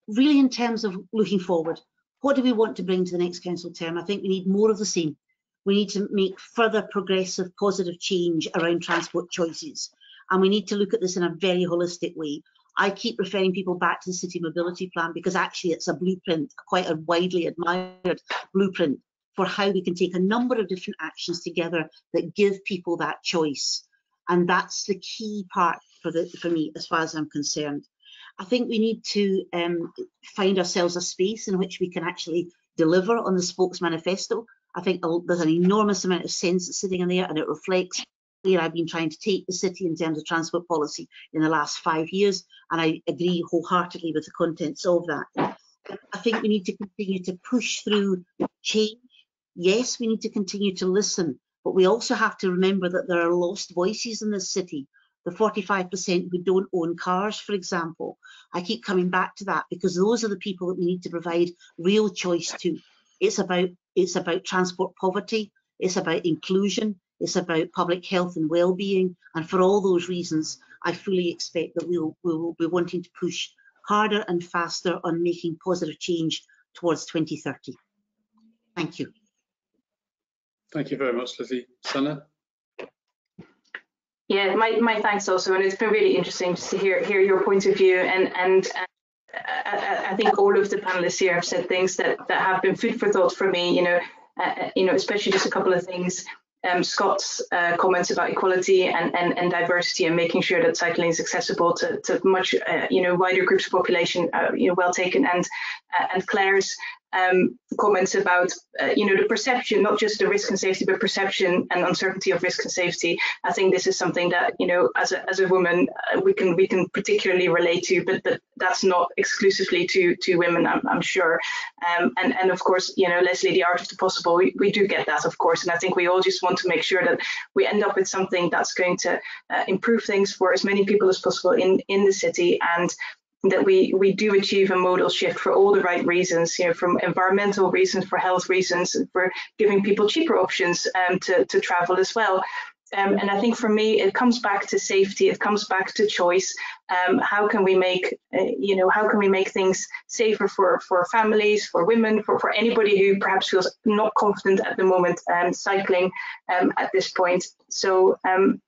[SPEAKER 5] Really, in terms of looking forward, what do we want to bring to the next council term? I think we need more of the same. We need to make further progressive, positive change around transport choices. And we need to look at this in a very holistic way. I keep referring people back to the City Mobility Plan because actually it's a blueprint, quite a widely admired blueprint for how we can take a number of different actions together that give people that choice. And that's the key part for me, as far as I'm concerned. I think we need to find ourselves a space in which we can actually deliver on the Spokes Manifesto. I think there's an enormous amount of sense sitting in there, and it reflects where I've been trying to take the city in terms of transport policy in the last 5 years, and I agree wholeheartedly with the contents of that. I think we need to continue to push through change. Yes, we need to continue to listen, but we also have to remember that there are lost voices in this city. The 45% who don't own cars, for example. I keep coming back to that because those are the people that we need to provide real choice to. It's about transport poverty, it's about inclusion, it's about public health and well-being, and for all those reasons, I fully expect that we will be wanting to push harder and faster on making positive change towards 2030. Thank you.
[SPEAKER 8] Thank you very much, Lesley. Sanne?
[SPEAKER 4] Yeah, my thanks also, and it's been really interesting just to hear your point of view, and I think all of the panelists here have said things that have been food for thought for me. You know, especially just a couple of things. Scott's comments about equality and diversity and making sure that cycling is accessible to much wider groups of population, well taken, and Claire's comments about the perception, not just the risk and safety, but perception and uncertainty of risk and safety. I think this is something that as a woman we can particularly relate to, but that's not exclusively to women, I'm sure. And of course, Lesley, the art of the possible, we do get that, of course, and I think we all just want to make sure that we end up with something that's going to improve things for as many people as possible in the city, and that we do achieve a modal shift for all the right reasons, from environmental reasons, for health reasons, and for giving people cheaper options to travel as well. And I think for me, it comes back to safety. It comes back to choice. How can we make, how can we make things safer for families, for women, for anybody who perhaps feels not confident at the moment cycling at this point. So,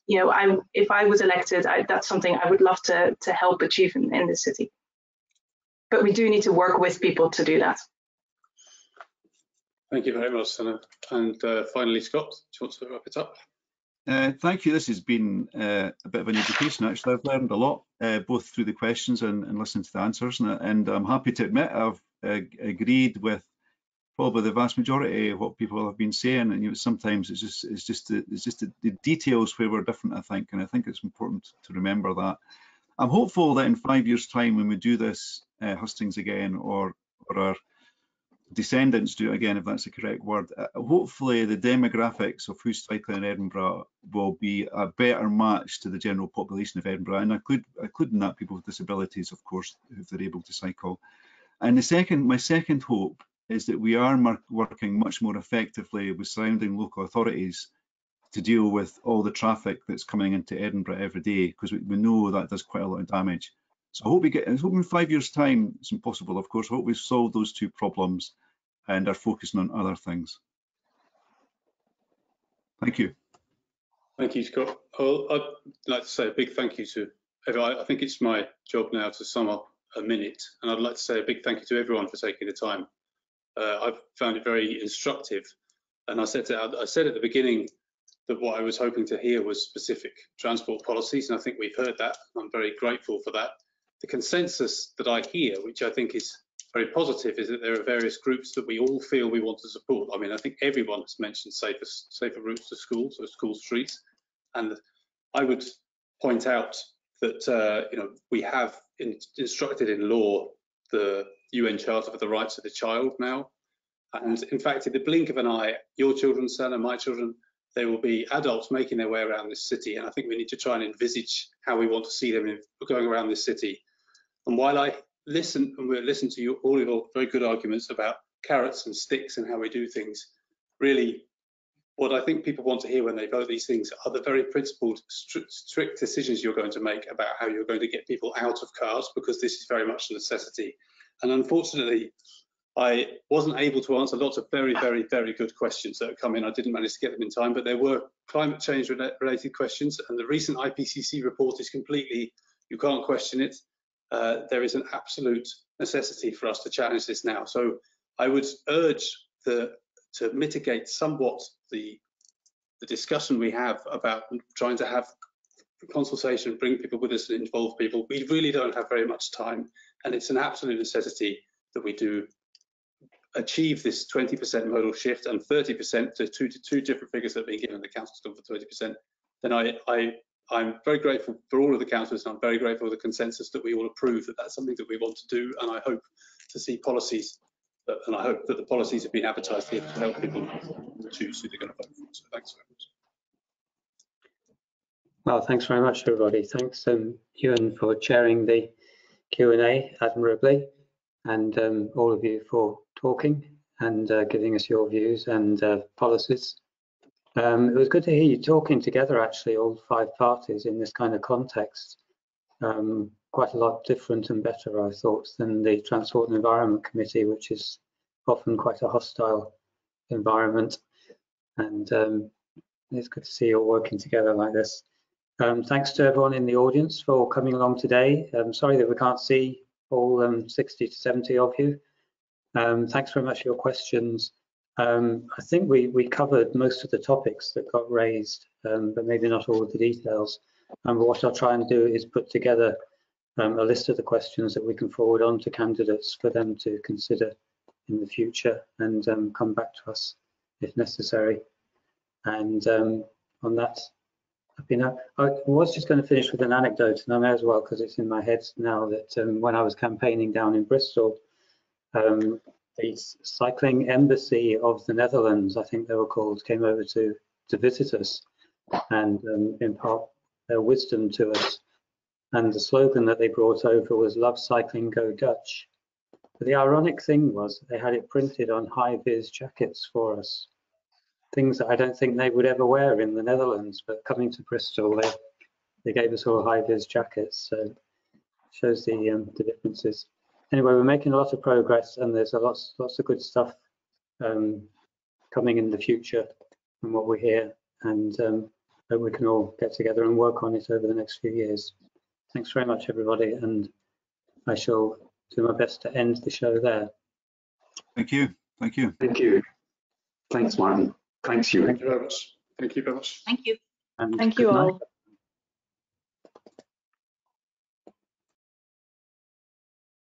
[SPEAKER 4] if I was elected, that's something I would love to help achieve in the city. But we do need to work with people to do that.
[SPEAKER 8] Thank you very much, Sanne. And finally, Scott, do you want to wrap it up?
[SPEAKER 3] Thank you. This has been a bit of an education, actually. I've learned a lot, both through the questions and listening to the answers. And I'm happy to admit I've agreed with probably the vast majority of what people have been saying. And you know, sometimes it's just the details where we're different, I think. And I think it's important to remember that. I'm hopeful that in 5 years' time, when we do this hustings again, or our descendants do it again, if that's the correct word, hopefully the demographics of who's cycling in Edinburgh will be a better match to the general population of Edinburgh, and including that people with disabilities, of course, if they're able to cycle. And my second hope is that we are working much more effectively with surrounding local authorities to deal with all the traffic that's coming into Edinburgh every day, because we know that does quite a lot of damage. So I hope in 5 years' time, it's impossible, of course, I hope we've solved those two problems and are focusing on other things. Thank you.
[SPEAKER 8] Thank you, Scott. I'd like to say a big thank you to everyone. I think it's my job now to sum up a minute, and I'd like to say a big thank you to everyone for taking the time. I've found it very instructive, and I said at the beginning that what I was hoping to hear was specific transport policies, and I think we've heard that. I'm very grateful for that. The consensus that I hear, which I think is very positive, is that there are various groups that we all feel we want to support. I mean, I think everyone has mentioned safer routes to schools, or school streets, and I would point out that you know, we have instructed in law the UN Charter for the Rights of the Child now, and in fact, in the blink of an eye, your children, Sanne, and my children, there will be adults making their way around this city, and I think we need to try and envisage how we want to see them going around this city. And while I listen, and we'll listen to you, all of your very good arguments about carrots and sticks and how we do things, really what I think people want to hear when they vote these things are the very principled, strict decisions you're going to make about how you're going to get people out of cars, because this is very much a necessity. And unfortunately, I wasn't able to answer lots of very, very, very good questions that have come in. I didn't manage to get them in time, but there were climate change related questions, and the recent IPCC report is completely, you can't question it. There is an absolute necessity for us to challenge this now. So I would urge to mitigate somewhat the discussion we have about trying to have consultation, bring people with us and involve people. We really don't have very much time, and it's an absolute necessity that we do achieve this 20% modal shift and 30%, to two different figures that have been given the council still for 20%. Then I'm very grateful for all of the councillors, and I'm very grateful for the consensus that we all approve that that's something that we want to do, and I hope to see policies, and I hope that the policies have been advertised here to help people choose who they're going to vote for. So thanks very much.
[SPEAKER 1] Well, thanks very much, everybody. Thanks, Ewen, for chairing the Q&A admirably, and all of you for talking and giving us your views and policies. It was good to hear you talking together, actually, all 5 parties in this kind of context. Quite a lot different and better, I thought, than the Transport and Environment Committee, which is often quite a hostile environment. And it's good to see you all working together like this. Thanks to everyone in the audience for coming along today. I'm sorry that we can't see all 60 to 70 of you. Thanks very much for your questions. I think we covered most of the topics that got raised, but maybe not all of the details. But what I'll try and do is put together a list of the questions that we can forward on to candidates for them to consider in the future, and come back to us if necessary. And on that, I was just going to finish with an anecdote, and I may as well because it's in my head now, that when I was campaigning down in Bristol, the cycling embassy of the Netherlands, I think they were called, came over to visit us and impart their wisdom to us. And the slogan that they brought over was "Love Cycling, Go Dutch." But the ironic thing was they had it printed on high-vis jackets for us, things that I don't think they would ever wear in the Netherlands, but coming to Bristol, they gave us all high-vis jackets. So it shows the differences. Anyway, we're making a lot of progress, and there's lots of good stuff coming in the future from what we hear, and hope we can all get together and work on it over the next few years. Thanks very much, everybody, and I shall do my best to end the show there.
[SPEAKER 3] Thank you. Thank you.
[SPEAKER 7] Thank you. Thanks, Martin. Thanks, you.
[SPEAKER 8] Thank you very much. Thank you very much.
[SPEAKER 5] Thank you.
[SPEAKER 1] And
[SPEAKER 6] Thank you
[SPEAKER 1] good night.
[SPEAKER 6] all.